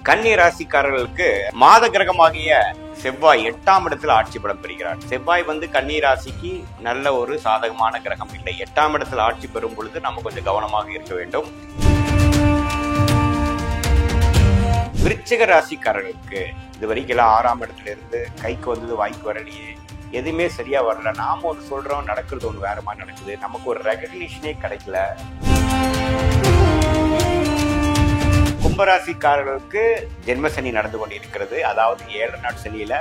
கன்னி ராசிக்காரர்களுக்கு மாத கிரகமாகிய செவ்வாய் 8ஆம் இடத்துல ஆட்சி பலம் பெறுகிறார். செவ்வாய் கன்னி ராசிக்கு நல்ல ஒரு சாதகமான கிரகம் இல்லை. 8ஆம் இடத்துல ஆட்சி பெறும் பொழுது நம்ம கொஞ்சம் கவனமாக இருக்க வேண்டும். விருச்சிக ராசிக்காரர்களுக்கு இதுவரைக்கும் 6ஆம் இடத்துல இருந்து கைக்கு வந்தது வாய்க்கு வரலையே, எதுவுமே சரியா வரல, நாம ஒன்று சொல்றோம் நடக்கிறது ஒன்று வேற மாதிரி நடக்குது, நமக்கு ஒரு ரெகக்னிஷனே கிடைக்கல. கும்பராசிக்காரர்களுக்கு ஜென்ம சனி நடந்து கொண்டிருக்கிறது. அதாவது 7 நாள் சனியில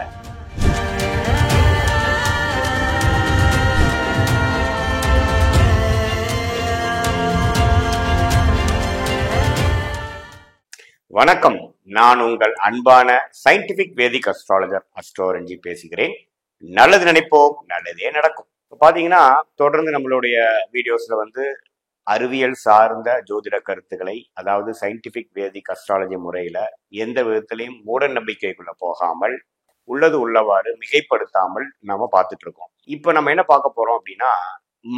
வணக்கம், நான் உங்கள் அன்பான சயின்டிபிக் வேதிக் அஸ்ட்ராலஜர் அஸ்ட்ரோரஞ்சி பேசுகிறேன். நல்லது நினைப்போம், நல்லதே நடக்கும். பாத்தீங்கன்னா தொடர்ந்து நம்மளுடைய வீடியோஸ்ல அறிவியல் சார்ந்த ஜோதிட கருத்துக்களை, அதாவது சயின்டிபிக் வேதிக் அஸ்ட்ராலஜி முறையில எந்த விதத்திலையும் மூட நம்பிக்கைக்குள்ள போகாமல் உள்ளது உள்ளவாறு மிகைப்படுத்தாமல் நாம பார்த்துட்டு இருக்கோம். இப்ப நம்ம என்ன பார்க்க போறோம் அப்படின்னா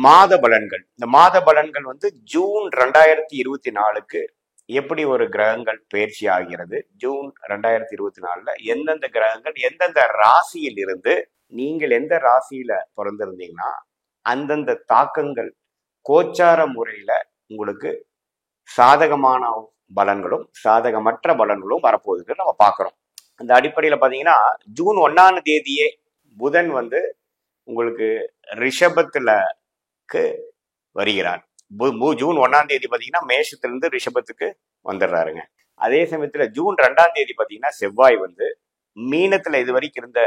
மாத பலன்கள். இந்த மாத பலன்கள் ஜூன் 2024க்கு எப்படி ஒரு கிரகங்கள் பயிற்சி ஆகிறது, ஜூன் 2024ல எந்தெந்த கிரகங்கள் எந்தெந்த ராசியில் இருந்து, நீங்கள் எந்த ராசியில பிறந்திருந்தீங்கன்னா அந்தந்த தாக்கங்கள் கோச்சார முறையில உங்களுக்கு சாதகமான பலன்களும் சாதகமற்ற பலன்களும் வரப்போகுதுன்னு நம்ம பார்க்கிறோம். அந்த அடிப்படையில பாத்தீங்கன்னா ஜூன் 1ஆம் தேதியே புதன் உங்களுக்கு ரிஷபத்துலக்கு வருகிறார். ஜூன் 1ஆம் தேதி பாத்தீங்கன்னா மேஷத்திலிருந்து ரிஷபத்துக்கு வந்துடுறாருங்க. அதே சமயத்துல ஜூன் 2ஆம் தேதி பாத்தீங்கன்னா செவ்வாய் மீனத்துல இதுவரைக்கும் இருந்த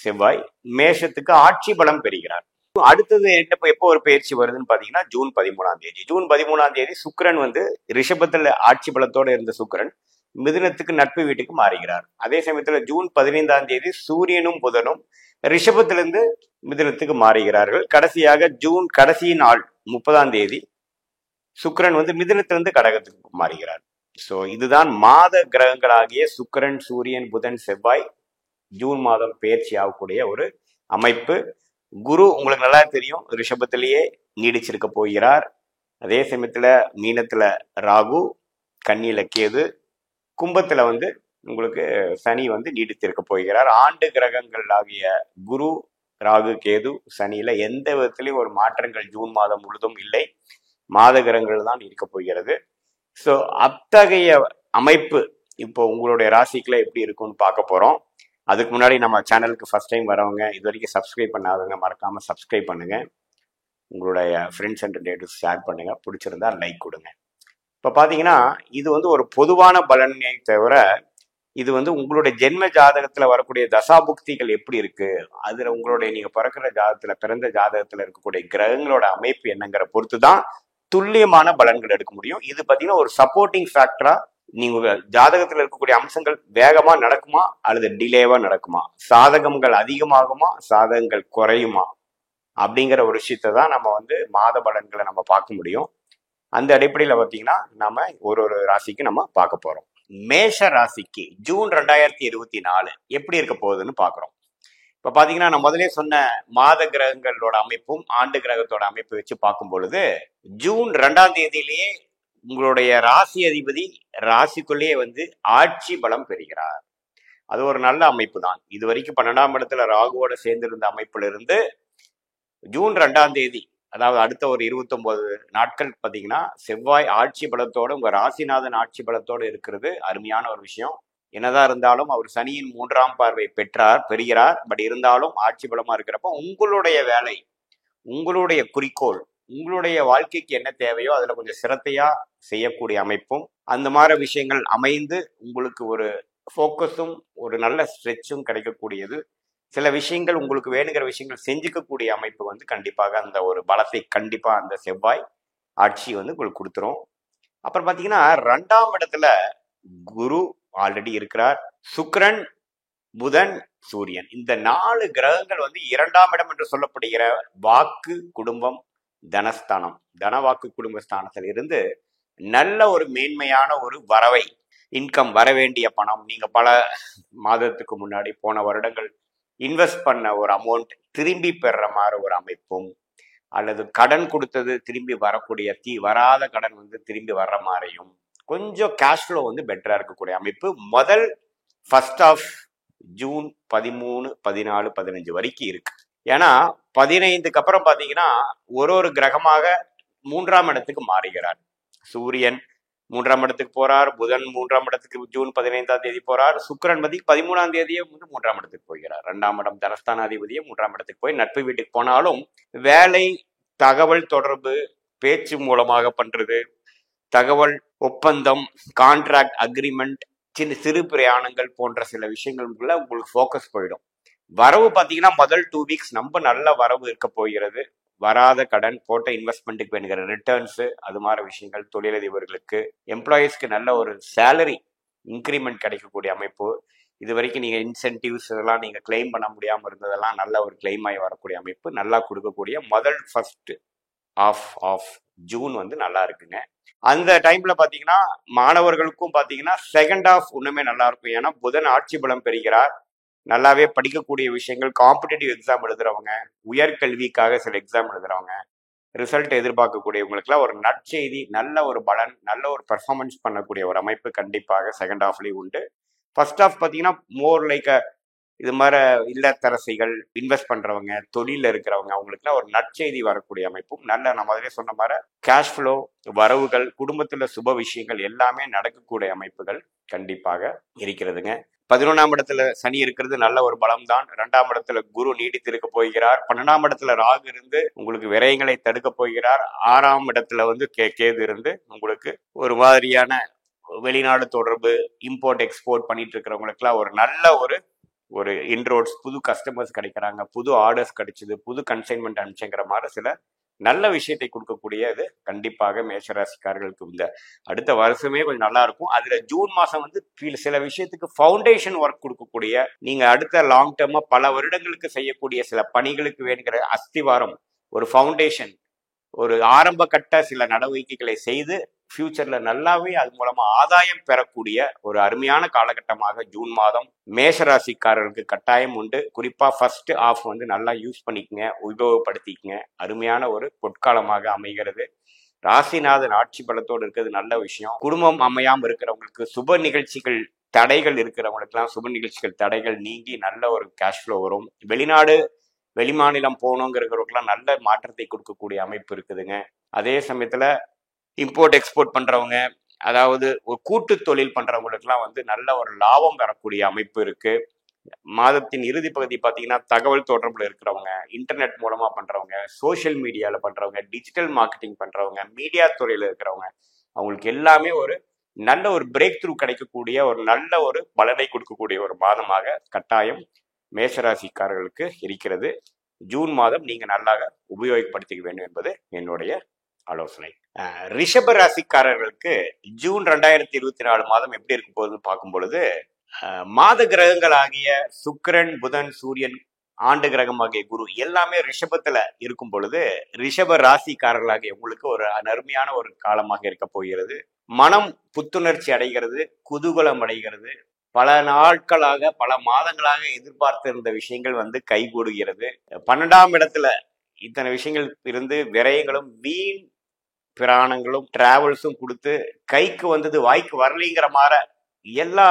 செவ்வாய் மேஷத்துக்கு ஆட்சி பலம் பெறுகிறார். அடுத்தது எப்போ ஒரு பயிற்சி வருதுன்னு பாத்தீங்கன்னா ஜூன் 13ஆம் தேதி. ஜூன் 13ஆம் தேதி சுக்கிரன் ரிஷபத்துல ஆட்சி பலத்தோட இருந்த சுக்கிரன் மிதுனத்துக்கு நட்பு வீட்டுக்கு மாறுகிறார். அதே சமயத்துல ஜூன் 15ஆம் தேதி சூரியனும் புதனும் ரிஷபத்திலிருந்து மிதுனத்துக்கு மாறுகிறார்கள். கடைசியாக ஜூன் கடைசி நாள் 30ஆம் தேதி சுக்கிரன் மிதுனத்திலிருந்து கடகத்துக்கு மாறுகிறார். சோ இதுதான் மாத கிரகங்களாகிய சுக்கிரன், சூரியன், புதன், செவ்வாய் ஜூன் மாதம் பயிற்சி ஆகக்கூடிய ஒரு அமைப்பு. குரு உங்களுக்கு நல்லா தெரியும், ரிஷபத்திலேயே நீடிச்சிருக்க போகிறார். அதே சமயத்துல மீனத்துல ராகு, கன்னியில கேது, கும்பத்துல உங்களுக்கு சனி நீடித்திருக்க போகிறார். ஆண்டு கிரகங்கள் ஆகிய குரு, ராகு, கேது, சனியில எந்த விதத்திலையும் ஒரு மாற்றங்கள் ஜூன் மாதம் முழுதும் இல்லை. மாத கிரகங்கள் தான் இருக்க போகிறது. ஸோ அத்தகைய அமைப்பு இப்போ உங்களுடைய ராசிக்குள்ள எப்படி இருக்கும்னு பார்க்க போறோம். அதுக்கு முன்னாடி நம்ம சேனலுக்கு ஃபர்ஸ்ட் டைம் வரவங்க, இது வரைக்கும் சப்ஸ்கிரைப் பண்ணாதவங்க மறக்காம சப்ஸ்கிரைப் பண்ணுங்க. உங்களுடைய ஃப்ரெண்ட்ஸ் அண்ட் ரிலேட்டிவ்ஸ் ஷேர் பண்ணுங்க, பிடிச்சிருந்தா லைக் கொடுங்க. இப்போ பார்த்தீங்கன்னா இது ஒரு பொதுவான பலனை தவிர இது உங்களுடைய ஜென்ம ஜாதகத்துல வரக்கூடிய தசாபுக்திகள் எப்படி இருக்கு, அதுல உங்களுடைய நீங்க பிறந்த ஜாதகத்துல இருக்கக்கூடிய கிரகங்களோட அமைப்பு என்னங்கிற பொறுத்து தான் துல்லியமான பலன்கள் எடுக்க முடியும். இது பார்த்தீங்கன்னா ஒரு சப்போர்ட்டிங் ஃபேக்டரா நீங்க ஜாதகத்துல இருக்கக்கூடிய அம்சங்கள் வேகமா நடக்குமா அல்லது டிலேவா நடக்குமா, சாதகங்கள் அதிகமாகுமா சாதகங்கள் குறையுமா அப்படிங்கிற ஒரு விஷயத்தை தான் நம்ம மாத பலன்களை நம்ம பார்க்க முடியும். அந்த அடிப்படையில பார்த்தீங்கன்னா நம்ம ஒரு ராசிக்கு நம்ம பார்க்க போறோம். மேஷ ராசிக்கு ஜூன் 2024 எப்படி இருக்க போகுதுன்னு பார்க்குறோம். இப்ப பாத்தீங்கன்னா நான் முதலே சொன்ன மாத கிரகங்களோட அமைப்பும் ஆண்டு கிரகத்தோட அமைப்பு வச்சு பார்க்கும் பொழுது ஜூன் 2ஆம் தேதியிலேயே உங்களுடைய ராசி அதிபதி ராசிக்குள்ளேயே ஆட்சி பலம் பெறுகிறார். அது ஒரு நல்ல அமைப்பு தான். இது வரைக்கும் 12ஆம் இடத்துல ராகுவோட சேர்ந்திருந்த அமைப்புல இருந்து ஜூன் 2ஆம் தேதி, அதாவது அடுத்த ஒரு 29 நாட்கள் பாத்தீங்கன்னா செவ்வாய் ஆட்சி பலத்தோட உங்க ராசிநாதன் ஆட்சி பலத்தோடு இருக்கிறது அருமையான ஒரு விஷயம். என்னதான் இருந்தாலும் அவர் சனியின் 3ஆம் பார்வை பெறுகிறார். பட் இருந்தாலும் ஆட்சி பலமா இருக்கிறப்ப உங்களுடைய வேலை, உங்களுடைய குறிக்கோள், உங்களுடைய வாழ்க்கைக்கு என்ன தேவையோ அதுல கொஞ்சம் சிரத்தையா செய்யக்கூடிய அமைப்பும், அந்த மாதிரி விஷயங்கள் அமைந்து உங்களுக்கு ஒரு ஃபோக்கஸும் ஒரு நல்ல ஸ்ட்ரெச்சும் கிடைக்கக்கூடியது. சில விஷயங்கள் உங்களுக்கு வேணுங்கிற விஷயங்கள் செஞ்சுக்கக்கூடிய அமைப்பு கண்டிப்பாக அந்த ஒரு பலத்தை கண்டிப்பா அந்த செவ்வாய் ஆட்சி உங்களுக்கு கொடுத்துரும். அப்புறம் பாத்தீங்கன்னா 2ஆம் இடத்துல குரு ஆல்ரெடி இருக்கிறார். சுக்கிரன், புதன், சூரியன், இந்த 4 கிரகங்கள் 2ஆம் இடம் என்று சொல்லப்படுகிற வாக்கு, குடும்பம், தனஸ்தானம், தனவாக்கு குடும்பஸ்தானத்தில் இருந்து நல்ல ஒரு மேன்மையான ஒரு வரவை, இன்கம், வர வேண்டிய பணம், நீங்க பல மாதத்துக்கு முன்னாடி போன வருடங்கள் இன்வெஸ்ட் பண்ண ஒரு அமௌண்ட் திரும்பி பெற மாதிரி ஒரு அமைப்பும், அல்லது கடன் கொடுத்தது திரும்பி வரக்கூடிய வராத கடன் திரும்பி வர்ற மாதிரியும், கொஞ்சம் கேஷ் ஃப்ளோ வந்து பெட்டரா இருக்கக்கூடிய அமைப்பு முதல் ஃபர்ஸ்ட் ஆஃப் ஜூன் 13, 14, 15 வரைக்கும் இருக்கு. ஏன்னா 15க்கு அப்புறம் பாத்தீங்கன்னா ஒரு கிரகமாக 3ஆம் இடத்துக்கு மாறுகிறார். சூரியன் 3ஆம் இடத்துக்கு போறார், புதன் 3ஆம் இடத்துக்கு ஜூன் 15ஆம் தேதி போறார், சுக்கிரன் 13ஆம் தேதியே வந்து 3ஆம் இடத்துக்கு போகிறார். 2ஆம் இடம் தனஸ்தானாதிபதியே 3ஆம் இடத்துக்கு போய் நட்பு வீட்டுக்கு போனாலும் வேலை, தகவல் தொடர்பு, பேச்சு மூலமாக பண்றது, தகவல் ஒப்பந்தம், கான்ட்ராக்ட் அக்ரிமெண்ட், சிறு பிரயாணங்கள் போன்ற சில விஷயங்களுக்குள்ள உங்களுக்கு ஃபோக்கஸ் போயிடும். வரவு பார்த்தீங்கன்னா முதல் 2 வீக்ஸ் நம்ம நல்ல வரவு இருக்க போகிறது. வராத கடன், போட்ட இன்வெஸ்ட்மெண்ட்டுக்கு வேணுங்கிற ரிட்டர்ன்ஸ், அது மாதிரி விஷயங்கள், தொழிலதிபர்களுக்கு, எம்ப்ளாயீஸ்க்கு நல்ல ஒரு சேலரி இன்க்ரிமெண்ட் கிடைக்கக்கூடிய அமைப்பு. இது வரைக்கும் நீங்க இன்சென்டிவ்ஸ் இதெல்லாம் நீங்க கிளைம் பண்ண முடியாம இருந்ததெல்லாம் நல்ல ஒரு கிளைம் ஆகி வரக்கூடிய அமைப்பு, நல்லா கொடுக்கக்கூடிய முதல் ஃபர்ஸ்ட் ஆஃப் ஜூன் வந்து நல்லா இருக்குங்க. அந்த டைம்ல பாத்தீங்கன்னா மாணவர்களுக்கும் பாத்தீங்கன்னா செகண்ட் ஆஃப் இன்னுமே நல்லா இருக்கும். ஏன்னா புதன் ஆட்சி பலம் பெறுகிறார். நல்லாவே படிக்கக்கூடிய விஷயங்கள், காம்படிட்டிவ் எக்ஸாம் எழுதுறவங்க, உயர்கல்விக்காக சில எக்ஸாம் எழுதுறவங்க, ரிசல்ட் எதிர்பார்க்கக்கூடியவங்களுக்குலாம் ஒரு நற்செய்தி, நல்ல ஒரு பலன், நல்ல ஒரு பெர்ஃபார்மன்ஸ் பண்ணக்கூடிய ஒரு அமைப்பு கண்டிப்பாக செகண்ட் ஹாஃப்லேயும் உண்டு. ஃபர்ஸ்ட் ஹாஃப் பார்த்தீங்கன்னா மோர் லைக் இது மாதிரி இல்லத்தரசிகள், இன்வெஸ்ட் பண்றவங்க, தொழில இருக்கிறவங்க, அவங்களுக்குலாம் ஒரு நற்செய்தி வரக்கூடிய அமைப்பும், நல்ல நம்ம அதிலே சொன்ன மாதிரி கேஷ் ஃப்ளோ, வரவுகள், குடும்பத்துல சுப விஷயங்கள் எல்லாமே நடக்கக்கூடிய அமைப்புகள் கண்டிப்பாக இருக்கிறதுங்க. 11ஆம் இடத்துல சனி இருக்கிறது நல்ல ஒரு பலம் தான். 2ஆம் இடத்துல குரு நீடித்து இருக்க போகிறார். 12ஆம் இடத்துல ராகு இருந்து உங்களுக்கு விரயங்களை தடுக்க போகிறார். 6ஆம் இடத்துல வந்து கேது இருந்து உங்களுக்கு ஒரு மாதிரியான வெளிநாடு தொடர்பு, இம்போர்ட் எக்ஸ்போர்ட் பண்ணிட்டு இருக்கிறவங்களுக்குலாம் ஒரு நல்ல ஒரு இன்ரோட்ஸ், புது கஸ்டமர்ஸ் கிடைக்கிறாங்க, புது ஆர்டர்ஸ் கிடைச்சது, புது கன்சைன்மெண்ட் அனுப்பிச்சுங்கிற மாதிரி சில நல்ல விஷயத்தை கொடுக்கக்கூடிய இது கண்டிப்பாக மேஷராசிக்காரர்களுக்கு இந்த அடுத்த வருஷமே கொஞ்சம் நல்லா இருக்கும். அதுல ஜூன் மாசம் வந்து சில விஷயத்துக்கு ஃபவுண்டேஷன் ஒர்க் கொடுக்கக்கூடிய, நீங்க அடுத்த லாங் டேர்மா பல வருடங்களுக்கு செய்யக்கூடிய சில பணிகளுக்கு வேணுங்கிற அஸ்திவாரம், ஒரு ஃபவுண்டேஷன், ஒரு ஆரம்ப கட்ட சில நடவடிக்கைகளை செய்து ஃபியூச்சர்ல நல்லாவே அது மூலமா ஆதாயம் பெறக்கூடிய ஒரு அருமையான காலகட்டமாக ஜூன் மாதம் மேஷராசிக்காரர்களுக்கு கட்டாயம் உண்டு. குறிப்பா ஃபர்ஸ்ட் ஆஃப் வந்து நல்லா யூஸ் பண்ணிக்கங்க, உபயோகப்படுத்திக்கங்க. அருமையான ஒரு பொற்காலமாக அமைகிறது. ராசிநாதன் ஆட்சி பலத்தோடு இருக்கிறது நல்ல விஷயம். குடும்பம் அமையாம இருக்கிறவங்களுக்கு, சுப நிகழ்ச்சிகள் தடைகள் இருக்கிறவங்களுக்குலாம் சுப நிகழ்ச்சிகள் தடைகள் நீங்கி நல்ல ஒரு கேஷ் ஃப்ளோ வரும். வெளிநாடு வெளிமாநிலம் போகணுங்கிறவங்களுக்குலாம் நல்ல மாற்றத்தை கொடுக்கக்கூடிய அமைப்பு இருக்குதுங்க. அதே சமயத்துல இம்போர்ட் எக்ஸ்போர்ட் பண்றவங்க, அதாவது ஒரு கூட்டு தொழில் பண்றவங்களுக்குலாம் வந்து நல்ல ஒரு லாபம் பெறக்கூடிய அமைப்பு இருக்கு. மாதத்தின் இறுதி பகுதி பார்த்தீங்கன்னா தகவல் தொடர்புல இருக்கிறவங்க, இன்டர்நெட் மூலமா பண்றவங்க, சோசியல் மீடியால பண்றவங்க, டிஜிட்டல் மார்க்கெட்டிங் பண்றவங்க, மீடியா துறையில இருக்கிறவங்க, அவங்களுக்கு எல்லாமே ஒரு நல்ல ஒரு பிரேக் த்ரூ கிடைக்கக்கூடிய ஒரு நல்ல ஒரு பலனை கொடுக்கக்கூடிய ஒரு மாதமாக கட்டாயம் மேஷராசிக்காரர்களுக்கு இருக்கிறது. ஜூன் மாதம் நீங்க நல்லாக உபயோகப்படுத்திக்க வேண்டும் என்பது என்னுடைய ஆலோசனை. ரிஷப ராசிக்காரர்களுக்கு ஜூன் 2024 மாதம் எப்படி இருக்க போகுதுன்னு பார்க்கும் பொழுது, மாத கிரகங்கள் ஆகிய சுக்கிரன், புதன், சூரியன், ஆண்டு கிரகமாகிய குரு எல்லாமே ரிஷபத்துல இருக்கும் பொழுது ரிஷப ராசிக்காரர்களாகிய உங்களுக்கு ஒரு அருமையான ஒரு காலமாக இருக்க போகிறது. மனம் புத்துணர்ச்சி அடைகிறது, குதூகலம் அடைகிறது. பல நாட்களாக, பல மாதங்களாக எதிர்பார்த்திருந்த விஷயங்கள் வந்து கைகூடுகிறது. 12ஆம் இடத்துல இத்தனை விஷயங்கள் இருந்து விரயங்களும் வீண் பிராணங்களும் டிராவல்ஸும் கொடுத்து கைக்கு வந்தது வாய்க்கு வரலைங்கிற மாதிரி எல்லா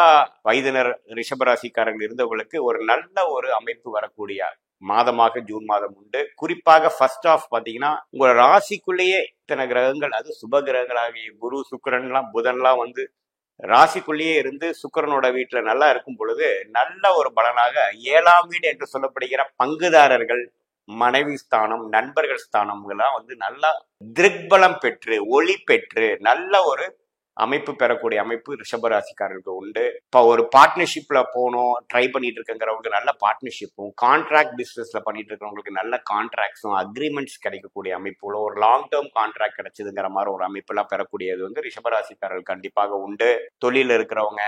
வயதினர் ரிஷபராசிக்காரர்கள் இருந்தவங்களுக்கு ஒரு நல்ல ஒரு அமைப்பு வரக்கூடிய மாதமாக ஜூன் மாதம் உண்டு. குறிப்பாக ஃபர்ஸ்ட் ஆஃப் பாத்தீங்கன்னா உங்களோட ராசிக்குள்ளேயே இத்தனை கிரகங்கள், அது சுப கிரகங்களாகிய குரு, சுக்கிரன்லாம், புதன்லாம் வந்து ராசிக்குள்ளேயே இருந்து சுக்கிரனோட வீட்டுல நல்லா இருக்கும் பொழுது நல்ல ஒரு பலனாக 7ஆம் வீடு என்று சொல்லப்படுகிற பங்குதாரர்கள், மனைவி ஸ்தானம், நண்பர்கள் ஸ்தானம்லாம் வந்து நல்லா திருக்பலம் பெற்று, ஒளி பெற்று நல்ல ஒரு அமைப்பு பெறக்கூடிய அமைப்பு ரிஷபராசிக்காரர்களுக்கு உண்டு. இப்போ ஒரு பார்ட்னர்ஷிப்ல போகணும் ட்ரை பண்ணிட்டு இருக்கங்கிறவங்களுக்கு நல்ல பார்ட்னர்ஷிப்பும், கான்ட்ராக்ட் பிசினஸ்ல பண்ணிட்டு இருக்கிறவங்களுக்கு நல்ல கான்ட்ராக்ட்ஸும், அக்ரிமெண்ட்ஸ் கிடைக்கக்கூடிய அமைப்புல ஒரு லாங் டேர்ம் கான்ட்ராக்ட் கிடைச்சதுங்கிற மாதிரி ஒரு அமைப்பெல்லாம் பெறக்கூடியது வந்து ரிஷபராசிக்காரர்கள் கண்டிப்பாக உண்டு. தொழில இருக்கிறவங்க,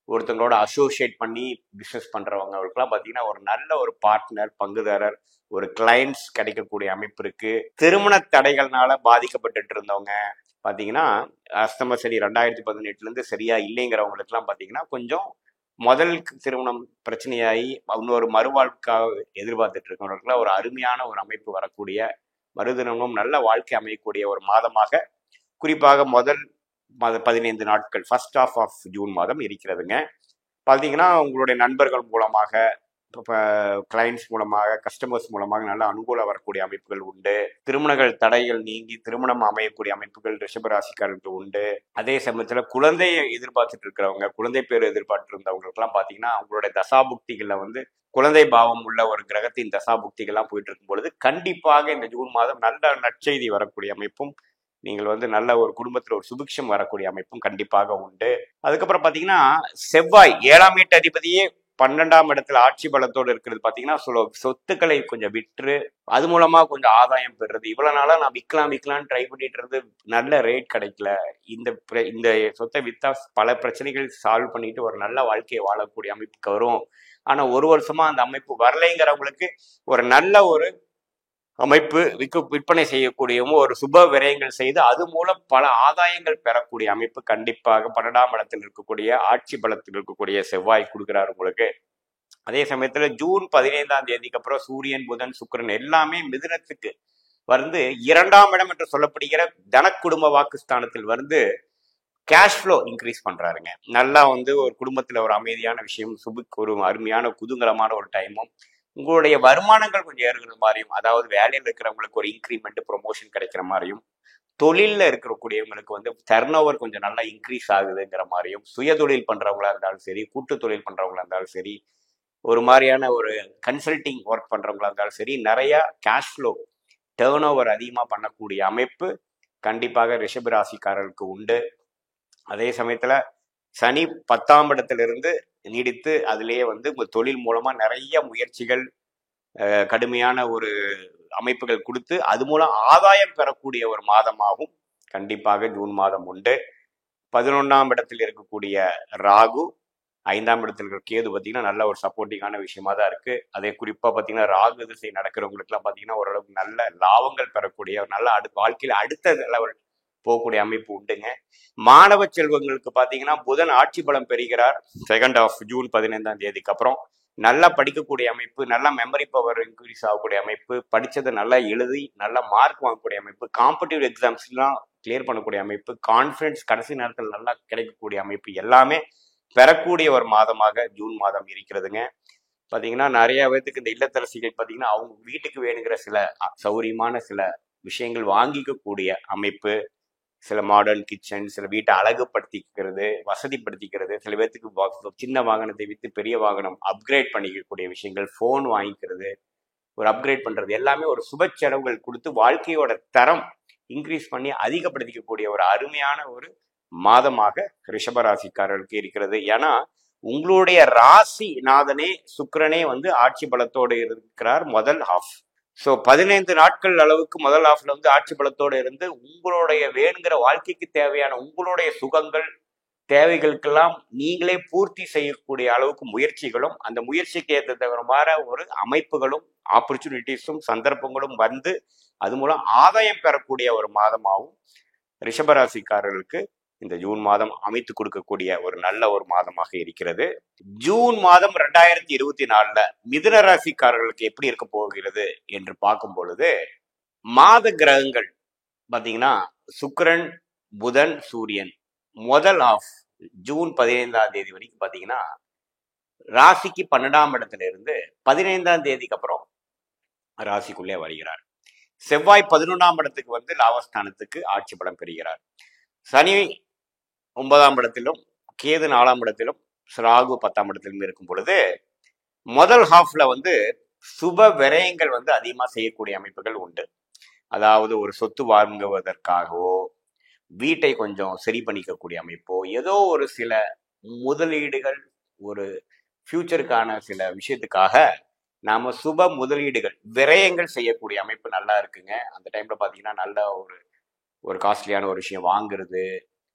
ஒருத்தங்களோட அசோசியேட் பண்ணி பிசினஸ் பண்றவங்களுக்குலாம் பார்த்தீங்கன்னா ஒரு நல்ல ஒரு பார்ட்னர், பங்குதாரர், ஒரு கிளைண்ட்ஸ் கிடைக்கக்கூடிய அமைப்பு இருக்கு. திருமண தடைகள்னால பாதிக்கப்பட்டு இருந்தவங்க பார்த்தீங்கன்னா அஸ்தம சனி 2018 இருந்து சரியா இல்லைங்கிறவங்களுக்குலாம் பார்த்தீங்கன்னா கொஞ்சம் முதல் திருமணம் பிரச்சனையாகி இன்னொரு மறுவாழ்க்காக எதிர்பார்த்துட்டு இருக்கவங்களுக்குலாம் ஒரு அருமையான ஒரு அமைப்பு வரக்கூடிய, மறுதினமும் நல்ல வாழ்க்கை அமையக்கூடிய ஒரு மாதமாக, குறிப்பாக முதல் 15 நாட்கள் ஃபர்ஸ்ட் ஆஃப் ஜூன் மாதம் இருக்கிறதுங்க. பார்த்தீங்கன்னா உங்களுடைய நண்பர்கள் மூலமாக, இப்போ கிளைண்ட்ஸ் மூலமாக, கஸ்டமர்ஸ் மூலமாக நல்ல அனுகூலம் வரக்கூடிய அமைப்புகள் உண்டு. திருமணங்கள் தடைகள் நீங்கி திருமணம் அமையக்கூடிய அமைப்புகள் ரிஷபராசிக்காரர்களுக்கு உண்டு. அதே சமயத்தில் குழந்தையை எதிர்பார்த்துட்டு இருக்கிறவங்க, குழந்தை பேர் எதிர்பார்த்து இருந்தவங்களுக்குலாம் பார்த்தீங்கன்னா அவங்களுடைய தசாபுக்திகளில் வந்து குழந்தை பாவம் உள்ள ஒரு கிரகத்தின் தசாபுக்திகள்லாம் போயிட்டு இருக்கும் பொழுது கண்டிப்பாக இந்த ஜூன் மாதம் நல்ல நற்செய்தி வரக்கூடிய அமைப்பும், நீங்கள் வந்து நல்ல ஒரு குடும்பத்தில் ஒரு சுபிக்ஷம் வரக்கூடிய அமைப்பும் கண்டிப்பாக உண்டு. அதுக்கப்புறம் பார்த்தீங்கன்னா செவ்வாய் 7ஆம் வீட்டு அதிபதியே 12ஆம் இடத்துல ஆட்சி பலத்தோடு இருக்கிறது. பார்த்தீங்கன்னா சொத்துக்களை கொஞ்சம் விற்று அது மூலமா கொஞ்சம் ஆதாயம் பெறுறது. இவ்வளவு நாளா நான் விற்கலாம்னு ட்ரை பண்ணிட்டு இருந்து நல்ல ரேட் கிடைக்கல. இந்த சொத்தை வித்தா பல பிரச்சனைகள் சால்வ் பண்ணிட்டு ஒரு நல்ல வாழ்க்கையை வாழக்கூடிய அமைப்புக்கு வரும். ஆனா ஒரு வருஷமா அந்த அமைப்பு வரலைங்கிறவங்களுக்கு ஒரு நல்ல ஒரு அமைப்பு விற்பனை செய்யக்கூடியவும் ஒரு சுப விரயங்கள் செய்து அது மூலம் பல ஆதாயங்கள் பெறக்கூடிய அமைப்பு கண்டிப்பாக 12ஆம் இடத்தில் இருக்கக்கூடிய ஆட்சி பலத்தில் இருக்கக்கூடிய செவ்வாய் கொடுக்கிறார் உங்களுக்கு. அதே சமயத்துல ஜூன் 15ஆம் தேதிக்கு அப்புறம் சூரியன், புதன், சுக்கிரன் எல்லாமே மிதுனத்துக்கு வந்து 2ஆம் இடம் என்று சொல்லப்படுகிற தனக்குடும்ப வாக்குஸ்தானத்தில் வந்து கேஷ் ஃப்ளோ இன்க்ரீஸ் பண்றாருங்க. நல்லா வந்து ஒரு குடும்பத்துல ஒரு அமைதியான விஷயம், ஒரு அருமையான குதூகலமான ஒரு டைமும், உங்களுடைய வருமானங்கள் கொஞ்சம் ஏறுகிற மாதிரியும், அதாவது வேலையில் இருக்கிறவங்களுக்கு ஒரு இன்க்ரிமெண்ட் ப்ரொமோஷன் கிடைக்கிற மாதிரியும், தொழிலில் இருக்கக்கூடியவங்களுக்கு வந்து டர்ன் ஓவர் கொஞ்சம் நல்லா இன்க்ரீஸ் ஆகுதுங்கிற மாதிரியும், சுய தொழில் பண்றவங்களா இருந்தாலும் சரி, கூட்டு தொழில் பண்றவங்களா இருந்தாலும் சரி, ஒரு மாதிரியான ஒரு கன்சல்டிங் ஒர்க் பண்றவங்களா இருந்தாலும் சரி, நிறைய கேஷ் ஃப்ளோ டேர்ன் ஓவர் அதிகமாக பண்ணக்கூடிய அமைப்பு கண்டிப்பாக ரிஷபராசிக்காரர்களுக்கு உண்டு. அதே சமயத்துல சனி 10ஆம் இடத்திலிருந்து நீடித்து அதிலேயே வந்து உங்க தொழில் மூலமா நிறைய முயற்சிகள், கடுமையான ஒரு அமைப்புகள் கொடுத்து அது மூலம் ஆதாயம் பெறக்கூடிய ஒரு மாதமாகவும் கண்டிப்பாக ஜூன் மாதம் உண்டு. 11ஆம் இடத்தில் இருக்கக்கூடிய ராகு, 5ஆம் இடத்தில் இருக்கிற கேது பார்த்தீங்கன்னா நல்ல ஒரு சப்போர்ட்டிங்கான விஷயமா தான் இருக்கு. அதே குறிப்பா பார்த்தீங்கன்னா ராகு திசை நடக்கிறவங்களுக்குலாம் பார்த்தீங்கன்னா ஓரளவுக்கு நல்ல லாபங்கள் பெறக்கூடிய நல்ல வாழ்க்கையில அடுத்த லெவல் போகக்கூடிய அமைப்பு உண்டுங்க. மாணவ செல்வங்களுக்கு பார்த்தீங்கன்னா புதன் ஆட்சி பலம் பெறுகிறார் 2nd ஆஃப் ஜூன் 15ஆம் தேதிக்கு அப்புறம். நல்லா படிக்கக்கூடிய அமைப்பு, நல்லா மெமரி பவர் இன்க்ரீஸ் ஆகக்கூடிய அமைப்பு, படித்ததை நல்லா எழுதி நல்லா மார்க் வாங்கக்கூடிய அமைப்பு, காம்படிட்டிவ் எக்ஸாம்ஸ்லாம் கிளியர் பண்ணக்கூடிய அமைப்பு, கான்ஃபிடன்ஸ் கடைசி நேரத்தில் நல்லா கிடைக்கக்கூடிய அமைப்பு எல்லாமே பெறக்கூடிய ஒரு மாதமாக ஜூன் மாதம் இருக்கிறதுங்க. பார்த்தீங்கன்னா நிறைய பேருக்கு இந்த இல்லத்தரசிகள் பார்த்தீங்கன்னா அவங்க வீட்டுக்கு வேணுங்கிற சில சௌரியமான சில விஷயங்கள் வாங்கிக்கக்கூடிய அமைப்பு, சில மாடர்ன் கிச்சன், சில வீட்டை அழகுபடுத்திக்கிறது, வசதிப்படுத்திக்கிறது, சில பேர்த்துக்கு சின்ன வாகனத்தை விற்று பெரிய வாகனம் அப்கிரேட் பண்ணிக்கக்கூடிய விஷயங்கள், ஃபோன் வாங்கிக்கிறது, ஒரு அப்கிரேட் பண்றது எல்லாமே ஒரு சுப செலவுகள் கொடுத்து வாழ்க்கையோட தரம் இன்க்ரீஸ் பண்ணி அதிகப்படுத்திக்கக்கூடிய ஒரு அருமையான ஒரு மாதமாக ரிஷபராசிக்காரர்களுக்கு இருக்கிறது. ஏன்னா உங்களுடைய ராசி நாதனே சுக்கிரனே வந்து ஆட்சி பலத்தோடு இருக்கிறார் முதல் ஹாஃப். ஸோ 15 நாட்கள் அளவுக்கு முதல் ஹாஃப்ல வந்து ஆட்சி பலத்தோடு இருந்து உங்களுடைய வேணுங்கிற வாழ்க்கைக்கு தேவையான உங்களுடைய சுகங்கள் தேவைகளுக்கெல்லாம் நீங்களே பூர்த்தி செய்யக்கூடிய அளவுக்கு முயற்சிகளும், அந்த முயற்சிக்கு ஏற்ற ஒரு அமைப்புகளும் ஆப்பர்ச்சுனிட்டிஸும் சந்தர்ப்பங்களும் வந்து அது மூலம் ஆதாயம் பெறக்கூடிய ஒரு மாதமாகவும் ரிஷபராசிக்காரர்களுக்கு இந்த ஜூன் மாதம் அமைத்து கொடுக்கக்கூடிய ஒரு நல்ல ஒரு மாதமாக இருக்கிறது. ஜூன் மாதம் 2024 மிதுன ராசிக்காரர்களுக்கு எப்படி இருக்க போகிறது என்று பார்க்கும் பொழுது மாத கிரகங்கள் பார்த்தீங்கன்னா சுக்கிரன், புதன், சூரியன் முதல் ஆஃப் ஜூன் 15ஆம் தேதி வரைக்கும் பார்த்தீங்கன்னா ராசிக்கு 12ஆம் இடத்துல இருந்து 15ஆம் தேதிக்கு அப்புறம் ராசிக்குள்ளே வருகிறார். செவ்வாய் 11ஆம் இடத்துக்கு வந்து லாபஸ்தானத்துக்கு ஆட்சி பலம் பெறுகிறார். சனி 9ஆம் இடத்திலும், கேது 4ஆம் இடத்திலும், ராகு 10ஆம் இடத்திலும் இருக்கும் பொழுது முதல் ஹாஃப்ல வந்து சுப விரயங்கள் வந்து அதிகமாக செய்யக்கூடிய அமைப்புகள் உண்டு. அதாவது ஒரு சொத்து வாங்குவதற்காகவோ, வீட்டை கொஞ்சம் சரி பண்ணிக்கக்கூடிய அமைப்போ, ஏதோ ஒரு சில முதலீடுகள், ஒரு ஃபியூச்சருக்கான சில விஷயத்துக்காக நாம சுப முதலீடுகள் விரயங்கள் செய்யக்கூடிய அமைப்பு நல்லா இருக்குங்க. அந்த டைம்ல பாத்தீங்கன்னா நல்ல ஒரு காஸ்ட்லியான ஒரு விஷயம் வாங்குறது,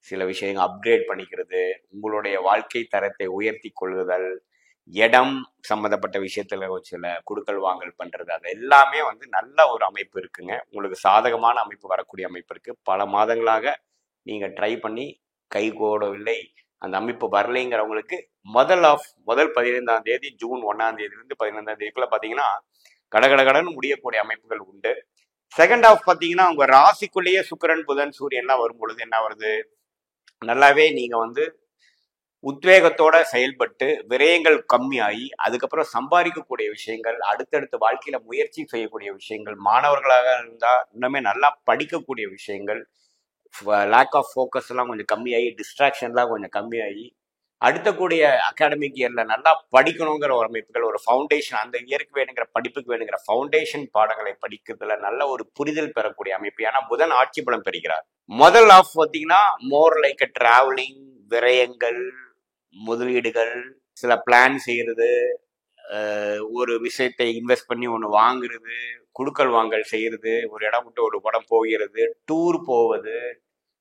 சில விஷயங்கள் அப்கிரேட் பண்ணிக்கிறது, உங்களுடைய வாழ்க்கை தரத்தை உயர்த்தி கொள்ளுதல், இடம் சம்மந்தப்பட்ட விஷயத்துல சில குடுக்கல் வாங்கல் பண்றது, அது எல்லாமே வந்து நல்ல ஒரு அமைப்பு இருக்குங்க. உங்களுக்கு சாதகமான அமைப்பு வரக்கூடிய அமைப்பு இருக்கு. பல மாதங்களாக நீங்க ட்ரை பண்ணி கை கூடவில்லை, அந்த அமைப்பு வரலைங்கிறவங்களுக்கு முதல் 15ஆம் தேதி ஜூன் 1ஆம் தேதியிலிருந்து 15ஆம் தேதிக்குள்ள பாத்தீங்கன்னா கடகடகடன்னு முடியக்கூடிய அமைப்புகள் உண்டு. செகண்ட் ஹாஃப் பாத்தீங்கன்னா உங்க ராசிக்குள்ளேயே சுக்கிரன், புதன், சூரியன் எல்லாம் வரும் பொழுது என்ன வருது, நல்லாவே நீங்க வந்து உத்வேகத்தோட செயல்பட்டு விரயங்கள் கம்மியாகி அதுக்கப்புறம் சம்பாதிக்கக்கூடிய விஷயங்கள், அடுத்தடுத்த வாழ்க்கையில முயற்சி செய்யக்கூடிய விஷயங்கள், மாணவர்களாக இருந்தா இன்னுமே நல்லா படிக்கக்கூடிய விஷயங்கள், லேக் ஆஃப் ஃபோக்கஸ் எல்லாம் கொஞ்சம் கம்மியாகி, டிஸ்ட்ராக்ஷன்லாம் கொஞ்சம் கம்மியாகி, அடுத்த கூடிய அகாடமிக் இயர்ல நல்லா படிக்கணுங்கிற ஒரு அமைப்புகள், ஒரு ஃபவுண்டேஷன், அந்த இயருக்கு வேணுங்கிற படிப்புக்கு வேணுங்கிற ஃபவுண்டேஷன் பாடங்களை படிக்கிறதுல நல்ல ஒரு புரிதல் பெறக்கூடிய அமைப்பு. ஏன்னா புதன் ஆட்சி பலம் பெறுகிறார். முதல் ஆஃப் பார்த்தீங்கன்னா மோர் லைக் அ டிராவலிங், விரயங்கள், முதலீடுகள், சில பிளான் செய்யறது, ஒரு விஷயத்தை இன்வெஸ்ட் பண்ணி ஒன்று வாங்குறது, குடுக்கல் வாங்கல் செய்யறது, ஒரு இடம் விட்டு ஒரு இடம் போகிறது, டூர் போவது,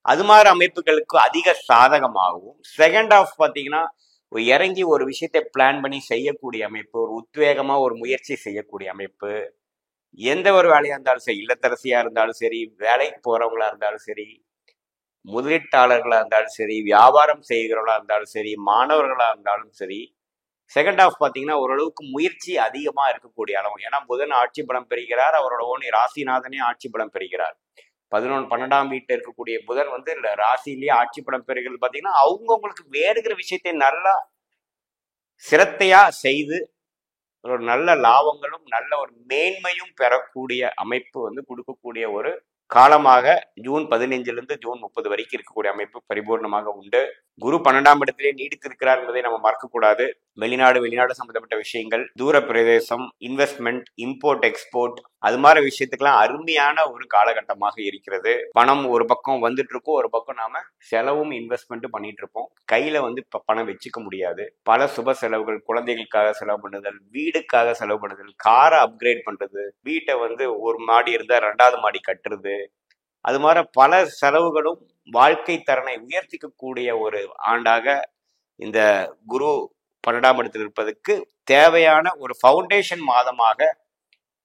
அது மாதிரி அமைப்புகளுக்கு அதிக சாதகமாகவும். செகண்ட் ஆஃப் பார்த்தீங்கன்னா இறங்கி ஒரு விஷயத்தை பிளான் பண்ணி செய்யக்கூடிய அமைப்பு, ஒரு உத்வேகமா ஒரு முயற்சி செய்யக்கூடிய அமைப்பு, எந்த ஒரு வேலையா இருந்தாலும் சரி, இல்லத்தரசியா இருந்தாலும் சரி, வேலைக்கு போறவங்களா இருந்தாலும் சரி, முதலீட்டாளர்களா இருந்தாலும் சரி, வியாபாரம் செய்கிறவர்களா இருந்தாலும் சரி, மாணவர்களா இருந்தாலும் சரி, செகண்ட் ஆஃப் பார்த்தீங்கன்னா ஓரளவுக்கு முயற்சி அதிகமா இருக்கக்கூடிய அளவு. ஏன்னா புதன் ஆட்சி பலம் பெறுகிறார், அவரோட ஓனி ராசிநாதனே ஆட்சி பலம் பெறுகிறார். 12ஆம் வீட்டில் இருக்கக்கூடிய புதன் வந்து ராசியிலேயே ஆட்சி பலம் பெறுகிறது. பார்த்தீங்கன்னா அவங்கவுங்களுக்கு வேறுகிற விஷயத்தை நல்லா சிரத்தையா செய்து ஒரு நல்ல லாபங்களும் நல்ல ஒரு மேன்மையும் பெறக்கூடிய அமைப்பு வந்து கொடுக்கக்கூடிய ஒரு காலமாக ஜூன் 15 ஜூன் 30 வரைக்கும் இருக்கக்கூடிய அமைப்பு பரிபூர்ணமாக உண்டு. குரு 12ஆம் இடத்திலே நீடித்திருக்கிறார் என்பதை நம்ம மறக்கக்கூடாது. வெளிநாடு சம்பந்தப்பட்ட விஷயங்கள், தூர பிரதேசம், இன்வெஸ்ட்மெண்ட், இம்போர்ட் எக்ஸ்போர்ட், அது மாதிரி விஷயத்துக்கெல்லாம் அருமையான ஒரு காலகட்டமாக இருக்கிறது. பணம் ஒரு பக்கம் வந்துட்டு இருக்கும், ஒரு பக்கம் நாம செலவும் இன்வெஸ்ட்மெண்ட் பண்ணிட்டு இருப்போம். கையில வந்து இப்ப பணம் வச்சுக்க முடியாது. பல சுப செலவுகள், குழந்தைகளுக்காக செலவு பண்ணுதல், வீடுக்காக செலவு பண்ணுதல், காரை அப்கிரேட் பண்றது, வீட்டை வந்து ஒரு மாடி இருந்தா 2வது மாடி கட்டுறது, அது மாதிரி பல செலவுகளும் வாழ்க்கை தரனை உயர்த்திக்கக்கூடிய ஒரு ஆண்டாக இந்த குரு 12ஆம் இடத்தில் இருப்பதற்கு தேவையான ஒரு ஃபவுண்டேஷன் மாதமாக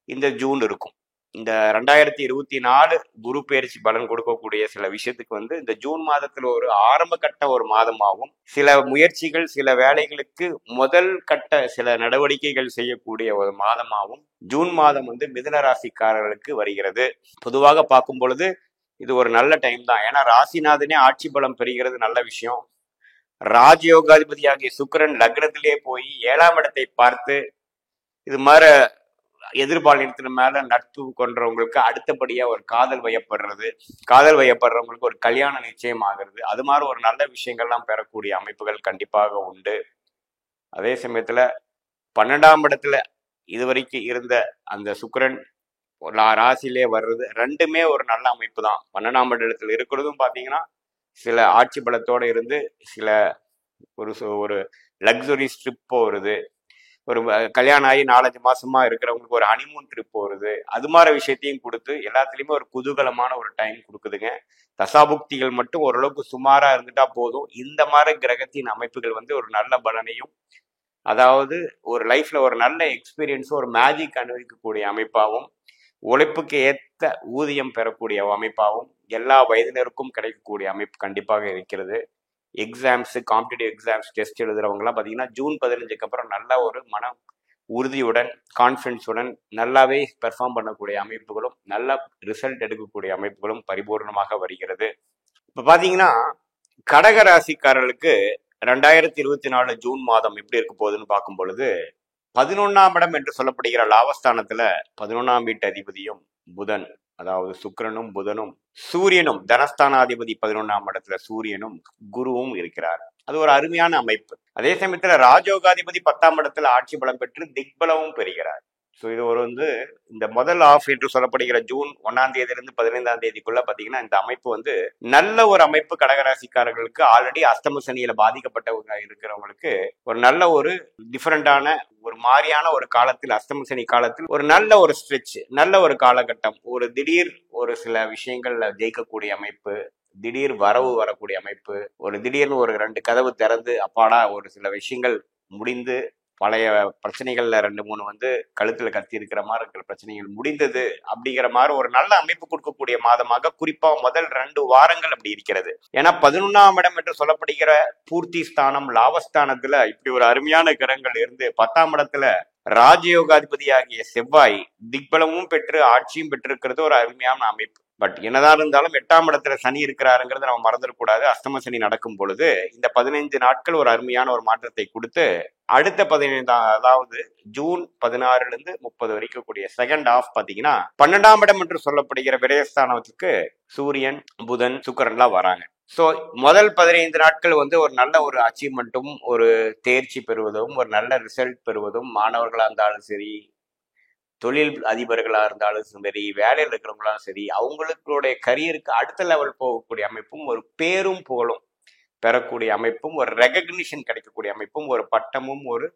இந்த ஜூன் இருக்கும். இந்த 2024 குரு பயிற்சி பலன் கொடுக்கக்கூடிய சில விஷயத்துக்கு வந்து இந்த ஜூன் மாதத்துல ஒரு ஆரம்ப கட்ட ஒரு மாதமாகவும், சில முயற்சிகள், சில வேலைகளுக்கு முதல் கட்ட சில நடவடிக்கைகள் செய்யக்கூடிய ஒரு மாதமாகவும் ஜூன் மாதம் வந்து மிதுன ராசிக்காரர்களுக்கு வருகிறது. பொதுவாக பார்க்கும் பொழுது இது ஒரு நல்ல டைம் தான். ஏன்னா ராசிநாதனே ஆட்சி பலம் பெறுகிறது, நல்ல விஷயம். ராஜயோகாதிபதி ஆகிய சுக்கிரன் லக்னத்திலே போய் 7ஆம் இடத்தை பார்த்து இது மாதிரி எதிர்பாலினத்தின் மேல நட்பு கொண்டவங்களுக்கு அடுத்தபடியா ஒரு காதல் வயப்படுறது, காதல் வயப்படுறவங்களுக்கு ஒரு கல்யாணம் நிச்சயம் ஆகிறது, அது மாதிரி ஒரு நல்ல விஷயங்கள்லாம் பெறக்கூடிய அமைப்புகள் கண்டிப்பாக உண்டு. அதே சமயத்துல 12ஆம் இடத்துல இதுவரைக்கும் இருந்த அந்த சுக்கிரன் ராசியிலே வர்றது ரெண்டுமே ஒரு நல்ல அமைப்பு தான். 12ஆம் இடத்துல இருக்கிறதும் பார்த்தீங்கன்னா சில ஆட்சி பலத்தோட இருந்து சில ஒரு லக்ஸுரி ட்ரிப் போகிறது, ஒரு கல்யாணம் ஆகி 4-5 மாசமா இருக்கிறவங்களுக்கு ஒரு ஹனிமூன் ட்ரிப் போகிறது, அது மாதிரி விஷயத்தையும் கொடுத்து எல்லாத்துலேயுமே ஒரு குதூகலமான ஒரு டைம் கொடுக்குதுங்க. தசாபுக்திகள் மட்டும் ஓரளவுக்கு சுமாரா இருந்துட்டா போதும். இந்த மாதிரி கிரகத்தின் அமைப்புகள் வந்து ஒரு நல்ல பலனையும், அதாவது ஒரு லைஃப்ல ஒரு நல்ல எக்ஸ்பீரியன்ஸும் ஒரு மேஜிக் அனுபவிக்கக்கூடிய அமைப்பாகவும், உழைப்புக்கு ஏற்ற ஊதியம் பெறக்கூடிய அமைப்பாகவும் எல்லா வயதினருக்கும் கிடைக்கக்கூடிய அமைப்பு கண்டிப்பாக இருக்கிறது. எக்ஸாம்ஸ், காம்படிட்டிவ் எக்ஸாம்ஸ், டெஸ்ட் எழுதுறவங்கலாம் பார்த்தீங்கன்னா ஜூன் 15க்கு அப்புறம் நல்ல ஒரு மன உறுதியுடன், கான்ஃபிடன்ஸுடன் நல்லாவே பெர்ஃபார்ம் பண்ணக்கூடிய அமைப்புகளும், நல்ல ரிசல்ட் எடுக்கக்கூடிய அமைப்புகளும் பரிபூர்ணமாக வருகிறது. இப்போ பார்த்தீங்கன்னா கடக ராசிக்காரர்களுக்கு 2024 ஜூன் மாதம் எப்படி இருக்க போகுதுன்னு பார்க்கும் பொழுது 11ஆம் இடம் என்று சொல்லப்படுகிற லாபஸ்தானத்துல 11ஆம் வீட்டு அதிபதியும் புதன், அதாவது சுக்கிரனும் புதனும் சூரியனும், தனஸ்தானாதிபதி 11ஆம் இடத்துல சூரியனும் குருவும் இருக்கிறார். அது ஒரு அருமையான அமைப்பு. அதே சமயத்துல ராஜயோகாதிபதி 10ஆம் இடத்துல ஆட்சி பலம் பெற்று திக்பலமும் பெறுகிறார். ஸோ இது ஒரு வந்து இந்த முதல் ஆஃப் என்று சொல்லப்படுகிற ஜூன் 1ஆம் தேதியிலிருந்து 15ஆம் தேதிக்குள்ள பார்த்தீங்கன்னா இந்த அமைப்பு வந்து நல்ல ஒரு அமைப்பு. கடகராசிக்காரர்களுக்கு ஆல்ரெடி அஸ்தம சனியில பாதிக்கப்பட்டவங்க இருக்கிறவங்களுக்கு ஒரு நல்ல ஒரு டிஃபரெண்டான ஒரு மாதிரியான ஒரு காலத்தில், அஸ்தம சனி காலத்தில் ஒரு நல்ல ஒரு ஸ்ட்ரெச், நல்ல ஒரு காலகட்டம், ஒரு திடீர் ஒரு சில விஷயங்கள்ல ஜெயிக்கக்கூடிய அமைப்பு, திடீர் வரவு வரக்கூடிய அமைப்பு, ஒரு திடீர்னு ஒரு 2 கதவு திறந்து அப்பாடா ஒரு சில விஷயங்கள் முடிந்து, பழைய பிரச்சனைகள்ல 2-3 வந்து கழுத்துல கத்தி இருக்கிற மாதிரி இருக்கிற பிரச்சனைகள் முடிந்தது அப்படிங்கிற மாதிரி ஒரு நல்ல அமைப்பு கொடுக்கக்கூடிய மாதமாக குறிப்பா முதல் 2 வாரங்கள் அப்படி இருக்கிறது. ஏன்னா 11ஆம் இடம் என்று சொல்லப்படுகிற பூர்த்தி ஸ்தானம், லாபஸ்தானத்துல இப்படி ஒரு அருமையான கிரகங்கள் இருந்து 10ஆம் இடத்துல ராஜயோகாதிபதி ஆகிய செவ்வாய் திக்பலமும் பெற்று ஆட்சியும் பெற்றிருக்கிறது ஒரு அருமையான அமைப்பு. பட் என்னதான் இருந்தாலும் 8ஆம் இடத்துல சனி இருக்கிறாருங்கிறத நம்ம மறந்துடக்கூடாது. அஷ்டம சனி நடக்கும் பொழுது இந்த 15 நாட்கள் ஒரு அருமையான ஒரு மாற்றத்தை கொடுத்து அடுத்த 15 அதாவது ஜூன் 16 30 வரைக்கும் கூடிய செகண்ட் ஹாஃப் பாத்தீங்கன்னா 12ஆம் இடம் என்று சொல்லப்படுகிற விரயஸ்தானத்துக்கு சூரியன், புதன், சுக்கிரன்லாம் வராங்க. ஸோ முதல் 15 நாட்கள் வந்து ஒரு நல்ல ஒரு அச்சீவ்மெண்ட்டும் ஒரு தேர்ச்சி பெறுவதும் ஒரு நல்ல ரிசல்ட் பெறுவதும் மாணவர்களாக இருந்தாலும் சரி, தொழில் அதிபர்களாக இருந்தாலும் சரி, வேலையில் இருக்கிறவங்களாலும் சரி, அவங்களுடைய கரியருக்கு அடுத்த லெவல் போகக்கூடிய அமைப்பும் ஒரு பேரும் புகழும் பெறக்கூடிய அமைப்பும் ஒரு ரெகக்னிஷன் கிடைக்கக்கூடிய அமைப்பும் ஒரு பட்டமும் ஒரு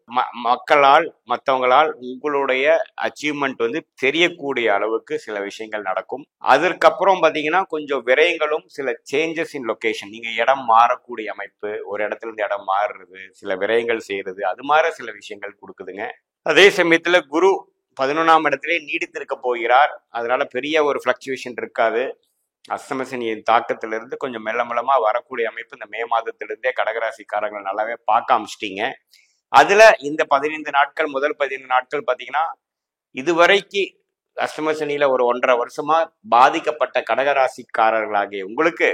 மக்களால் மற்றவங்களால் உங்களுடைய அச்சீவ்மெண்ட் வந்து தெரியக்கூடிய அளவுக்கு சில விஷயங்கள் நடக்கும். அதற்கப்புறம் பார்த்தீங்கன்னா கொஞ்சம் விரயங்களும் சில சேஞ்சஸ் இன் லொகேஷன், நீங்க இடம் மாறக்கூடிய அமைப்பு, ஒரு இடத்துல இருந்து இடம் மாறுறது, சில விரயங்கள் செய்யறது, அது மாதிரி சில விஷயங்கள் கொடுக்குதுங்க. அதே சமயத்துல குரு 11ஆம் இடத்திலே நீடித்திருக்க போகிறார். அதனால பெரிய ஒரு பிளக்சுவேஷன் இருக்காது. அஷ்டமசனியின் தாக்கத்திலிருந்து கொஞ்சம் மெல்லமா வரக்கூடிய அமைப்பு இந்த மே மாதத்திலிருந்தே கடகராசிக்காரங்களை நல்லாவே பார்க்க ஆரம்பிச்சிட்டீங்க. அதுல இந்த 15 நாட்கள் முதல் 15 நாட்கள் பாத்தீங்கன்னா இதுவரைக்கு அஷ்டமசனியில ஒரு 1.5 வருஷமா பாதிக்கப்பட்ட கடகராசிக்காரர்களாகிய உங்களுக்கு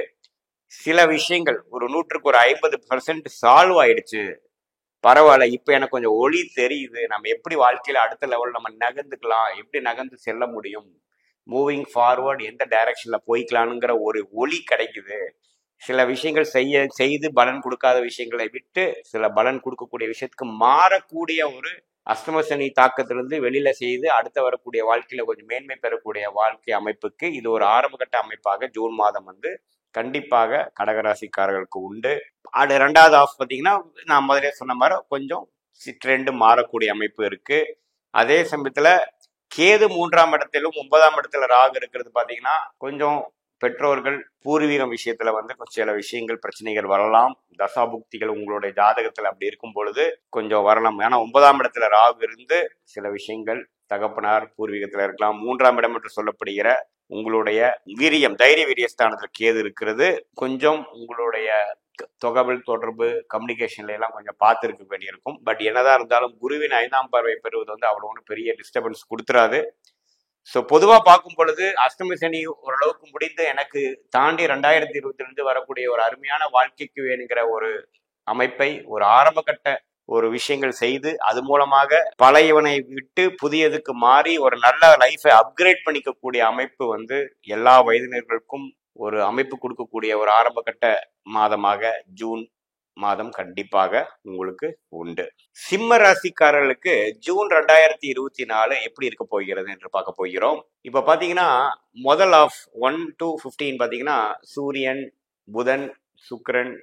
சில விஷயங்கள் ஒரு 100க்கு ஒரு 50% சால்வ் ஆயிடுச்சு. பரவாயில்ல, இப்ப எனக்கு கொஞ்சம் ஒளி தெரியுது. நம்ம எப்படி வாழ்க்கையில அடுத்த லெவல் நம்ம நகர்ந்துக்கலாம், எப்படி நகர்ந்து செல்ல முடியும், மூவிங் ஃபார்வர்ட் எந்த டைரக்ஷன்ல போய்க்கலானுங்கிற ஒரு ஒளி கிடைக்குது. சில விஷயங்கள் செய்து பலன் கொடுக்காத விஷயங்களை விட்டு சில பலன் கொடுக்கக்கூடிய விஷயத்துக்கு மாறக்கூடிய ஒரு அஷ்டமசனி தாக்கத்திலிருந்து வெளியில செய்து அடுத்த வரக்கூடிய வாழ்க்கையில கொஞ்சம் மேன்மை பெறக்கூடிய வாழ்க்கை அமைப்புக்கு இது ஒரு ஆரம்பகட்ட அமைப்பாக ஜூன் மாதம் வந்து கண்டிப்பாக கடகராசிக்காரர்களுக்கு உண்டு. அது 2வது ஆஃப் பார்த்தீங்கன்னா நான் முதலே சொன்ன மாதிரி கொஞ்சம் ட்ரெண்டு மாறக்கூடிய அமைப்பு இருக்கு. அதே சமயத்துல கேது 3ஆம் இடத்திலும் 9ஆம் இடத்துல ராகு இருக்கிறது பாத்தீங்கன்னா கொஞ்சம் பெற்றோர்கள் பூர்வீகம் விஷயத்துல வந்து சில விஷயங்கள் பிரச்சனைகள் வரலாம். தசாபுக்திகள் உங்களுடைய ஜாதகத்துல அப்படி இருக்கும் பொழுது கொஞ்சம் வரலாம். ஏன்னா 9ஆம் இடத்துல ராகு இருந்து சில விஷயங்கள் தகப்பனார் பூர்வீகத்துல இருக்கலாம். 3ஆம் இடம் என்று சொல்லப்படுகிற உங்களுடைய வீரியம், தைரிய வீரியஸ்தானத்துல கேது இருக்கிறது. கொஞ்சம் உங்களுடைய தகவல் தொடர்பு கம்யூனிகேஷன்ல எல்லாம் கொஞ்சம் பார்த்துருக்க வேண்டியிருக்கும். பட் என்னதான் இருந்தாலும் குருவின் 5ஆம் பார்வை பெறுவது வந்து அவ்வளோ ஒன்றும் பெரிய டிஸ்டர்பன்ஸ் கொடுத்துறாது. ஸோ பொதுவாக பார்க்கும் பொழுது அஷ்டமி சனி ஓரளவுக்கு முடிந்து எனக்கு தாண்டி 2022 வரக்கூடிய ஒரு அருமையான வாழ்க்கைக்கு வேணுங்கிற ஒரு அமைப்பை ஒரு ஆரம்பகட்ட ஒரு விஷயங்கள் செய்து அது மூலமாக பழையவனை விட்டு புதியதுக்கு மாறி ஒரு நல்ல லைஃபை அப்கிரேட் பண்ணிக்கக்கூடிய அமைப்பு வந்து எல்லா வயதினர்களுக்கும் ஒரு அமைப்பு கொடுக்கக்கூடிய ஒரு ஆரம்பகட்ட மாதமாக ஜூன் மாதம் கண்டிப்பாக உங்களுக்கு உண்டு. சிம்ம ராசிக்காரர்களுக்கு ஜூன் 2024 எப்படி இருக்க போகிறது என்று பார்க்க போகிறோம். இப்ப பாத்தீங்கன்னா முதல் ஆஃப் 1 to 15 பாத்தீங்கன்னா சூரியன், புதன், சுக்கிரன்,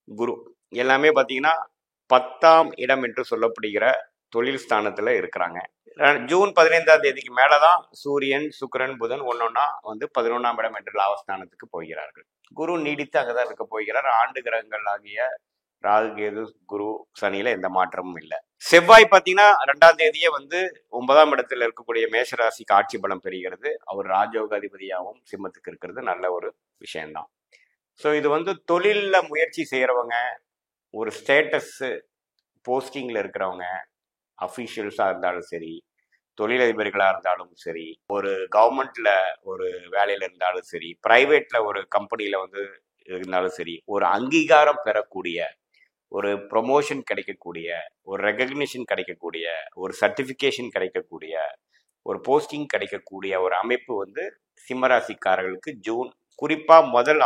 குரு எல்லாமே பாத்தீங்கன்னா 10ஆம் இடம் என்று சொல்லப்படுகிற தொழில் ஸ்தானத்துல இருக்கிறாங்க. ஜூன் 15ஆம் தேதிக்கு மேலதான் சூரியன், சுக்கிரன், புதன் ஒன்னொன்னா வந்து 11ஆம் இடம் என்ற லாபஸ்தானத்துக்கு போகிறார்கள். குரு நீடித்து அங்கதான் இருக்க போகிறார். ஆண்டு கிரகங்கள் ஆகிய ராகு, கேது, குரு, சனியில எந்த மாற்றமும் இல்லை. செவ்வாய் பாத்தீங்கன்னா 2ஆம் தேதியே வந்து 9ஆம் இடத்துல இருக்கக்கூடிய மேஷராசிக்கு ஆட்சி பலம் பெறுகிறது. அவர் ராஜயோக அதிபதியாகவும் சிம்மத்துக்கு இருக்கிறது நல்ல ஒரு விஷயம்தான். ஸோ இது வந்து தொழில்ல முயற்சி செய்யறவங்க, ஒரு ஸ்டேட்டஸ் போஸ்டிங்ல இருக்கிறவங்க, அஃபீஷியல்ஸா இருந்தாலும் சரி, தொழிலதிபர்களா இருந்தாலும் சரி, ஒரு கவர்மெண்ட்ல ஒரு வேலையில இருந்தாலும் சரி, பிரைவேட்ல ஒரு கம்பெனியில வந்து இருந்தாலும் சரி, ஒரு அங்கீகாரம் பெறக்கூடிய, ஒரு ப்ரொமோஷன் கிடைக்கக்கூடிய, ஒரு ரெகக்னிஷன் கிடைக்கக்கூடிய, ஒரு சர்டிஃபிகேஷன் கிடைக்கக்கூடிய, ஒரு போஸ்டிங் கிடைக்கக்கூடிய ஒரு அமைப்பு வந்து சிம்மராசிக்காரர்களுக்கு ஜூன் குறிப்பா முதல்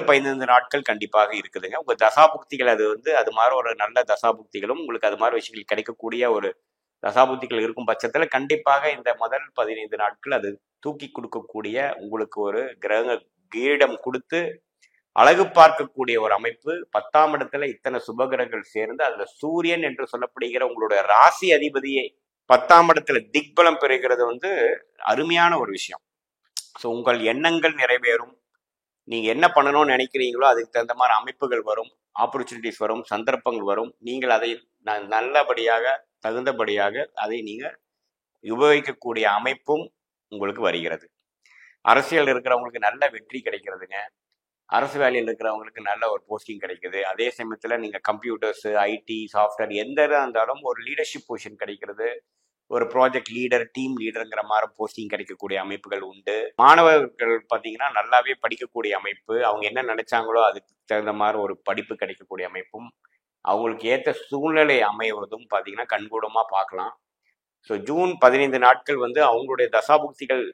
15 நாட்கள் கண்டிப்பாக இருக்குதுங்க. உங்க தசாபுக்திகள் அது வந்து அது மாதிரி ஒரு நல்ல தசாபுக்திகளும் உங்களுக்கு அது மாதிரி விஷயங்கள் கிடைக்கக்கூடிய ஒரு தசாபுக்திகள் இருக்கும் பட்சத்துல கண்டிப்பாக இந்த முதல் 15 நாட்கள் அது தூக்கி கொடுக்கக்கூடிய உங்களுக்கு ஒரு கிரக கிரீடம் கொடுத்து அழகு பார்க்கக்கூடிய ஒரு அமைப்பு. 10ஆம் இடத்துல இத்தனை சுபகிரகங்கள் சேர்ந்து அதுல சூரியன் என்று சொல்லப்படுகிற உங்களுடைய ராசி அதிபதியை 10ஆம் இடத்துல திக்பலம் பெறுகிறது வந்து அருமையான ஒரு விஷயம். ஸோ உங்கள் எண்ணங்கள் நிறைவேறும். நீங்க என்ன பண்ணணும்னு நினைக்கிறீங்களோ அதுக்கு தகுந்த மாதிரி அமைப்புகள் வரும், ஆப்பர்ச்சுனிட்டிஸ் வரும், சந்தர்ப்பங்கள் வரும். நீங்கள் அதை நல்லபடியாக தகுந்தபடியாக அதை நீங்க உபயோகிக்கக்கூடிய அமைப்பும் உங்களுக்கு வருகிறது. அரசியல் இருக்கிறவங்களுக்கு நல்ல வெற்றி கிடைக்கிறதுங்க. அரசு வேலையில் இருக்கிறவங்களுக்கு நல்ல ஒரு போஸ்டிங் கிடைக்குது. அதே சமயத்துல நீங்க கம்ப்யூட்டர்ஸ், ஐடி, சாஃப்ட்வேர் எந்த இதாக இருந்தாலும் ஒரு லீடர்ஷிப் பொசிஷன் கிடைக்கிறது, ஒரு ப்ராஜெக்ட் லீடர், டீம் லீடருங்கிற மாதிரி போஸ்டிங் கிடைக்கக்கூடிய அமைப்புகள் உண்டு. மாணவர்கள் பார்த்தீங்கன்னா நல்லாவே படிக்கக்கூடிய அமைப்பு, அவங்க என்ன நினைச்சாங்களோ அதுக்கு தகுந்த மாதிரி ஒரு படிப்பு கிடைக்கக்கூடிய அமைப்பும், அவங்களுக்கு ஏற்ற சூழ்நிலை அமைவதும் பார்த்தீங்கன்னா கண்கூடமாக பார்க்கலாம். ஸோ ஜூன் 15 நாட்கள் வந்து அவங்களுடைய தசாபுக்திகள்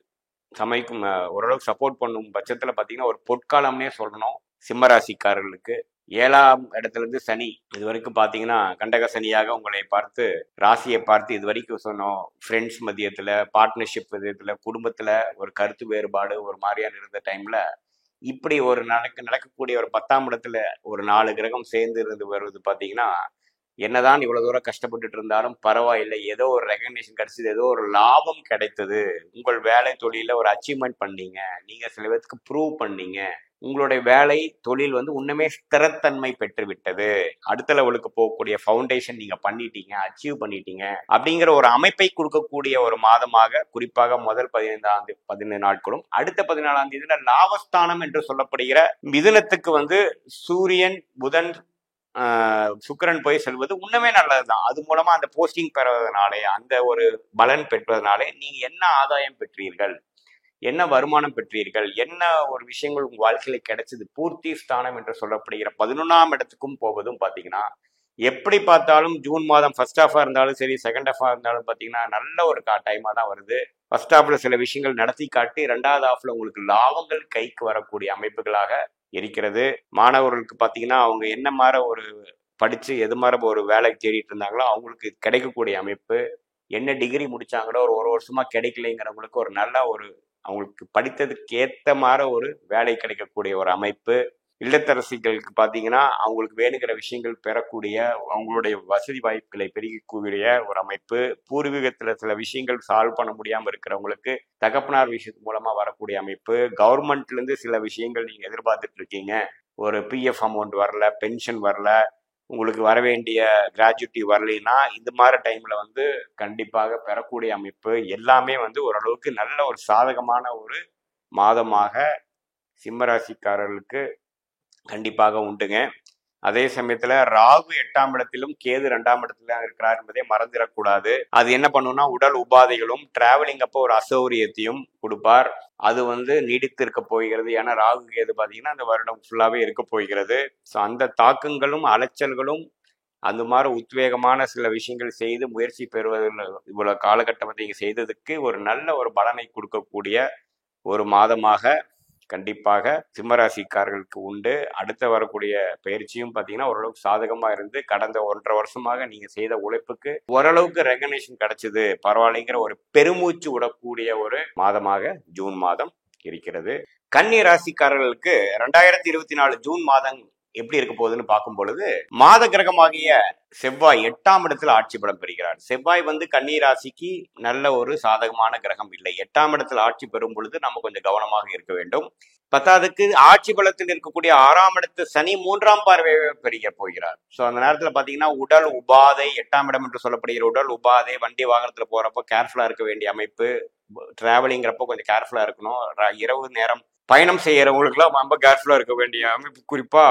சமைக்கும் ஓரளவுக்கு சப்போர்ட் பண்ணும் பட்சத்தில் பார்த்தீங்கன்னா ஒரு பொற்காலம்னே சொல்லணும் சிம்மராசிக்காரர்களுக்கு. 7ஆம் இடத்துலேருந்து சனி இது வரைக்கும் பார்த்தீங்கன்னா கண்டக சனியாக உங்களை பார்த்து ராசியை பார்த்து இது வரைக்கும் சொன்னோம் ஃப்ரெண்ட்ஸ் மத்தியத்தில், பார்ட்னர்ஷிப் விதத்தில், குடும்பத்தில் ஒரு கருத்து வேறுபாடு ஒரு மாதிரியான இருந்த டைமில் இப்படி ஒரு நடக்கக்கூடிய ஒரு 10ஆம் இடத்துல ஒரு 4 கிரகம் சேர்ந்து இருந்து வருவது பார்த்தீங்கன்னா என்னதான் இவ்வளவு தூரம் கஷ்டப்பட்டுட்டு இருந்தாலும் பரவாயில்லை, ஏதோ ஒரு ரெகக்னேஷன் கிடைச்சது, ஏதோ ஒரு லாபம் கிடைத்தது, உங்கள் வேலை தொழில ஒரு அச்சீவ்மெண்ட் பண்ணீங்க, நீங்க சில பேருக்கு ப்ரூவ் பண்ணீங்க, உங்களுடைய வேலை தொழில் வந்து உண்மையே ஸ்திரத்தன்மை பெற்று விட்டது, அடுத்த லெவலுக்கு போகக்கூடிய ஃபவுண்டேஷன் நீங்க பண்ணிட்டீங்க, அச்சீவ் பண்ணிட்டீங்க அப்படிங்கிற ஒரு அமைப்பை கொடுக்கக்கூடிய ஒரு மாதமாக குறிப்பாக முதல் 15 நாட்களும் அடுத்த 14ஆம் தேதியில லாபஸ்தானம் என்று சொல்லப்படுகிற மிதுனத்துக்கு வந்து சூரியன், புதன், சுக்கிரன் போய் செல்வது உண்மையே நல்லதுதான். அது மூலமா அந்த போஸ்டிங் பெறுவதனாலே, அந்த ஒரு பலன் பெற்றதுனாலே நீங்க என்ன ஆதாயம் பெற்றீர்கள், என்ன வருமானம் பெற்றீர்கள், என்ன ஒரு விஷயங்கள் உங்க வாழ்க்கையில கிடைச்சது, பூர்த்தி ஸ்தானம் என்று சொல்லப்படுகிற 11ஆம் இடத்துக்கும் போவதும் பாத்தீங்கன்னா எப்படி பார்த்தாலும் ஜூன் மாதம் ஃபர்ஸ்ட் ஹாஃபா இருந்தாலும் சரி, செகண்ட் ஹாஃபா இருந்தாலும் பாத்தீங்கன்னா நல்ல ஒரு டைமா தான் வருது. ஃபர்ஸ்ட் ஹாஃப்ல சில விஷயங்கள் நடத்தி காட்டி 2வது ஹாஃப்ல உங்களுக்கு லாபங்கள் கைக்கு வரக்கூடிய அமைப்புகளாக இருக்கிறது. மாணவர்களுக்கு பார்த்தீங்கன்னா அவங்க என்ன மாதிரி ஒரு படித்து எது மாதிரி ஒரு வேலைக்கு தேடிட்டு இருந்தாங்களோ அவங்களுக்கு கிடைக்கக்கூடிய அமைப்பு, என்ன டிகிரி முடிச்சாங்களோ ஒரு வருஷமா கிடைக்கலைங்கிறவங்களுக்கு ஒரு நல்ல ஒரு அவங்களுக்கு படித்ததுக்கு ஏற்ற மாதிரி ஒரு வேலை கிடைக்கக்கூடிய ஒரு அமைப்பு. இல்லத்தரசிகளுக்கு பார்த்தீங்கன்னா அவங்களுக்கு வேணுங்கிற விஷயங்கள் பெறக்கூடிய அவங்களுடைய வசதி வாய்ப்புகளை பெருகக்கூடிய ஒரு அமைப்பு. பூர்வீகத்தில் சில விஷயங்கள் சால்வ் பண்ண முடியாமல் இருக்கிறவங்களுக்கு தகப்பனார் விஷயத்து மூலமா வரக்கூடிய அமைப்பு. கவர்மெண்ட்லேருந்து சில விஷயங்கள் நீங்கள் எதிர்பார்த்துட்டு இருக்கீங்க, ஒரு பிஎஃப் அமௌண்ட் வரல, பென்ஷன் வரல, உங்களுக்கு வர வேண்டிய கிராஜுவிட்டி வரலைன்னா இந்த மாதிரி டைம்ல வந்து கண்டிப்பாக பெறக்கூடிய அமைப்பு எல்லாமே வந்து ஓரளவுக்கு நல்ல ஒரு சாதகமான ஒரு மாதமாக சிம்மராசிக்காரர்களுக்கு கண்டிப்பாக உண்டுங்க. அதே சமயத்துல ராகு 8ஆம் இடத்திலும் கேது 2ஆம் இடத்துல இருக்கிறார் என்பதை மறந்துடக்கூடாது. அது என்ன பண்ணும்னா உடல் உபாதைகளும் டிராவலிங் அப்போ ஒரு அசௌரியத்தையும் கொடுப்பார். அது வந்து நீடித்து இருக்க போகிறது. ஏன்னா ராகு கேது பார்த்தீங்கன்னா அந்த வருடம் ஃபுல்லாவே இருக்க போகிறது. ஸோ அந்த தாக்கங்களும் அலைச்சல்களும் அந்த மாதிரி உத்வேகமான சில விஷயங்கள் செய்து முயற்சி பெறுவதில் இவ்வளவு காலகட்டம் நீங்க செய்ததுக்கு ஒரு நல்ல ஒரு பலனை கொடுக்கக்கூடிய ஒரு மாதமாக கண்டிப்பாக சிம்மராசிக்காரர்களுக்கு உண்டு. அடுத்த வரக்கூடிய பயிற்சியும் பார்த்தீங்கன்னா ஓரளவுக்கு சாதகமாக இருந்து கடந்த 1.5 வருஷமாக நீங்கள் செய்த உழைப்புக்கு ஓரளவுக்கு ரெகக்னேஷன் கிடைச்சது, பரவாயில்லைங்கிற ஒரு பெருமூச்சு விடக்கூடிய ஒரு மாதமாக ஜூன் மாதம் இருக்கிறது. கன்னி ராசிக்காரர்களுக்கு 2024 ஜூன் மாதம் எப்படி இருக்க போகுதுன்னு பார்க்கும் பொழுது மாத கிரகமாகிய செவ்வாய் 8ஆம் இடத்துல ஆட்சி பலம் பெறுகிறார். செவ்வாய் வந்து கன்னி ராசிக்கு நல்ல ஒரு சாதகமான கிரகம் இல்லை. 8ஆம் இடத்துல ஆட்சி பெறும் பொழுது நம்ம கொஞ்சம் கவனமாக இருக்க வேண்டும். 10ஆவதுக்கு ஆட்சி பலத்தில் இருக்கக்கூடிய 6ஆம் இடத்து சனி 3ஆம் பார்வையை பெருக போகிறார். ஸோ அந்த நேரத்தில் பார்த்தீங்கன்னா உடல் உபாதை, 8ஆம் இடம் என்று சொல்லப்படுகிற உடல் உபாதை, வண்டி வாகனத்துல போறப்போ கேர்ஃபுல்லா இருக்க வேண்டிய அமைப்பு, டிராவலிங்கிறப்போ கொஞ்சம் கேர்ஃபுல்லா இருக்கணும். இரவு நேரம் பயணம் செய்யறவங்களுக்குலாம் ரொம்ப கேர்ஃபுல்லா இருக்க வேண்டிய அமைப்பு குறிப்பா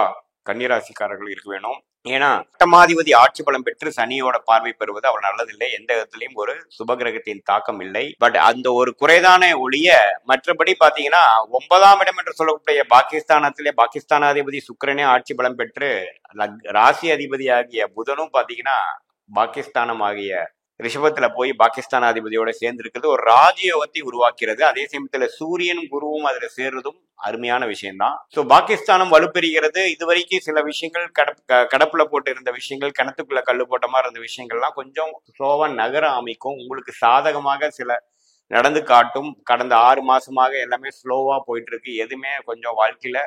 கன்னிராசிக்காரர்கள் இருக்க வேணும். ஏன்னா அட்டமாதிபதி ஆட்சி பலம் பெற்று சனியோட பார்வை பெறுவது அவர் நல்லதில்லை. எந்த விதத்திலையும் ஒரு சுபகிரகத்தின் தாக்கம் இல்லை. பட் அந்த ஒரு குறைதான ஒழிய மற்றபடி பாத்தீங்கன்னா 9ஆம் இடம் என்று சொல்லக்கூடிய பாகிஸ்தானாதிபதி சுக்கிரனே ஆட்சி பலம் பெற்று ராசி அதிபதி ஆகிய புதனும் பாத்தீங்கன்னா பாகிஸ்தானம் ஆகிய ரிஷபத்துல போய் பாகிஸ்தானாதிபதியோட சேர்ந்து இருக்கிறது ஒரு ராஜயோகத்தை உருவாக்கிறது. அதே சமயத்துல சூரியனும் குருவும் அதுல சேர்றதும் அருமையான விஷயம்தான். ஸோ பாகிஸ்தானம் வலுப்பெறுகிறது. இதுவரைக்கும் சில விஷயங்கள் கடப்புல போட்டு இருந்த விஷயங்கள், கிணத்துக்குள்ள கல்லு போட்ட மாதிரி இருந்த விஷயங்கள்லாம் கொஞ்சம் ஸ்லோவா நகர அமைக்கும். உங்களுக்கு சாதகமாக சில நடந்து காட்டும். கடந்த 6 மாசமாக எல்லாமே ஸ்லோவா போயிட்டு இருக்கு. எதுவுமே கொஞ்சம் வாழ்க்கையில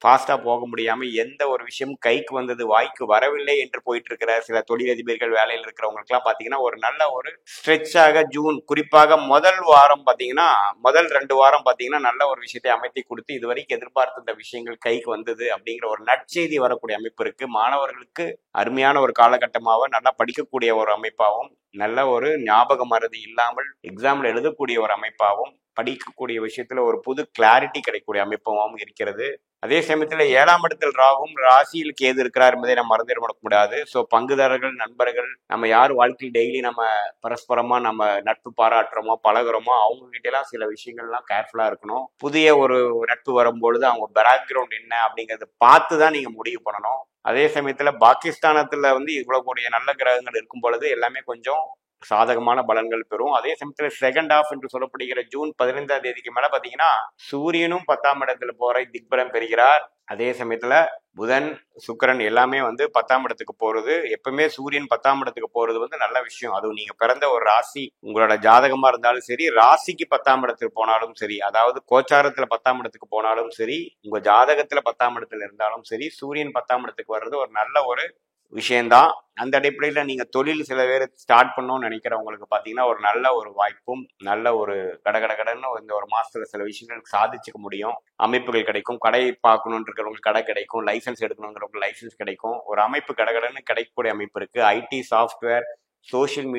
ஃபாஸ்டா போக முடியாம எந்த ஒரு விஷயம் கைக்கு வந்தது வாய்க்கு வரவில்லை என்று போயிட்டு இருக்கிற சில தொழிலதிபர்கள் வேலையில் இருக்கிறவங்களுக்கு எல்லாம் பாத்தீங்கன்னா ஒரு நல்ல ஒரு ஸ்ட்ரெச்சாக ஜூன் குறிப்பாக முதல் வாரம் பாத்தீங்கன்னா முதல் 2 வாரம் பாத்தீங்கன்னா நல்ல ஒரு விஷயத்தை அமைத்தி கொடுத்து இதுவரைக்கும் எதிர்பார்த்த விஷயங்கள் கைக்கு வந்தது அப்படிங்கிற ஒரு நற்செய்தி வரக்கூடிய அமைப்பு இருக்கு. மாணவர்களுக்கு அருமையான ஒரு காலகட்டமாகவும் நல்லா படிக்கக்கூடிய ஒரு அமைப்பாகவும் நல்ல ஒரு ஞாபக மறதி இல்லாமல் எக்ஸாம்ல எழுதக்கூடிய ஒரு அமைப்பாகவும் படிக்கக்கூடிய விஷயத்துல ஒரு புது கிளாரிட்டி கிடைக்கக்கூடிய அமைப்பாகவும் இருக்கிறது. அதே சமயத்துல 7ஆம் இடத்தில் ராகும் ராசியில் கேது இருக்கிறார் என்பதை நம்ம மறந்துட கூடாது. ஸோ பங்குதாரர்கள், நண்பர்கள், நம்ம யார் வாழ்க்கையில் டெய்லி நம்ம பரஸ்பரமா நம்ம நட்பு பாராட்டுறோமோ, பழகுறோமோ, அவங்க கிட்ட எல்லாம் சில விஷயங்கள்லாம் கேர்ஃபுல்லா இருக்கணும். புதிய ஒரு நட்பு வரும்பொழுது அவங்க பேக்ரவுண்ட் என்ன அப்படிங்கறத பார்த்து தான் நீங்க முடிவு பண்ணணும். அதே சமயத்துல பாகிஸ்தானத்துல வந்து இவ்வளவு கூடிய நல்ல கிரகங்கள் இருக்கும் பொழுது எல்லாமே கொஞ்சம் சாதகமான பலன்கள் பெறும். அதே சமயத்துல செகண்ட் ஹாஃப் என்று சொல்லப்படுகிற ஜூன் 15ஆம் தேதிக்கு மேல பாத்தீங்கன்னா சூரியனும் 10ஆம் இடத்துல போற திக்பலம் பெறுகிறார். அதே சமயத்துல புதன், சுக்கிரன் எல்லாமே வந்து 10ஆம் இடத்துக்கு போறது. எப்பவுமே சூரியன் 10ஆம் இடத்துக்கு போறது வந்து நல்ல விஷயம். அதுவும் நீங்க பிறந்த ஒரு ராசி உங்களோட ஜாதகமா இருந்தாலும் சரி, ராசிக்கு 10ஆம் இடத்துக்கு போனாலும் சரி, அதாவது கோச்சாரத்துல 10ஆம் இடத்துக்கு போனாலும் சரி, உங்க ஜாதகத்துல 10ஆம் இடத்துல இருந்தாலும் சரி, சூரியன் 10ஆம் இடத்துக்கு வர்றது ஒரு நல்ல ஒரு விஷயம்தான். அந்த அடிப்படையில் நீங்க தொழில் சில பேர் ஸ்டார்ட் பண்ணணும்னு நினைக்கிறவங்களுக்கு பாத்தீங்கன்னா ஒரு நல்ல ஒரு வாய்ப்பும், நல்ல ஒரு கடகடன்னு இந்த ஒரு மாசத்துல சில விஷயங்கள் சாதிச்சுக்க முடியும். அமைப்புகள் கிடைக்கும். கடை பார்க்கணும்னு இருக்கிறவங்களுக்கு கடை கிடைக்கும். லைசன்ஸ் எடுக்கணுங்கிறவங்களுக்கு லைசன்ஸ் கிடைக்கும். ஒரு அமைப்பு கடகடன்னு கிடைக்கக்கூடிய அமைப்பு இருக்கு. ஐடி, சாஃப்ட்வேர், சோசியல்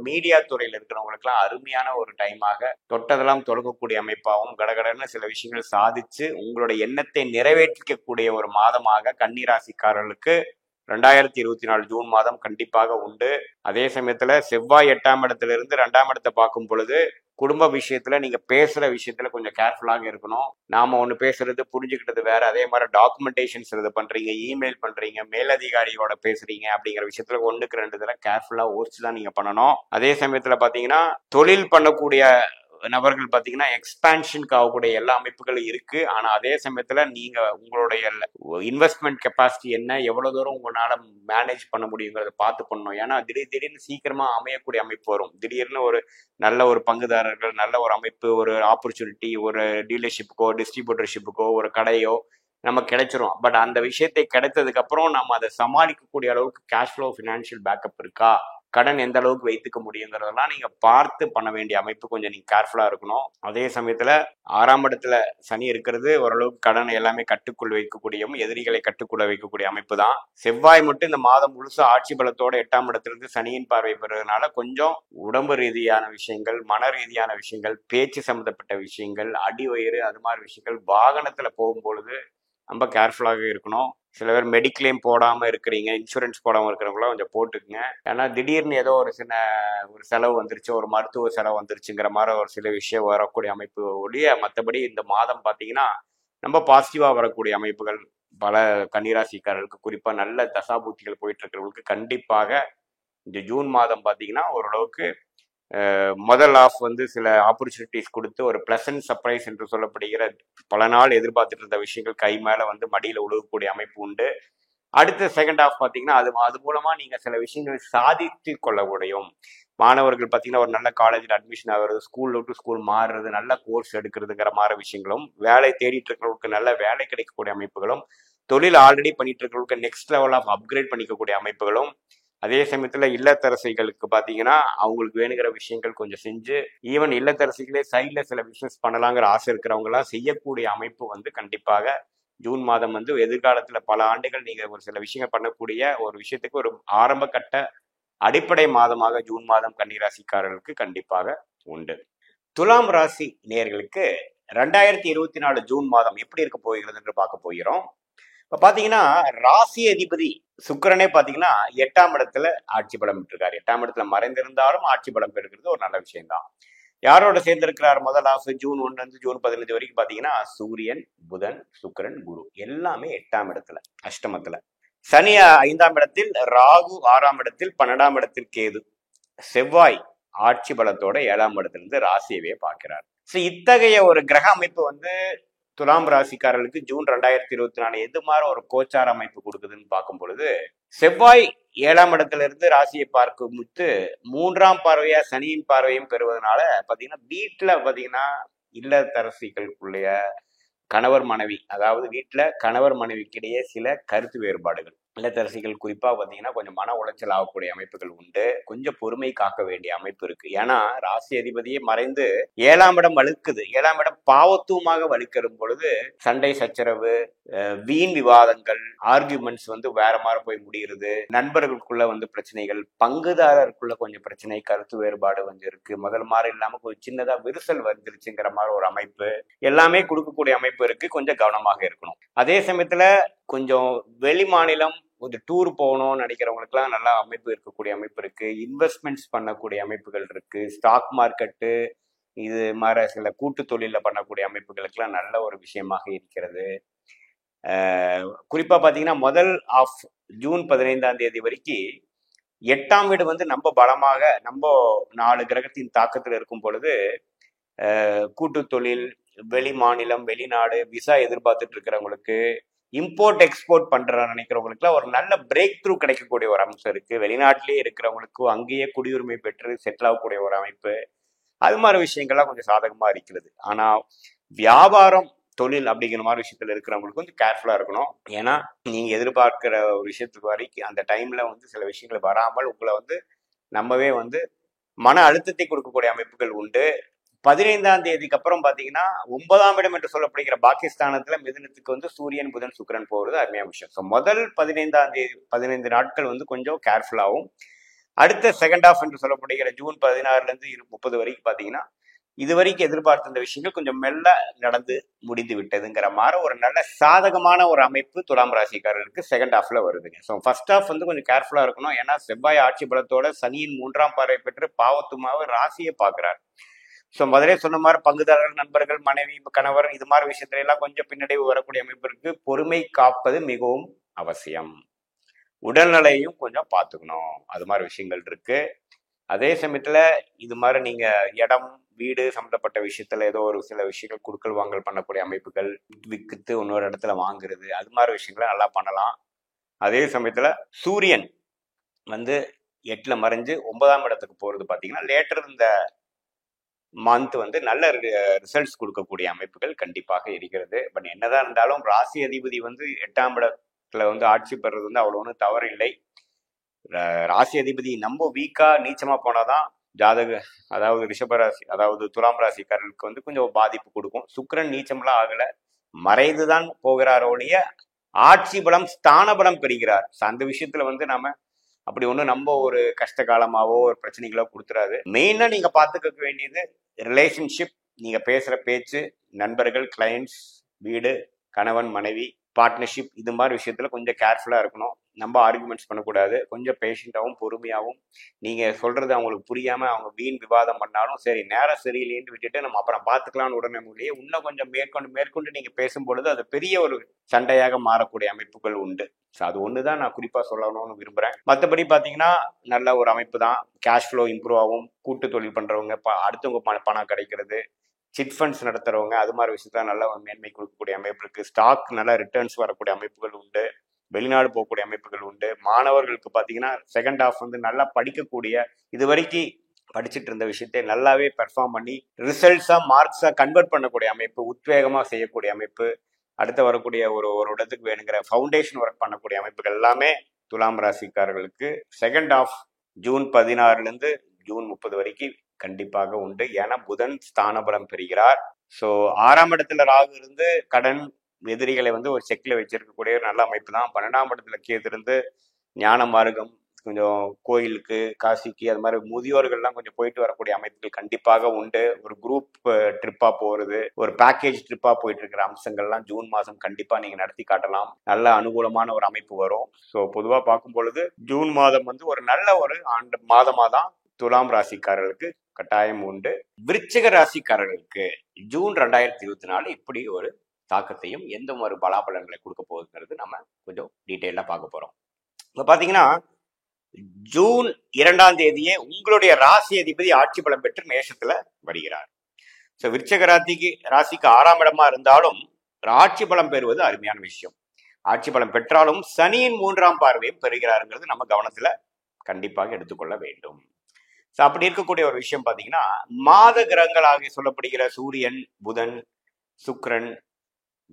மீடியா துறையில் இருக்கிறவங்களுக்குலாம் அருமையான ஒரு டைமாக தொட்டதெல்லாம் தொடங்கக்கூடிய அமைப்பாகவும் கடகடன்னு சில விஷயங்கள் சாதிச்சு உங்களுடைய எண்ணத்தை நிறைவேற்றிக்கக்கூடிய ஒரு மாதமாக கன்னிராசிக்காரர்களுக்கு 2024 ஜூன் மாதம் கண்டிப்பாக உண்டு. அதே சமயத்துல செவ்வாய் 8ஆம் இடத்துல இருந்து 2ஆம் இடத்தை பார்க்கும் பொழுது குடும்ப விஷயத்துல நீங்க பேசுற விஷயத்துல கொஞ்சம் கேர்ஃபுல்லாக இருக்கணும். நாம ஒண்ணு பேசுறது புரிஞ்சுக்கிட்டது வேற. அதே மாதிரி டாக்குமெண்டேஷன்ஸ் இது பண்றீங்க, இமெயில் பண்றீங்க, மேலதிகாரியோட பேசுறீங்க அப்படிங்கிற விஷயத்துல 1க்கு 2 தடவை கேர்ஃபுல்லா யோசிச்சுதான் நீங்க பண்ணணும். அதே சமயத்துல பாத்தீங்கன்னா தொழில் பண்ணக்கூடிய நபர்கள் பாத்தீங்கன்னா எக்ஸ்பான்ஷனுக்கு ஆகக்கூடிய எல்லா அமைப்புகளும் இருக்கு. ஆனா அதே சமயத்துல நீங்க உங்களுடைய இன்வெஸ்ட்மெண்ட் கெப்பாசிட்டி என்ன, எவ்வளவு தூரம் உங்களால மேனேஜ் பண்ண முடியுங்கிறத பார்த்து பண்ணணும். ஏன்னா திடீர்னு சீக்கிரமா அமையக்கூடிய அமைப்பு வரும். திடீர்னு ஒரு நல்ல ஒரு பங்குதாரர்கள், நல்ல ஒரு அமைப்பு, ஒரு ஆப்பர்ச்சுனிட்டி, ஒரு டீலர்ஷிப்புக்கோ, டிஸ்ட்ரிபியூட்டர்ஷிப்புக்கோ, ஒரு கடையோ நமக்கு கிடைச்சிரும். பட் அந்த விஷயத்தை கிடைத்ததுக்கு அப்புறம் நம்ம அதை சமாளிக்கக்கூடிய அளவுக்கு கேஷ் ஃப்ளோ, ஃபினான்ஷியல் பேக்கப் இருக்கா, கடன் எந்த அளவுக்கு வைத்துக்க முடியுங்கிறதெல்லாம் நீங்க பார்த்து பண்ண வேண்டிய அமைப்பு கொஞ்சம் நீங்க கேர்ஃபுல்லா இருக்கணும். அதே சமயத்துல 6ஆம் இடத்துல சனி இருக்கிறது ஓரளவுக்கு கடன் எல்லாமே கட்டுக்குள் வைக்கக்கூடியவும் எதிரிகளை கட்டுக்குள்ள வைக்கக்கூடிய அமைப்பு தான். செவ்வாய் மட்டும் இந்த மாதம் முழுசா ஆட்சி பலத்தோட 8ஆம் இடத்திலிருந்து சனியின் பார்வை பெறுவதனால கொஞ்சம் உடம்பு ரீதியான விஷயங்கள், மன ரீதியான விஷயங்கள், பேச்சு சம்பந்தப்பட்ட விஷயங்கள், அடி வயிறு அது மாதிரி விஷயங்கள், வாகனத்துல போகும்பொழுது ரொம்ப கேர்ஃபுல்லாக இருக்கணும். சில பேர் மெடிக்ளைம் போடாம இருக்கிறீங்க, இன்சூரன்ஸ் போடாம இருக்கிறவங்களாம் கொஞ்சம் போட்டுக்குங்க. ஏன்னா திடீர்னு ஏதோ ஒரு சின்ன ஒரு செலவு வந்துருச்சு, ஒரு மருத்துவ செலவு வந்துருச்சுங்கிற மாதிரி ஒரு சில விஷயம் வரக்கூடிய அமைப்பு ஒழிய மற்றபடி இந்த மாதம் பார்த்தீங்கன்னா ரொம்ப பாசிட்டிவா வரக்கூடிய அமைப்புகள் பல கன்னிராசிக்காரர்களுக்கு, குறிப்பா நல்ல தசாபூத்திகள் போயிட்டு இருக்கிறவங்களுக்கு கண்டிப்பாக இந்த ஜூன் மாதம் பார்த்தீங்கன்னா ஓரளவுக்கு முதல் ஆஃப் வந்து சில ஆப்பர்ச்சுனிட்டிஸ் கொடுத்து ஒரு பிளசன்ட் சர்ப்ரைஸ் என்று சொல்லப்படுகிற பல நாள் எதிர்பார்த்துட்டு இருந்த விஷயங்கள் கை மேல வந்து மடியில உழுகக்கூடிய அமைப்பு உண்டு. அடுத்த செகண்ட் ஹாஃப் பார்த்தீங்கன்னா அது மூலமா நீங்க சில விஷயங்கள் சாதித்து கொள்ள முடியும். மாணவர்கள் பார்த்தீங்கன்னா ஒரு நல்ல காலேஜில் அட்மிஷன் ஆகுறது, ஸ்கூல் டு ஸ்கூல் மாறுறது, நல்ல கோர்ஸ் எடுக்கிறதுங்கிற மாதிரி விஷயங்களும், வேலை தேடிட்டு இருக்கிறவங்களுக்கு நல்ல வேலை கிடைக்கக்கூடிய அமைப்புகளும், தொழில் ஆல்ரெடி பண்ணிட்டு இருக்கிறவங்களுக்கு நெக்ஸ்ட் லெவல் ஆஃப் அப்கிரேட் பண்ணிக்கக்கூடிய அமைப்புகளும், அதே சமயத்துல இல்லத்தரசிகளுக்கு பாத்தீங்கன்னா அவங்களுக்கு வேணுங்கிற விஷயங்கள் கொஞ்சம் செஞ்சு, ஈவன் இல்லத்தரசிகளே சைட்ல சில பிசினஸ் பண்ணலாங்கிற ஆசை இருக்கிறவங்க எல்லாம் செய்யக்கூடிய அமைப்பு வந்து கண்டிப்பாக ஜூன் மாதம் வந்து எதிர்காலத்துல பல ஆண்டுகள் நீங்க ஒரு சில விஷயங்கள் பண்ணக்கூடிய ஒரு விஷயத்துக்கு ஒரு ஆரம்ப கட்ட அடிப்படை மாதமாக ஜூன் மாதம் கன்னிராசிக்காரர்களுக்கு கண்டிப்பாக உண்டு. துலாம் ராசி நேயர்களுக்கு 2024 ஜூன் மாதம் எப்படி இருக்க போகிறது என்று பார்க்க போகிறோம். இப்ப பாத்தீங்கன்னா ராசி அதிபதி சுக்கிரனே பாத்தீங்கன்னா 8ஆம் இடத்துல ஆட்சி பலம் பெற்றிருக்காரு. 8ஆம் இடத்துல மறைந்திருந்தாலும் ஆட்சி பலம் பெறுகிறது ஒரு நல்ல விஷயம் தான். யாரோட சேர்ந்திருக்கிறார் முதல் ஆஃப் ஜூன் 1 இருந்து ஜூன் 15 வரைக்கும் பாத்தீங்கன்னா சூரியன், புதன், சுக்கிரன், குரு எல்லாமே 8ஆம் இடத்துல, அஷ்டமத்துல. சனி 5ஆம் இடத்தில், ராகு 6ஆம் இடத்தில், 12ஆம் இடத்தில் கேது, செவ்வாய் ஆட்சி பலத்தோட 7ஆம் இடத்திலிருந்து ராசியவே பார்க்கிறார். இத்தகைய ஒரு கிரக அமைப்பு வந்து துலாம் ராசிக்காரர்களுக்கு ஜூன் 2024 எது மாதிரி ஒரு கோச்சார அமைப்பு கொடுக்குதுன்னு பார்க்கும் பொழுது, செவ்வாய் 7ஆம் இடத்துல இருந்து ராசியை பார்க்கும் முத்து 3ஆம் பார்வையா சனியின் பார்வையும் பெறுவதனால பாத்தீங்கன்னா வீட்டுல பாத்தீங்கன்னா இல்லத்தரசிகளுக்குள்ளேய கணவர் மனைவி, அதாவது வீட்டுல கணவர் மனைவிக்கிடையே சில கருத்து வேறுபாடுகள், இல்லத்தரசிகள் குறிப்பா பாத்தீங்கன்னா கொஞ்சம் மன உளைச்சல் ஆகக்கூடிய அமைப்புகள் உண்டு. கொஞ்சம் பொறுமை காக்க வேண்டிய அமைப்பு இருக்கு. ஏன்னா ராசி அதிபதியே மறைந்து 7ஆம் இடம் வலுக்குது. 7ஆம் இடம் பாவத்துவமாக வலுக்கிற பொழுது சண்டை சச்சரவு, வீண் விவாதங்கள், ஆர்கியூமெண்ட்ஸ் வந்து வேற மாதிரி போய் முடிகிறது. நண்பர்களுக்குள்ள வந்து பிரச்சனைகள், பங்குதாரருக்குள்ள கொஞ்சம் பிரச்சனை, கருத்து வேறுபாடு வந்து இருக்கு. முதல் மாதிரி இல்லாம கொஞ்சம் சின்னதா விரிசல் வந்துருச்சுங்கிற மாதிரி ஒரு அமைப்பு எல்லாமே கொடுக்கக்கூடிய அமைப்பு இருக்கு. கொஞ்சம் கவனமாக இருக்கணும். அதே சமயத்துல கொஞ்சம் வெளி மாநிலம் ஒரு டூர் போகணும்னு நினைக்கிறவங்களுக்குலாம் நல்லா அமைப்பு இருக்கக்கூடிய அமைப்பு இருக்கு. இன்வெஸ்ட்மெண்ட்ஸ் பண்ணக்கூடிய அமைப்புகள் இருக்கு. ஸ்டாக் மார்க்கெட்டு இது மாதிரி சில கூட்டு தொழில பண்ணக்கூடிய அமைப்புகளுக்கெல்லாம் நல்ல ஒரு விஷயமாக இருக்கிறது. குறிப்பா பாத்தீங்கன்னா முதல் ஆஃப் ஜூன் 15ஆம் தேதி வரைக்கும் 8ஆம் வீடு வந்து நம்ம பலமாக நம்ம 4 கிரகத்தின் தாக்கத்தில் இருக்கும் பொழுது கூட்டு தொழில், வெளி மாநிலம், வெளிநாடு, விசா எதிர்பார்த்துட்டு இருக்கிறவங்களுக்கு, இம்போர்ட் எக்ஸ்போர்ட் பண்ற நினைக்கிறவங்களுக்குலாம் ஒரு நல்ல பிரேக் த்ரூ கிடைக்கக்கூடிய ஒரு அம்சம் இருக்கு. வெளிநாட்டிலேயே இருக்கிறவங்களுக்கும் அங்கேயே குடியுரிமை பெற்று செட்டில் ஆகக்கூடிய ஒரு அமைப்பு, அது மாதிரி விஷயங்கள்லாம் கொஞ்சம் சாதகமா இருக்கிறது. ஆனா வியாபாரம் தொழில் அப்படிங்கிற மாதிரி விஷயத்துல இருக்கிறவங்களுக்கு கொஞ்சம் கேர்ஃபுல்லா இருக்கணும். ஏன்னா நீங்க எதிர்பார்க்கிற ஒரு விஷயத்துக்கு வரைக்கும் அந்த டைம்ல வந்து சில விஷயங்கள் வராமல் உங்களை வந்து நம்மவே வந்து மன அழுத்தத்தை கொடுக்கக்கூடிய அமைப்புகள் உண்டு. 15ஆம் தேதிக்கு அப்புறம் பாத்தீங்கன்னா 9ஆம் இடம் என்று சொல்லப்படுகிற பாகிஸ்தானத்துல மிதுனத்துக்கு வந்து சூரியன், புதன், சுக்கிரன் போறது அருமையான விஷயம். ஸோ முதல் 15ஆம் தேதி 15 நாட்கள் வந்து கொஞ்சம் கேர்ஃபுல்லாகவும், அடுத்த செகண்ட் ஆஃப் என்று சொல்லப்படுகிற ஜூன் 16ல இருந்து 30 வரைக்கும் பாத்தீங்கன்னா இது வரைக்கும் எதிர்பார்த்த இந்த விஷயங்கள் கொஞ்சம் மெல்ல நடந்து முடிந்து விட்டதுங்கிற மாதிரி ஒரு நல்ல சாதகமான ஒரு அமைப்பு துலாம் ராசிக்காரருக்கு செகண்ட் ஹாஃப்ல வருதுங்க. ஸோ ஃபர்ஸ்ட் ஹாஃப் வந்து கொஞ்சம் கேர்ஃபுல்லா இருக்கணும். ஏன்னா செவ்வாய் ஆட்சி பலத்தோட சனியின் 3ஆம் பார்வை பெற்று பாவத்துமாவை ராசியை பார்க்கிறார். ஸோ முதலே சொன்ன மாதிரி பங்குதாரர்கள், நண்பர்கள், மனைவி, கணவர் இது மாதிரி விஷயத்துல எல்லாம் கொஞ்சம் பின்னடைவு வரக்கூடிய அமைப்பு இருக்கு. பொறுமை காப்பது மிகவும் அவசியம். உடல்நிலையும் கொஞ்சம் பார்த்துக்கணும். அது மாதிரி விஷயங்கள் இருக்கு. அதே சமயத்துல இது மாதிரி நீங்க இடம், வீடு சம்பந்தப்பட்ட விஷயத்துல ஏதோ ஒரு சில விஷயங்கள் கொடுக்கல் வாங்கல் பண்ணக்கூடிய அமைப்புகள், விற்று இன்னொரு இடத்துல வாங்குறது, அது மாதிரி விஷயங்களை நல்லா பண்ணலாம். அதே சமயத்துல சூரியன் வந்து 8ல மறைஞ்சு 9ஆம் இடத்துக்கு போறது பாத்தீங்கன்னா லேட்டர் இந்த மந்த் வந்து நல்ல ரிசல்ட்ஸ் கொடுக்கக்கூடிய அமைப்புகள் கண்டிப்பாக இருக்கிறது. பட் என்னதான் இருந்தாலும் ராசி அதிபதி வந்து 8ஆம் இடத்துல வந்து ஆட்சி பெறுறது வந்து அவ்வளவு ஒன்றும் தவறு இல்லை. ராசி அதிபதி நம்ம வீக்கா நீச்சமா போனாதான் ஜாதக அதாவது ரிஷபராசி அதாவது துலாம் ராசிக்காரர்களுக்கு வந்து கொஞ்சம் பாதிப்பு கொடுக்கும். சுக்கிரன் நீச்சம்லாம் ஆகல, மறைந்துதான் போகிறார் ஒழிய ஆட்சி பலம், ஸ்தான பலம் பெறுகிறார். அந்த விஷயத்துல வந்து நாம அப்படி ஒண்ணு நம்ம ஒரு கஷ்ட காலமாவோ ஒரு பிரச்சனைகளோ கொடுத்துறாது. மெயினா நீங்க பார்த்துக்க வேண்டியது ரிலேஷன்ஷிப், நீங்க பேசுற பேச்சு, நண்பர்கள், கிளைண்ட்ஸ், வீடு, கணவன் மனைவி, பார்ட்னர்ஷிப், இது மாதிரி விஷயத்துல கொஞ்சம் கேர்ஃபுல்லா இருக்கணும். நம்ம ஆர்குமெண்ட்ஸ் பண்ணக்கூடாது. கொஞ்சம் பேஷண்டாகவும் பொறுமையாகவும், நீங்க சொல்றது அவங்களுக்கு புரியாம அவங்க வீண் விவாதம் பண்ணாலும் சரி, நேரம் சரியில்லைன்னு விட்டுட்டு நம்ம அப்புறம் பார்த்துக்கலாம்னு உடனே முடியே இன்னும் கொஞ்சம் மேற்கொண்டு நீங்க பேசும்பொழுது அது பெரிய ஒரு சண்டையாக மாறக்கூடிய அமைப்புகள் உண்டு. ஸோ அது ஒண்ணுதான் நான் குறிப்பா சொல்லணும்னு விரும்புறேன். மற்றபடி பாத்தீங்கன்னா நல்ல ஒரு அமைப்பு தான். கேஷ் ஃப்ளோ இம்ப்ரூவ் ஆகும். கூட்டு தொழில் பண்றவங்க, அடுத்தவங்க பணம் கிடைக்கிறது, சிட் ஃபண்ட்ஸ் நடத்துறவங்க, அது மாதிரி விஷயத்துல நல்ல ஒரு மேன்மை கொடுக்கக்கூடிய அமைப்பு இருக்கு. ஸ்டாக் நல்ல ரிட்டர்ன்ஸ் வரக்கூடிய அமைப்புகள் உண்டு. வெளிநாடு போகக்கூடிய அமைப்புகள் உண்டு. மாணவர்களுக்கு பாத்தீங்கன்னா செகண்ட் ஹாஃப் வந்து நல்லா படிக்கக்கூடிய, இது வரைக்கும் படிச்சுட்டு இருந்த விஷயத்தை நல்லாவே பெர்ஃபார்ம் பண்ணி ரிசல்ட்ஸா மார்க்ஸா கன்வெர்ட் பண்ணக்கூடிய அமைப்பு, உத்வேகமா செய்யக்கூடிய அமைப்பு, அடுத்து வரக்கூடிய ஒரு இடத்துக்கு வேணுங்கிற ஃபவுண்டேஷன் ஒர்க் பண்ணக்கூடிய அமைப்புகள் எல்லாமே துலாம் ராசிக்காரர்களுக்கு செகண்ட் ஆஃப் ஜூன் 16ல இருந்து ஜூன் 30 வரைக்கும் கண்டிப்பாக உண்டு. ஏன்னா புதன் ஸ்தான பலம் பெறுகிறார். ஸோ 6ஆம் இடத்துல ராகு இருந்து கடன் எதிரிகளை வந்து ஒரு செக்ல வச்சிருக்கக்கூடிய ஒரு நல்ல அமைப்பு தான். 12ஆம் இடத்துல கேது இருந்து ஞான மார்க்கம், கொஞ்சம் கோயிலுக்கு, காசிக்கு, அது மாதிரி முதியோர்கள்லாம் கொஞ்சம் போயிட்டு வரக்கூடிய அமைப்புகள் கண்டிப்பாக உண்டு. ஒரு குரூப் ட்ரிப்பா போறது, ஒரு பேக்கேஜ் ட்ரிப்பா போயிட்டு இருக்கிற அம்சங்கள்லாம் ஜூன் மாதம் கண்டிப்பா நீங்க நடத்தி காட்டலாம். நல்ல அனுகூலமான ஒரு அமைப்பு வரும். ஸோ பொதுவா பார்க்கும் பொழுது ஜூன் மாதம் வந்து ஒரு நல்ல ஒரு ஆண்டு மாதமா தான் துலாம் ராசிக்காரர்களுக்கு கட்டாயம் உண்டு. விருச்சிக ராசிக்காரர்களுக்கு ஜூன் 2024 இப்படி ஒரு தாக்கத்தையும் எந்த ஒரு பலாபலன்களை கொடுக்க போகுதுங்கிறது நம்ம கொஞ்சம் டீட்டெயிலா பார்க்க போறோம். இப்ப பாத்தீங்கன்னா ஜூன் 2ஆம் தேதியே உங்களுடைய ராசி அதிபதி ஆட்சி பலம் பெற்று மேஷத்துல வருகிறார். ஸோ விருச்சிக ராசிக்கு 6ஆம் இடமா இருந்தாலும் ஆட்சி பலம் பெறுவது அருமையான விஷயம். ஆட்சி பலம் பெற்றாலும் சனியின் 3ஆம் பார்வையும் பெறுகிறாருங்கிறது நம்ம கவனத்துல கண்டிப்பாக எடுத்துக்கொள்ள வேண்டும். ஸோ அப்படி இருக்கக்கூடிய ஒரு விஷயம் பாத்தீங்கன்னா மாத கிரகங்களாக சொல்லப்படுகிற சூரியன், புதன், சுக்கிரன்,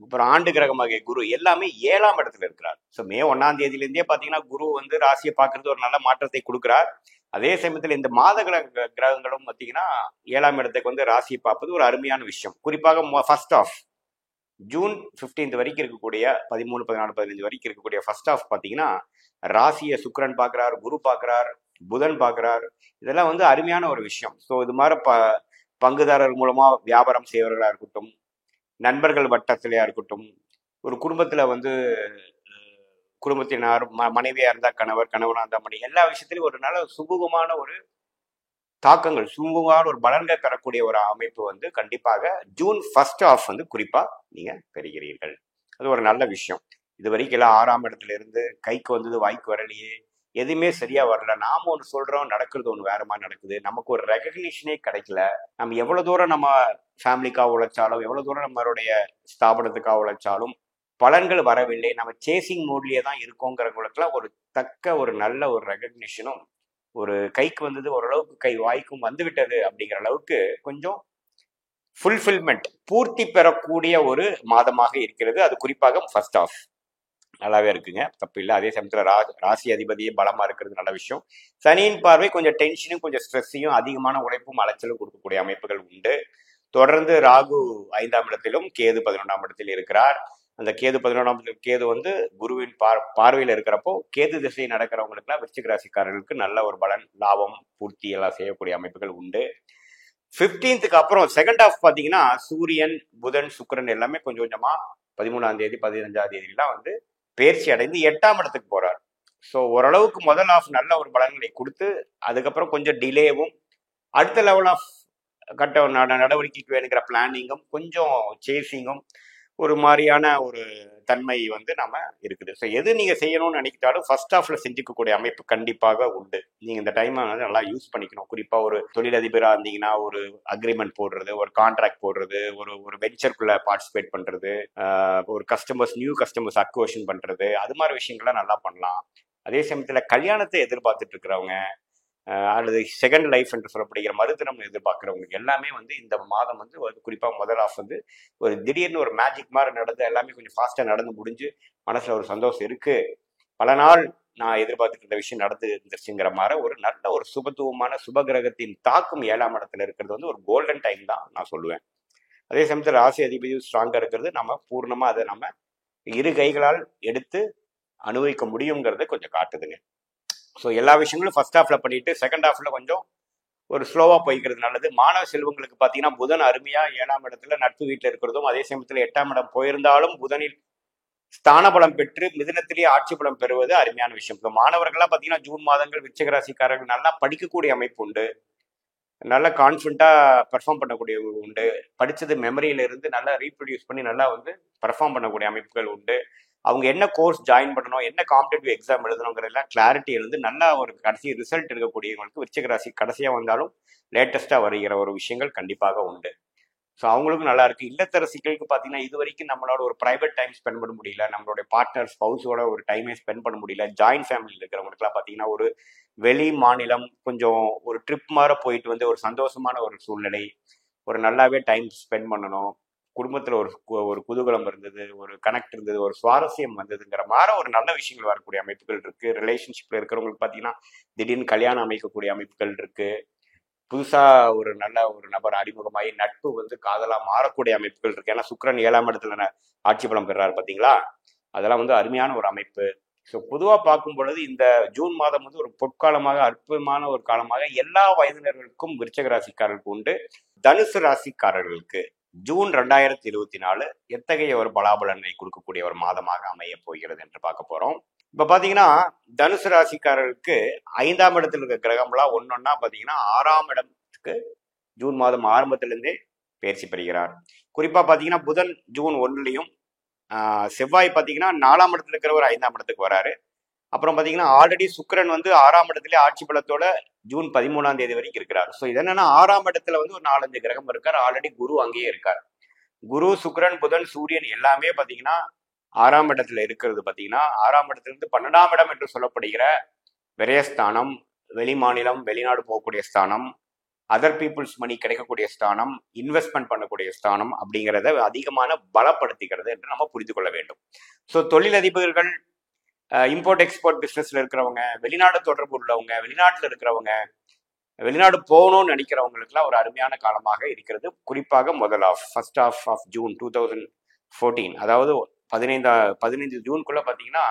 அப்புறம் ஆண்டு கிரகமாகிய குரு எல்லாமே 7ஆம் இடத்துல இருக்கிறார். ஸோ மே 1ஆம் தேதியிலேருந்தே பார்த்தீங்கன்னா குரு வந்து ராசியை பார்க்கறது ஒரு நல்ல மாற்றத்தை கொடுக்குறார். அதே சமயத்தில் இந்த மாத கிரகங்களும் பார்த்தீங்கன்னா 7ஆம் இடத்துக்கு வந்து ராசியை பார்ப்பது ஒரு அருமையான விஷயம். குறிப்பாக ஃபர்ஸ்ட் ஆஃப் ஜூன் 15 வரைக்கும் இருக்கக்கூடிய 13, 14, 15 வரைக்கும் இருக்கக்கூடிய ஃபர்ஸ்ட் ஆஃப் பார்த்தீங்கன்னா ராசியை சுக்கிரன் பார்க்குறார், குரு பார்க்குறார், புதன் பார்க்குறார். இதெல்லாம் வந்து அருமையான ஒரு விஷயம். ஸோ இது மாதிரி பங்குதாரர் மூலமா வியாபாரம் செய்வர்களாக இருக்கட்டும், நண்பர்கள் வட்டத்திலையா இருக்கட்டும், ஒரு குடும்பத்துல வந்து குடும்பத்தினார் மனைவியா இருந்தா கணவர், கணவனா இருந்தா மனைவி, எல்லா விஷயத்திலும் ஒரு நல்ல சுமூகமான ஒரு தாக்கங்கள், சுமூகமான ஒரு பலன்கள் தரக்கூடிய ஒரு அமைப்பு வந்து கண்டிப்பாக ஜூன் ஃபர்ஸ்ட் ஆஃப் வந்து குறிப்பா நீங்க பெறுகிறீர்கள். அது ஒரு நல்ல விஷயம். இது வரைக்கும் எல்லாம் 6ஆம் இடத்துல இருந்து கைக்கு வந்தது வாய்க்கு வரலையே, எதுவுமே சரியா வரல, நாம ஒன்று சொல்றோம் நடக்கிறது ஒன்று வேற மாதிரி நடக்குது, நமக்கு ஒரு ரெகக்னிஷனே கிடைக்கல, நம்ம எவ்வளவு தூரம் நம்ம ஃபேமிலிக்காக உழைச்சாலும், எவ்வளவு தூரம் நம்மளுடைய ஸ்தாபனத்துக்காக உழைச்சாலும் பலன்கள் வரவில்லை, நம்ம சேசிங் மோட்லயே தான் இருக்கோங்கிறவங்களுக்குலாம் ஒரு தக்க ஒரு நல்ல ஒரு ரெகக்னிஷனும், ஒரு கைக்கு வந்தது ஓரளவுக்கு கை வாய்க்கும் வந்து விட்டது அப்படிங்கிற அளவுக்கு கொஞ்சம் ஃபுல்ஃபில்மெண்ட், பூர்த்தி பெறக்கூடிய ஒரு மாதமாக இருக்கிறது. அது குறிப்பாக ஃபர்ஸ்ட் ஆஃப் நல்லாவே இருக்குங்க, தப்பு இல்லை. அதே சமயத்தில் ராசி அதிபதியே பலமா இருக்கிறது நல்ல விஷயம். சனியின் பார்வை கொஞ்சம் டென்ஷனும் கொஞ்சம் ஸ்ட்ரெஸ்ஸையும் அதிகமான உழைப்பும் அலைச்சலும் கொடுக்கக்கூடிய அமைப்புகள் உண்டு. தொடர்ந்து ராகு 5ஆம் இடத்திலும் கேது 11ஆம் இடத்தில் இருக்கிறார். அந்த கேது 11ஆம் இடத்தில் கேது வந்து குருவின் பார்வையில் இருக்கிறப்போ கேது திசை நடக்கிறவங்களுக்குலாம் விருச்சிக ராசிக்காரர்களுக்கு நல்ல ஒரு பலன், லாபம், பூர்த்தி எல்லாம் செய்யக்கூடிய அமைப்புகள் உண்டு. 15க்கு அப்புறம் செகண்ட் ஆஃப் பார்த்தீங்கன்னா சூரியன், புதன், சுக்கிரன் எல்லாமே கொஞ்சம் கொஞ்சமா 13ஆம் தேதி 15ஆம் தேதியெல்லாம் வந்து பயிற்சி அடைந்து 8ஆம் இடத்துக்கு போறார். ஸோ ஓரளவுக்கு முதல் ஆஃப் நல்ல ஒரு பலன்களை கொடுத்து அதுக்கப்புறம் கொஞ்சம் டிலேவும், அடுத்த லெவல் ஆஃப் கட்ட நடவடிக்கைக்கு வேணுங்கிற பிளானிங்கும் கொஞ்சம் சேசிங்கும் ஒரு மாதிரியான ஒரு தன்மை வந்து நம்ம இருக்குது. ஸோ எது நீங்க செய்யணும்னு நினைக்கிட்டாலும் ஃபர்ஸ்ட் ஆஃப்ல செஞ்சுக்கக்கூடிய அமைப்பு கண்டிப்பாக உண்டு. நீங்க இந்த டைமை வந்து நல்லா யூஸ் பண்ணிக்கணும். குறிப்பா ஒரு தொழிலதிபராக இருந்தீங்கன்னா ஒரு அக்ரிமெண்ட் போடுறது, ஒரு கான்ட்ராக்ட் போடுறது, ஒரு வெஞ்சருக்குள்ள பார்ட்டிசிபேட் பண்றது, ஒரு நியூ கஸ்டமர்ஸ் அக்வர்ஷன் பண்றது, அது மாதிரி விஷயங்கள்லாம் நல்லா பண்ணலாம். அதே சமயத்துல கல்யாணத்தை எதிர்பார்த்துட்டு இருக்கிறவங்க அல்லது செகண்ட் லைஃப் என்று சொல்லப்படுகிற மறுதினம் எதிர்பார்க்கிறவங்களுக்கு எல்லாமே வந்து இந்த மாதம் வந்து குறிப்பாக முதல் ஆஃப் வந்து ஒரு திடீர்னு ஒரு மேஜிக் மாதிரி நடந்து எல்லாமே கொஞ்சம் ஃபாஸ்ட்டாக நடந்து முடிஞ்சு மனசில் ஒரு சந்தோஷம் இருக்கு, பல நாள் நான் எதிர்பார்த்துட்டு இருந்த விஷயம் நடந்து இருந்துச்சுங்கிற மாதிரி ஒரு நல்ல ஒரு சுபத்துவமான சுபகிரகத்தின் தாக்கம் 7ஆம் இடத்துல இருக்கிறது வந்து ஒரு கோல்டன் டைம் தான் நான் சொல்லுவேன். அதே சமயத்தில் ராசி அதிபதி ஸ்ட்ராங்காக இருக்கிறது, நம்ம பூர்ணமாக அதை நம்ம இரு கைகளால் எடுத்து அனுபவிக்க முடியுங்கிறத கொஞ்சம் காட்டுதுங்க. ஸோ எல்லா விஷயங்களும் ஃபர்ஸ்ட் ஹாஃப்ல பண்ணிட்டு செகண்ட் ஹாஃப்ல கொஞ்சம் ஒரு ஸ்லோவா போய்க்கிறது நல்லது. மாணவ செல்வங்களுக்கு பார்த்தீங்கன்னா புதன் அருமையா 7ஆம் இடத்துல நட்பு வீட்டில் இருக்கிறதும், அதே சமயத்தில் 8ஆம் இடம் போயிருந்தாலும் புதனில் ஸ்தான பலம் பெற்று மிதுனத்திலேயே ஆட்சி பலம் பெறுவது அருமையான விஷயம். இப்போ மாணவர்கள்லாம் பார்த்தீங்கன்னா ஜூன் மாதங்கள் விருச்சிக ராசிக்காரர்கள் நல்லா படிக்கக்கூடிய அமைப்பு உண்டு, நல்லா கான்ஃபிடண்டா பெர்ஃபார்ம் பண்ணக்கூடிய உண்டு, படிச்சது மெமரியில இருந்து நல்லா ரீப்ரொடியூஸ் பண்ணி நல்லா வந்து பெர்ஃபார்ம் பண்ணக்கூடிய அமைப்புகள் உண்டு. அவங்க என்ன கோர்ஸ் ஜாயின் பண்ணணும், என்ன காம்படிட்டிவ் எக்ஸாம் எழுதணுங்கிறதெல்லாம் கிளாரிட்டி இருந்து நல்லா ஒரு கடைசி ரிசல்ட் இருக்கக்கூடியவங்களுக்கு விருச்சிக ராசி கடைசியாக வந்தாலும் லேட்டஸ்ட்டாக வருகிற ஒரு விஷயங்கள் கண்டிப்பாக உண்டு. ஸோ அவங்களுக்கும் நல்லா இருக்கு. இல்லத்தரசிகளுக்கு பார்த்தீங்கன்னா இது வரைக்கும் நம்மளோட ஒரு ப்ரைவேட் டைம் ஸ்பெண்ட் பண்ண முடியல, நம்மளுடைய பார்ட்னர் ஸ்பௌஸோட ஒரு டைமே ஸ்பெண்ட் பண்ண முடியல. ஜாயின்ட் ஃபேமிலியில் இருக்கிறவங்களுக்குலாம் பார்த்தீங்கன்னா ஒரு வெளி மாநிலம் கொஞ்சம் ஒரு ட்ரிப் மாதிரி போயிட்டு வந்து ஒரு சந்தோஷமான ஒரு சூழ்நிலை, ஒரு நல்லாவே டைம் ஸ்பெண்ட் பண்ணணும், குடும்பத்தில் ஒரு குதூகலம் இருந்தது, ஒரு கனெக்ட் இருந்தது, ஒரு சுவாரஸ்யம் வந்ததுங்கிற மாதிரி ஒரு நல்ல விஷயங்கள் வரக்கூடிய அமைப்புகள் இருக்கு. ரிலேஷன்ஷிப்ல இருக்கிறவங்களுக்கு பார்த்தீங்கன்னா திடீர்னு கல்யாணம் அமைக்கக்கூடிய அமைப்புகள் இருக்கு. புதுசா ஒரு நல்ல ஒரு நபர் அறிமுகமாகி நட்பு வந்து காதலா மாறக்கூடிய அமைப்புகள் இருக்கு. ஏன்னா சுக்கிரன் 7ஆம் இடத்துல ஆட்சி பலம் பெறாரு பார்த்தீங்களா, அதெல்லாம் வந்து அருமையான ஒரு அமைப்பு. ஸோ பொதுவாக பார்க்கும் பொழுது இந்த ஜூன் மாதம் வந்து ஒரு பொற்காலமாக அற்புதமான ஒரு காலமாக எல்லா வயதினர்களுக்கும் விருச்சிக ராசிக்காரர்களுக்கு உண்டு. தனுசு ராசிக்காரர்களுக்கு ஜூன் 2024 எத்தகைய ஒரு பலாபலனை கொடுக்கக்கூடிய ஒரு மாதமாக அமைய போகிறது என்று பார்க்க போறோம். இப்ப பாத்தீங்கன்னா தனுசு ராசிக்காரர்களுக்கு 5ஆம் இடத்துல இருக்க கிரகம்லாம் ஒன்னொன்னா பாத்தீங்கன்னா 6ஆம் இடத்துக்கு ஜூன் மாதம் ஆரம்பத்திலிருந்தே பயிற்சி பெறுகிறார். குறிப்பா பாத்தீங்கன்னா புதன் ஜூன் 1லயும், செவ்வாய் பாத்தீங்கன்னா 4ஆம் இடத்துல இருக்கிறவர் 5ஆம் இடத்துக்கு வராரு. அப்புறம் பாத்தீங்கன்னா ஆல்ரெடி சுக்கிரன் வந்து 6ஆம் இடத்துல ஆட்சி பலத்தோட ஜூன் 13ஆம் தேதி வரைக்கும் இருக்கிறார். ஸோ இது என்னன்னா 6ஆம் இடத்துல வந்து ஒரு 4-5 கிரகம் இருக்கார். ஆல்ரெடி குரு அங்கேயே இருக்கார். குரு, சுக்கிரன், புதன், சூரியன் எல்லாமே பாத்தீங்கன்னா 6ஆம் இடத்துல இருக்கிறது. பாத்தீங்கன்னா 6ஆம் இடத்துல இருந்து 12ஆம் இடம் என்று சொல்லப்படுகிற விரயஸ்தானம், வெளி மாநிலம் வெளிநாடு போகக்கூடிய ஸ்தானம், அதர் பீப்புள்ஸ் மணி கிடைக்கக்கூடிய ஸ்தானம், இன்வெஸ்ட்மெண்ட் பண்ணக்கூடிய ஸ்தானம் அப்படிங்கிறத அதிகமான பலப்படுத்திக்கிறது என்று நம்ம புரிந்து கொள்ள வேண்டும். ஸோ தொழிலதிபர்கள், இம்போர்ட் எக்ஸ்போர்ட் பிஸ்னஸ்ல இருக்கிறவங்க, வெளிநாடு தொடர்பு உள்ளவங்க, வெளிநாட்டில் இருக்கிறவங்க, வெளிநாடு போகணும்னு நினைக்கிறவங்களுக்குலாம் ஒரு அருமையான காலமாக இருக்கிறது. குறிப்பாக ஃபர்ஸ்ட் ஆஃப் ஜூன் 2014, அதாவது 15 ஜூனுக்குள்ள பார்த்தீங்கன்னா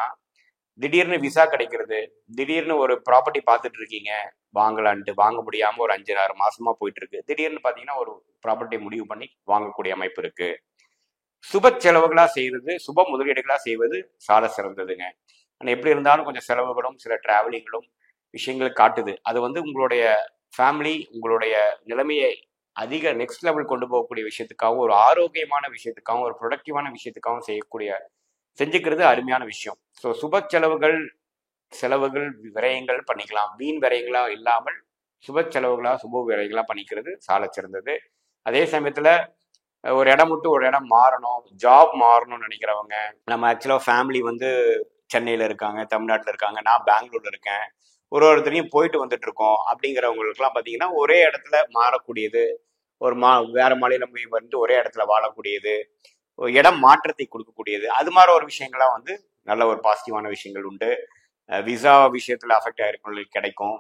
திடீர்னு விசா கிடைக்கிறது, திடீர்னு ஒரு ப்ராப்பர்ட்டி பார்த்துட்டு இருக்கீங்க வாங்கலான்ட்டு, வாங்க முடியாம ஒரு 5-6 மாசமா போயிட்டு இருக்கு, திடீர்னு பார்த்தீங்கன்னா ஒரு ப்ராப்பர்ட்டி முடிவு பண்ணி வாங்கக்கூடிய அமைப்பு இருக்கு. சுப செலவுகளா செய்வது, சுப முதலீடுகளா செய்வது சால சிறந்ததுங்க. ஆனால் எப்படி இருந்தாலும் கொஞ்சம் செலவுகளும் சில டிராவலிங்களும் விஷயங்கள் காட்டுது. அது வந்து உங்களுடைய ஃபேமிலி, உங்களுடைய நிலைமையை அதிக நெக்ஸ்ட் லெவல் கொண்டு போகக்கூடிய விஷயத்துக்காகவும், ஒரு ஆரோக்கியமான விஷயத்துக்காகவும், ஒரு ப்ரொடக்டிவான விஷயத்துக்காகவும் செஞ்சுக்கிறது அருமையான விஷயம். ஸோ சுப செலவுகள் விரயங்கள் பண்ணிக்கலாம். வீண் விரயங்களா இல்லாமல் சுப செலவுகளா சுப விரயங்களா பண்ணிக்கிறது சால சிறந்தது. அதே சமயத்துல ஒரு இடம் விட்டு ஒரு இடம் மாறணும், ஜாப் மாறணும்னு நினைக்கிறவங்க, நம்ம ஆக்சுவலாக ஃபேமிலி வந்து சென்னையில் இருக்காங்க, தமிழ்நாட்டில் இருக்காங்க, நான் பெங்களூர்ல இருக்கேன், ஒருத்தரையும் போயிட்டு வந்துட்டு இருக்கோம் அப்படிங்கிறவங்களுக்குலாம் பார்த்தீங்கன்னா ஒரே இடத்துல மாறக்கூடியது, வேற மாநிலம் போய் வந்து ஒரே இடத்துல வாழக்கூடியது, இடம் மாற்றத்தை கொடுக்கக்கூடியது, அது மாதிரி ஒரு விஷயங்கள்லாம் வந்து நல்ல ஒரு பாசிட்டிவான விஷயங்கள் உண்டு. விசா விஷயத்துல அஃபெக்ட் ஆயிருக்கவங்களுக்கு கிடைக்கும்.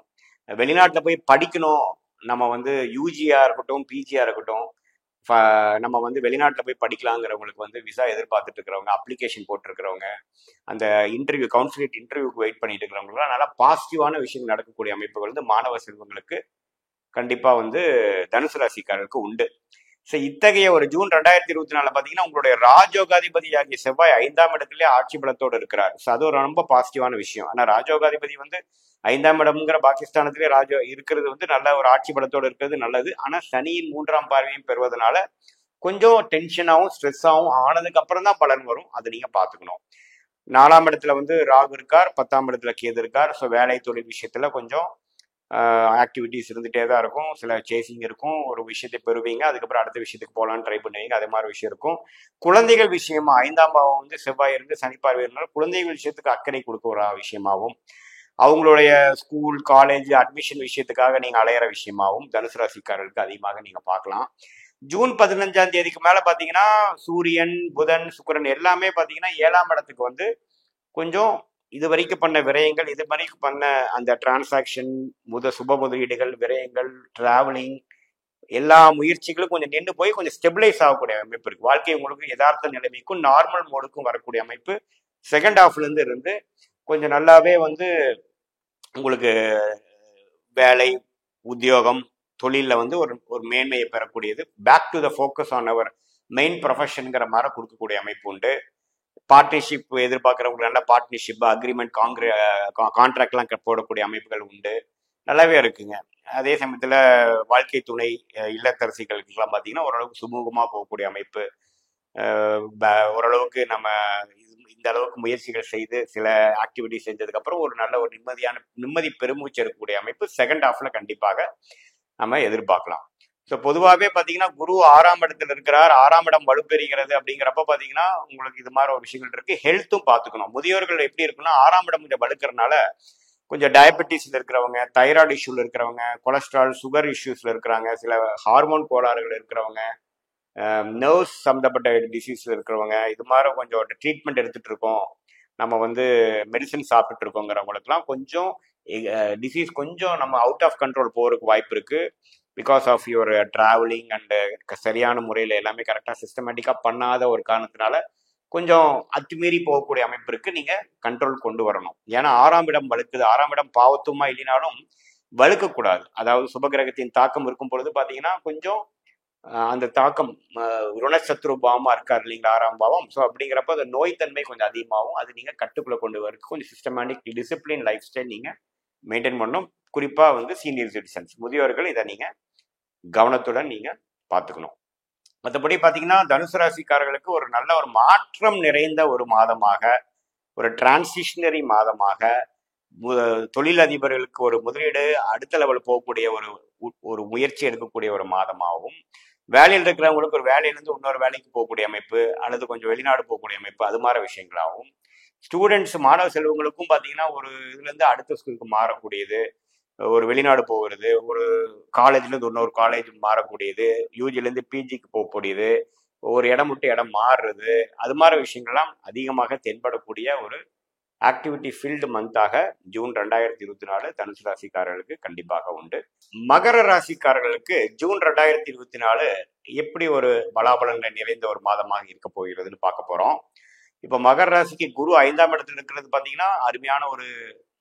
வெளிநாட்டில் போய் படிக்கணும், நம்ம வந்து யூஜியா இருக்கட்டும் பிஜியா இருக்கட்டும், நம்ம வந்து வெளிநாட்டில் போய் படிக்கலாங்கிறவங்களுக்கு வந்து விசா எதிர்பார்த்துட்டு இருக்கிறவங்க, அப்ளிகேஷன் போட்டிருக்கிறவங்க, அந்த கவுன்சிலேட் இன்டர்வியூக்கு வெயிட் பண்ணிட்டு இருக்கிறவங்களாம் நல்லா பாசிட்டிவான விஷயங்கள் நடக்கக்கூடிய அமைப்புகள் வந்து மாணவ செல்வங்களுக்கு கண்டிப்பா வந்து தனுசு ராசிக்காரருக்கு உண்டு. ஸோ இத்தகைய ஒரு ஜூன் 2024 பார்த்தீங்கன்னா உங்களுடைய ராஜோகாதிபதி ஆகிய செவ்வாய் 5ஆம் இடத்துல ஆட்சி பலத்தோடு இருக்கிறார். ஸோ அது ஒரு ரொம்ப பாசிட்டிவான விஷயம். ஆனால் ராஜோகாதிபதி வந்து 5ஆம் இடம்ங்கிற பாகிஸ்தானத்திலே இருக்கிறது வந்து நல்ல ஒரு ஆட்சி பலத்தோடு இருக்கிறது நல்லது. ஆனால் சனியின் 3ஆம் பார்வையும் பெறுவதனால கொஞ்சம் டென்ஷனாகவும் ஸ்ட்ரெஸ்ஸாகவும் ஆனதுக்கு அப்புறம் தான் பலன் வரும். அதை நீங்க பார்த்துக்கணும். 4ஆம் இடத்துல வந்து ராகு இருக்கார், 10ஆம் இடத்துல கேது இருக்கார். ஸோ வேலை தொழில் விஷயத்துல கொஞ்சம் ஆக்டிவிட்டிஸ் இருந்துகிட்டே தான் இருக்கும். சில சேசிங் இருக்கும், ஒரு விஷயத்தை பெறுவீங்க, அதுக்கப்புறம் அடுத்த விஷயத்துக்கு போகலான்னு ட்ரை பண்ணுவீங்க, அதே மாதிரி விஷயம் இருக்கும். குழந்தைகள் விஷயமா 5ஆம் பாவம் வந்து செவ்வாய் இருந்து சனி பார்வை இருந்தாலும் குழந்தைகள் விஷயத்துக்கு அக்கறை கொடுக்க ஒரு விஷயமாகவும், அவங்களுடைய ஸ்கூல் காலேஜ் அட்மிஷன் விஷயத்துக்காக நீங்க அலையிற விஷயமாகவும் தனுசு ராசிக்காரர்களுக்கு அதிகமாக நீங்க பார்க்கலாம். ஜூன் 15ஆம் தேதிக்கு மேல பாத்தீங்கன்னா சூரியன், புதன், சுக்கிரன் எல்லாமே பாத்தீங்கன்னா 7ஆம் இடத்துக்கு வந்து கொஞ்சம் இது வரைக்கும் பண்ண விரயங்கள், இது வரைக்கும் பண்ண அந்த டிரான்சாக்ஷன், சுப முதலீடுகள், விரயங்கள், டிராவலிங், எல்லா முயற்சிகளும் கொஞ்சம் நின்று போய் கொஞ்சம் ஸ்டெபிளைஸ் ஆகக்கூடிய அமைப்பு இருக்கு. வாழ்க்கை உங்களுக்கு யதார்த்த நிலைமைக்கும் நார்மல் மோடுக்கும் வரக்கூடிய அமைப்பு செகண்ட் ஹாஃப்ல இருந்து கொஞ்சம் நல்லாவே வந்து உங்களுக்கு வேலை, உத்தியோகம், தொழிலில் வந்து ஒரு மேன்மையை பெறக்கூடியது. Back to the focus on அவர் மெயின் ப்ரொஃபஷனுங்கிற மாதிரி கொடுக்கக்கூடிய அமைப்பு உண்டு. பார்ட்னர்ஷிப் எதிர்பார்க்குறவங்களுக்கு நல்ல பார்ட்னர்ஷிப், அக்ரிமெண்ட், கான்ட்ராக்ட்லாம் போடக்கூடிய அமைப்புகள் உண்டு. நல்லாவே இருக்குங்க. அதே சமயத்தில் வாழ்க்கை துணை இல்லத்தரசிகளுக்கெல்லாம் பார்த்தீங்கன்னா ஓரளவுக்கு சுமூகமாக போகக்கூடிய அமைப்பு. ஓரளவுக்கு நம்ம இந்த அளவுக்கு முயற்சிகள் செய்து சில ஆக்டிவிட்டி செஞ்சதுக்கப்புறம் ஒரு நல்ல ஒரு நிம்மதி பெருமூச்சு இருக்கக்கூடிய அமைப்பு செகண்ட் ஹாஃப்ல கண்டிப்பாக நம்ம எதிர்பார்க்கலாம். ஸோ பொதுவாகவே பார்த்தீங்கன்னா குரு 6ஆம் இடத்துல இருக்கிறார், 6ஆம் இடம் வலுப்பெறுகிறது. அப்படிங்கிறப்ப பார்த்தீங்கன்னா உங்களுக்கு இது மாதிரி ஒரு விஷயங்கள் இருக்கு. ஹெல்த்தும் பார்த்துக்கணும். முதியோர்கள் எப்படி இருக்குன்னா 6ஆம் இடம் கொஞ்சம் வலுக்கிறதுனால கொஞ்சம் டயபெட்டிஸ்ல இருக்கிறவங்க, தைராய்டு இஷ்யூல இருக்கிறவங்க, கொலஸ்ட்ரால் சுகர் இஷ்யூஸ்ல இருக்கிறாங்க, சில ஹார்மோன் கோளாறுகள் இருக்கிறவங்க, நர்வ்ஸ் சம்மந்தப்பட்ட டிசீஸ்ல இருக்கிறவங்க, இது மாதிரி கொஞ்சம் ட்ரீட்மெண்ட் எடுத்துட்டு இருக்கோம், நம்ம வந்து மெடிசன் சாப்பிட்டு இருக்கோங்கிறவங்களுக்குலாம் கொஞ்சம் டிசீஸ் கொஞ்சம் நம்ம அவுட் ஆஃப் கண்ட்ரோல் போகிறதுக்கு வாய்ப்பு இருக்கு. Because of your travelling and சரியான முறையில் எல்லாமே கரெக்டாக சிஸ்டமேட்டிக்காக பண்ணாத ஒரு காரணத்தினால கொஞ்சம் அத்துமீறி போகக்கூடிய அமைப்பு இருக்கு. நீங்க கண்ட்ரோல் கொண்டு வரணும். ஏன்னா 6ஆம் இடம் வலுக்குது. 6ஆம் இடம் பாவத்துமா இல்லைனாலும் வலுக்கக்கூடாது. அதாவது சுபகிரகத்தின் தாக்கம் இருக்கும் பொழுது பார்த்தீங்கன்னா கொஞ்சம் அந்த தாக்கம் ருணசத்ரு பாவமா இருக்காரு இல்லைங்களா 6ஆம் பாவம். ஸோ அப்படிங்கிறப்ப அந்த நோய்த்தன்மை கொஞ்சம் அதிகமாகும். அது நீங்க கட்டுக்குள்ள கொண்டு வரக்கு கொஞ்சம் சிஸ்டமேட்டிக் டிசிப்ளின் லைஃப் ஸ்டைல் நீங்க மெயின்டைன் பண்ணணும். குறிப்பா வந்து சீனியர் சிட்டிசன்ஸ் முதியோர்கள் இதை நீங்க கவனத்துடன் நீங்க பார்த்துக்கணும். மற்றபடி பார்த்தீங்கன்னா தனுசு ராசிக்காரர்களுக்கு ஒரு நல்ல ஒரு மாற்றம் நிறைந்த ஒரு மாதமாக, ஒரு டிரான்சிஷனரி மாதமாக, தொழிலதிபர்களுக்கு ஒரு முதலீடு அடுத்த லெவல் போகக்கூடிய ஒரு முயற்சி எடுக்கக்கூடிய ஒரு மாதமாகவும், வேலையில் இருக்கிறவங்களுக்கு ஒரு வேலையிலேருந்து இன்னொரு வேலைக்கு போகக்கூடிய அமைப்பு அல்லது கொஞ்சம் வெளிநாடு போகக்கூடிய அமைப்பு அது மாதிரி விஷயங்களாகவும், ஸ்டூடெண்ட்ஸ் மாணவ செல்வங்களுக்கும் பார்த்தீங்கன்னா ஒரு இதுலேருந்து அடுத்த ஸ்கூலுக்கு மாறக்கூடியது, ஒரு வெளிநாடு போகிறது, ஒரு காலேஜ்லேருந்து இன்னொரு காலேஜ் மாறக்கூடியது, யூஜிலேருந்து பிஜிக்கு போகக்கூடியது, ஒரு இடம் விட்டு இடம் மாறுறது, அது மாதிரி விஷயங்கள்லாம் அதிகமாக தென்படக்கூடிய ஒரு ஆக்டிவிட்டி ஃபீல்டு மந்தாக ஜூன் 2024 தனுசு ராசிக்காரர்களுக்கு கண்டிப்பாக உண்டு. மகர ராசிக்காரர்களுக்கு ஜூன் 2024 எப்படி ஒரு பலாபலன்கள் நிறைந்த ஒரு மாதமாக இருக்க போகிறதுன்னு பார்க்க போறோம். இப்ப மகர ராசிக்கு குரு 5ஆம் இடத்துல இருக்கிறது பாத்தீங்கன்னா அருமையான ஒரு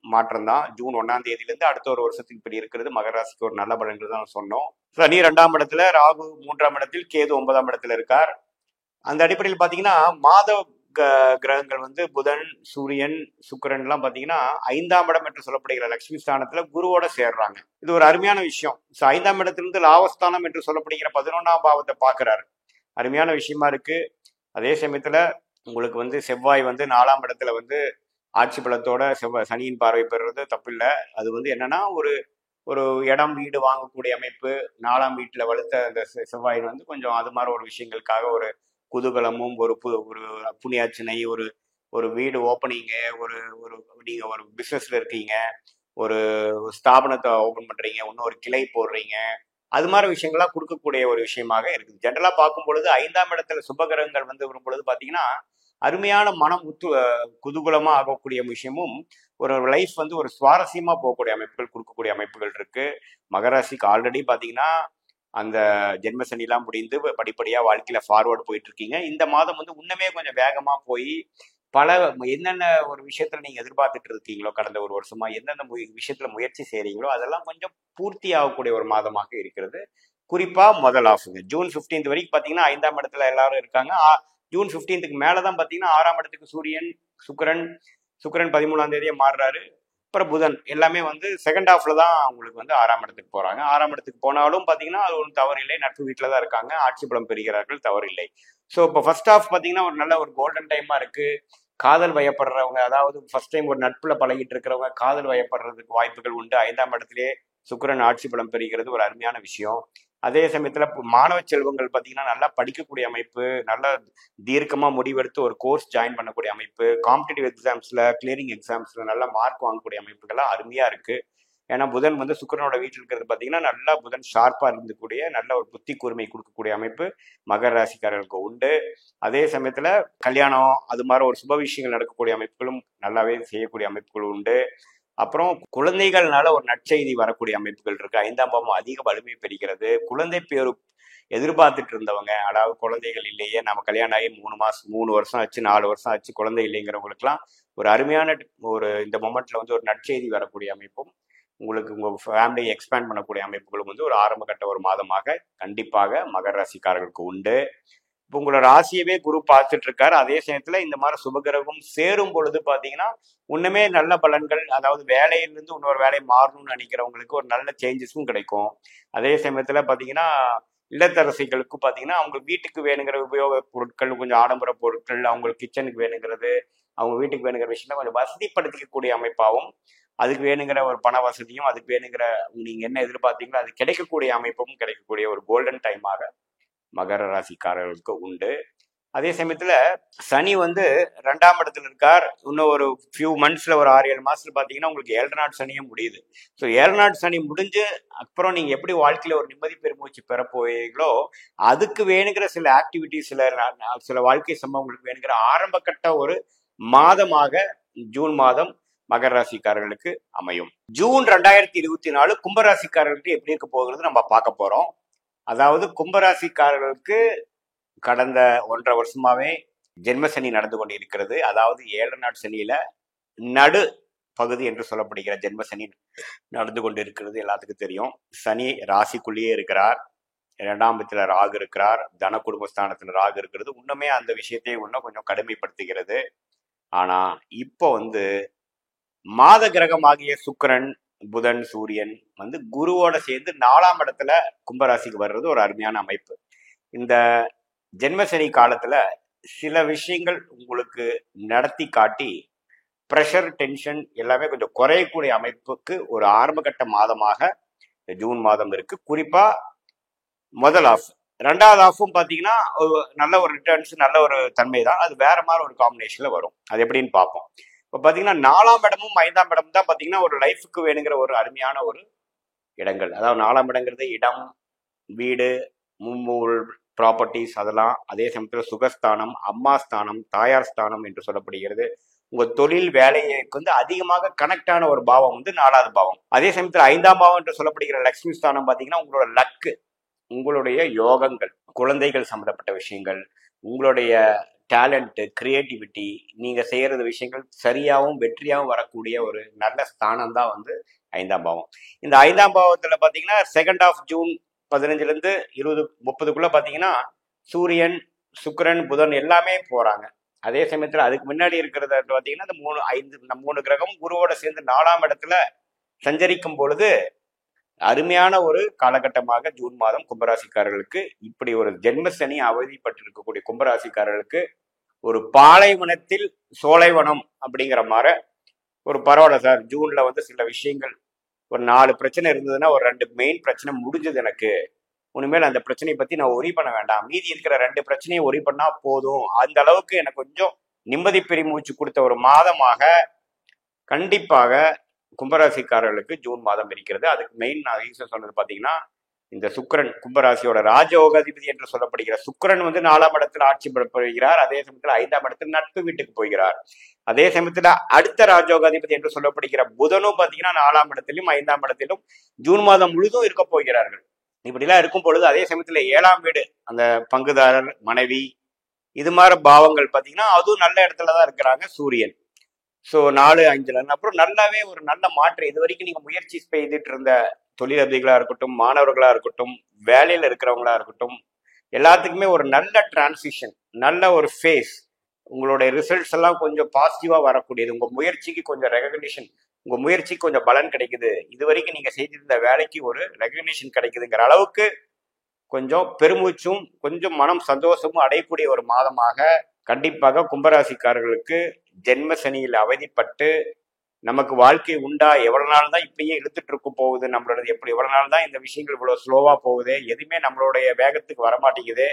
மாற்றம் தான். ஜூன் 1ஆம் தேதியிலிருந்து அடுத்த ஒரு வருஷத்துக்கு இப்படி இருக்கிறது மகர ராசிக்கு ஒரு நல்ல பலன்கள் தான் சொன்னோம். சனி 2ஆம் இடத்துல, ராகு 3ஆம் இடத்தில், கேது 9ஆம் இடத்துல இருக்கார். அந்த அடிப்படையில் பாத்தீங்கன்னா மாத கிரகங்கள் வந்து புதன், சூரியன், சுக்கிரன் எல்லாம் பாத்தீங்கன்னா 5ஆம் இடம் என்று சொல்லப்படுகிற லட்சுமி ஸ்தானத்துல குருவோட சேர்றாங்க. இது ஒரு அருமையான விஷயம். 5ஆம் இடத்திலிருந்து லாபஸ்தானம் என்று சொல்லப்படுகிற 11ஆம் பாவத்தை பாக்குறாரு. அருமையான விஷயமா இருக்கு. அதே சமயத்துல உங்களுக்கு வந்து செவ்வாய் வந்து 4ஆம் இடத்துல வந்து ஆட்சி பலத்தோட சனியின் பார்வை பெறுறது தப்பில்லை. அது வந்து என்னன்னா ஒரு ஒரு இடம் வீடு வாங்கக்கூடிய அமைப்பு, 4ஆம் வீட்டுல வலுத்த அந்த செவ்வாய் வந்து கொஞ்சம் அது மாதிரி ஒரு விஷயங்களுக்காக ஒரு குதூகலமும் ஒரு புண்ணியார்ச்சனை, ஒரு ஒரு வீடு ஓப்பனிங்கு, ஒரு ஒரு நீங்க ஒரு பிசினஸ்ல இருக்கீங்க, ஒரு ஸ்தாபனத்தை ஓபன் பண்றீங்க, இன்னொரு கிளை போடுறீங்க, அது மாதிரி விஷயங்கள்லாம் கொடுக்கக்கூடிய ஒரு விஷயமாக இருக்குது. ஜென்ரலா பார்க்கும் பொழுது 5ஆம் இடத்துல சுபகிரகங்கள் வந்து வரும் பொழுது பாத்தீங்கன்னா அருமையான மனம் குதூகலமா ஆகக்கூடிய விஷயமும், ஒரு லைஃப் வந்து ஒரு சுவாரஸ்யமா போகக்கூடிய அமைப்புகள் கொடுக்கக்கூடிய அமைப்புகள் இருக்கு. மகராசிக்கு ஆல்ரெடி பாத்தீங்கன்னா அந்த ஜென்ம சனிலாம் முடிந்து படிப்படியா வாழ்க்கையில ஃபார்வர்டு போயிட்டு இருக்கீங்க. இந்த மாதம் வந்து இன்னுமே கொஞ்சம் வேகமா போய் பல என்னென்ன ஒரு விஷயத்துல நீங்க எதிர்பார்த்துட்டு இருக்கீங்களோ, கடந்த ஒரு வருஷமா என்னென்ன விஷயத்துல முயற்சி செய்றீங்களோ அதெல்லாம் கொஞ்சம் பூர்த்தி ஆகக்கூடிய ஒரு மாதமாக இருக்கிறது. குறிப்பா முதல் ஆஃபுங்க ஜூன் 15 வரைக்கும் பாத்தீங்கன்னா 5ஆம் இடத்துல எல்லாரும் இருக்காங்க. ஜூன் 15க்கு மேலதான் பாத்தீங்கன்னா 6ஆம் இடத்துக்கு சூரியன், சுக்கிரன் 13ஆம் தேதியே மாறுறாரு. அப்புறம் புதன் எல்லாமே வந்து செகண்ட் ஹாஃப்ல தான் உங்களுக்கு வந்து 6ஆம் இடத்துக்கு போறாங்க. 6ஆம் இடத்துக்கு போனாலும் பாத்தீங்கன்னா அது ஒன்றும் தவறு இல்லை. நட்பு வீட்டுல தான் இருக்காங்க, ஆட்சி பலம் பெறுகிறார்கள், தவறு இல்லை. ஸோ இப்போ ஃபர்ஸ்ட் ஹாஃப் பாத்தீங்கன்னா ஒரு நல்ல ஒரு கோல்டன் டைமா இருக்கு. காதல் வயப்படுறவங்க, அதாவது ஃபர்ஸ்ட் டைம் ஒரு நட்புல பழகிட்டு இருக்கிறவங்க காதல் வயப்படுறதுக்கு வாய்ப்புகள் உண்டு. 5ஆம் இடத்திலே சுக்கிரன் ஆட்சி பலம் பெறுகிறது, ஒரு அருமையான விஷயம். அதே சமயத்துல மாணவ செல்வங்கள் பாத்தீங்கன்னா நல்லா படிக்கக்கூடிய அமைப்பு, நல்லா தீர்க்கமா முடிவெடுத்து ஒரு கோர்ஸ் ஜாயின் பண்ணக்கூடிய அமைப்பு, காம்படிட்டிவ் எக்ஸாம்ஸ்ல, கிளியரிங் எக்ஸாம்ஸ்ல நல்ல மார்க் வாங்கக்கூடிய அமைப்புகள்லாம் அருமையா இருக்கு. ஏன்னா புதன் வந்து சுக்கிரனோட வீட்டில் இருக்கிறது பாத்தீங்கன்னா நல்லா புதன் ஷார்ப்பா இருந்துக்கூடிய நல்ல ஒரு புத்தி கூர்மை கொடுக்கக்கூடிய அமைப்பு மகர ராசிக்காரர்களுக்கு உண்டு. அதே சமயத்துல கல்யாணம் அது மாதிரி ஒரு சுப விஷயங்கள் நடக்கக்கூடிய அமைப்புகளும் நல்லாவே செய்யக்கூடிய அமைப்புகள் உண்டு. அப்புறம் குழந்தைகள்னால ஒரு நற்செய்தி வரக்கூடிய அமைப்புகள் இருக்கு. 5ஆம் பாவம் அதிக வலிமை பெறுகிறது. குழந்தை பேரு எதிர்பார்த்துட்டு இருந்தவங்க, அதாவது குழந்தைகள் இல்லையே, நம்ம கல்யாணம் ஆகி 3 வருஷம் ஆச்சு, 4 வருஷம் ஆச்சு, குழந்தை இல்லைங்கிறவங்களுக்குலாம் ஒரு அருமையான ஒரு இந்த மொமெண்ட்ல வந்து ஒரு நற்செய்தி வரக்கூடிய அமைப்பும், உங்களுக்கு உங்க ஃபேமிலியை எக்ஸ்பேண்ட் பண்ணக்கூடிய அமைப்புகளும் வந்து ஒரு ஆரம்ப கட்ட ஒரு மாதமாக கண்டிப்பாக மகர ராசிக்காரர்களுக்கு உண்டு. இப்போ உங்களோட ராசியவே குரு பார்த்துட்டு இருக்காரு. அதே சமயத்துல இந்த மாதிரி சுபகிரகம் சேரும் பொழுது பாத்தீங்கன்னா இன்னுமே நல்ல பலன்கள், அதாவது வேலையிலிருந்து இன்னொரு வேலை மாறணும்னு நினைக்கிறவங்களுக்கு ஒரு நல்ல சேஞ்சஸும் கிடைக்கும். அதே சமயத்துல பாத்தீங்கன்னா இல்லத்தரசிகளுக்கு பாத்தீங்கன்னா அவங்க வீட்டுக்கு வேணுங்கிற உபயோக பொருட்கள், கொஞ்சம் ஆடம்பர பொருட்கள், அவங்களுக்கு கிச்சனுக்கு வேணுங்கிறது, அவங்க வீட்டுக்கு வேணுங்கிற விஷயத்த கொஞ்சம் வசதிப்படுத்திக்கக்கூடிய அமைப்பாகவும், அதுக்கு வேணுங்கிற ஒரு பண வசதியும், அதுக்கு வேணுங்கிற நீங்க என்ன எதிர்பார்த்தீங்களோ அது கிடைக்கக்கூடிய அமைப்பும் கிடைக்கக்கூடிய ஒரு கோல்டன் டைமாக மகர ராசிக்காரர்களுக்கு உண்டு. அதே சமயத்துல சனி வந்து 2ஆம் இடத்துல இருக்கார். இன்னும் ஒரு ஃபியூ மந்த்ஸ்ல ஒரு 6-7 மாசத்துல பாத்தீங்கன்னா உங்களுக்கு 7 நாட் சனியும் முடியுது. ஸோ 7 நாட் சனி முடிஞ்சு அப்புறம் நீங்க எப்படி வாழ்க்கையில ஒரு நிம்மதி பெருமூச்சு பெற போவீங்களோ அதுக்கு வேணுங்கிற சில ஆக்டிவிட்டி, சில வாழ்க்கை சம்பவங்களுக்கு வேணுங்கிற ஆரம்ப கட்ட ஒரு மாதமாக ஜூன் மாதம் மகர ராசிக்காரர்களுக்கு அமையும். ஜூன் 2024 கும்பராசிக்காரர்களுக்கு எப்படி இருக்க போகிறது நம்ம பார்க்க போறோம். அதாவது கும்பராசிக்காரர்களுக்கு கடந்த 1.5 வருஷமாவே ஜென்மசனி நடந்து கொண்டு இருக்கிறது. அதாவது 7 நாட் சனியில நடு பகுதி என்று சொல்லப்படுகிற ஜென்மசனி நடந்து கொண்டு இருக்கிறது, எல்லாத்துக்கும் தெரியும். சனி ராசிக்குள்ளேயே இருக்கிறார். 2ஆம் இடத்துல ராகு இருக்கிறார். தன குடும்பஸ்தானத்துல ராகு இருக்கிறது. இன்னுமே அந்த விஷயத்தை இன்னும் கொஞ்சம் கடுமைப்படுத்துகிறது. ஆனா இப்போ வந்து மாத கிரகம் ஆகிய சுக்கிரன், புதன், சூரியன் வந்து குருவோட சேர்ந்து 4ஆம் இடத்துல கும்பராசிக்கு வர்றது ஒரு அருமையான அமைப்பு. இந்த ஜென்மசனி காலத்துல சில விஷயங்கள் உங்களுக்கு நடத்தி காட்டி ப்ரெஷர், டென்ஷன் எல்லாமே கொஞ்சம் குறையக்கூடிய அமைப்புக்கு ஒரு ஆரம்பகட்ட மாதமாக ஜூன் மாதம் இருக்கு. குறிப்பா முதல் ஆஃப், 2வது ஆஃபும் பாத்தீங்கன்னா நல்ல ஒரு ரிட்டர்ன்ஸ், நல்ல ஒரு தன்மை தான். அது வேற மாதிரி ஒரு காம்பினேஷன்ல வரும். அது எப்படின்னு பார்ப்போம். இப்போ பார்த்தீங்கன்னா 4ஆம் இடமும் 5ஆம் இடமும் தான் பார்த்தீங்கன்னா ஒரு லைஃபுக்கு வேணுங்கிற ஒரு அருமையான ஒரு இடங்கள். அதாவது 4ஆம் இடங்கிறது இடம், வீடு, மும்மூல் ப்ராப்பர்ட்டிஸ் அதெல்லாம். அதே சமயத்தில் சுகஸ்தானம், அம்மா ஸ்தானம், தாயார் ஸ்தானம் என்று சொல்லப்படுகிறது. உங்க தொழில் வேலைக்கு வந்து அதிகமாக கனெக்ட் ஆன ஒரு பாவம் வந்து 4வது பாவம். அதே சமயத்தில் 5ஆம் பாவம் என்று சொல்லப்படுகிற லக்ஷ்மி ஸ்தானம் பார்த்தீங்கன்னா உங்களோட லக்கு, உங்களுடைய யோகங்கள், குழந்தைகள் சம்பந்தப்பட்ட விஷயங்கள், உங்களுடைய டேலண்ட், கிரியேட்டிவிட்டி, நீங்க செய்யறது விஷயங்கள் சரியாகவும் வெற்றியாகவும் வரக்கூடிய ஒரு நல்ல ஸ்தானம் தான் வந்து 5ஆம் பாவம். இந்த 5ஆம் பாவத்துல பாத்தீங்கன்னா 2nd ஆஃப் ஜூன் 15லேருந்து 20-30க்குள்ள பாத்தீங்கன்னா சூரியன், சுக்கிரன், புதன் எல்லாமே போறாங்க. அதே சமயத்துல அதுக்கு முன்னாடி இருக்கிறத பாத்தீங்கன்னா இந்த 3 கிரகம் குருவோட சேர்ந்து 4ஆம் இடத்துல சஞ்சரிக்கும் பொழுது அருமையான ஒரு காலகட்டமாக ஜூன் மாதம் கும்பராசிக்காரர்களுக்கு, இப்படி ஒரு ஜென்ம சனி அவதிப்பட்டிருக்கக்கூடிய கும்பராசிக்காரர்களுக்கு ஒரு பாலைவனத்தில் சோலைவனம் அப்படிங்கிற மாதிரி ஒரு பரவாயில்ல சார், ஜூன்ல வந்து சில விஷயங்கள் ஒரு 4 பிரச்சனை இருந்ததுன்னா ஒரு 2 மெயின் பிரச்சனை முடிஞ்சது எனக்கு, உண்மையில அந்த பிரச்சனையை பத்தி நான் ஒரி பண்ண வேண்டாம், மீதி இருக்கிற 2 பிரச்சனையை ஒரி பண்ணா போதும், அந்த அளவுக்கு எனக்கு கொஞ்சம் நிம்மதி பெருமூச்சு கொடுத்த ஒரு மாதமாக கண்டிப்பாக கும்பராசிக்காரர்களுக்கு ஜூன் மாதம் இருக்கிறது. அதுக்கு மெயின் நான் ரீசன் சொன்னது பார்த்தீங்கன்னா இந்த சுக்கிரன், கும்பராசியோட ராஜயோகாதிபதி என்று சொல்லப்படுகிற சுக்கிரன் வந்து 4ஆம் இடத்துல ஆட்சி பெறுகிறார். அதே சமயத்தில் 5ஆம் இடத்துல நட்பு வீட்டுக்கு போகிறார். அதே சமயத்துல அடுத்த ராஜயோகாதிபதி என்று சொல்லப்படுகிற புதனும் பார்த்தீங்கன்னா 4ஆம் இடத்திலும் 5ஆம் இடத்திலும் ஜூன் மாதம் முழுதும் இருக்க போகிறார்கள். இப்படிலாம் இருக்கும் பொழுது அதே சமயத்துல 7ஆம் வீடு, அந்த பங்குதாரர், மனைவி, இது மாதிரி பாவங்கள் பார்த்தீங்கன்னா அதுவும் நல்ல இடத்துல தான் இருக்கிறாங்க சூரியன். ஸோ 4, 5ல அப்புறம் நல்லாவே ஒரு நல்ல மாற்றம். இது வரைக்கும் நீங்க முயற்சி செய்துட்டு இருந்த தொழிலதிகளா இருக்கட்டும், மாணவர்களா இருக்கட்டும், வேலையில இருக்கிறவங்களா இருக்கட்டும், எல்லாத்துக்குமே ஒரு நல்ல டிரான்சிஷன், நல்ல ஒரு ஃபேஸ், உங்களுடைய ரிசல்ட்ஸ் எல்லாம் கொஞ்சம் பாசிட்டிவா வரக்கூடியது. உங்க முயற்சிக்கு கொஞ்சம் ரெகக்னிஷன், உங்க முயற்சிக்கு கொஞ்சம் பலன் கிடைக்குது, இது வரைக்கும் நீங்க செய்திருந்த வேலைக்கு ஒரு ரெகக்னிஷன் கிடைக்குதுங்கிற அளவுக்கு கொஞ்சம் பெருமூச்சும் கொஞ்சம் மனம் சந்தோஷமும் அடையக்கூடிய ஒரு மாதமாக கண்டிப்பாக கும்பராசிக்காரர்களுக்கு ஜென்ம சனியில் அவதிப்பட்டு நமக்கு வாழ்க்கை உண்டா, எவ்வளவு நாள் தான் இப்பயே இழுத்துட்டு இருக்க போகுது, நம்மளோட எப்படி எவ்வளவு நாள் தான் இந்த விஷயங்கள் இவ்வளவு ஸ்லோவா போகுது, எதுவுமே நம்மளுடைய வேகத்துக்கு வரமாட்டேங்குது,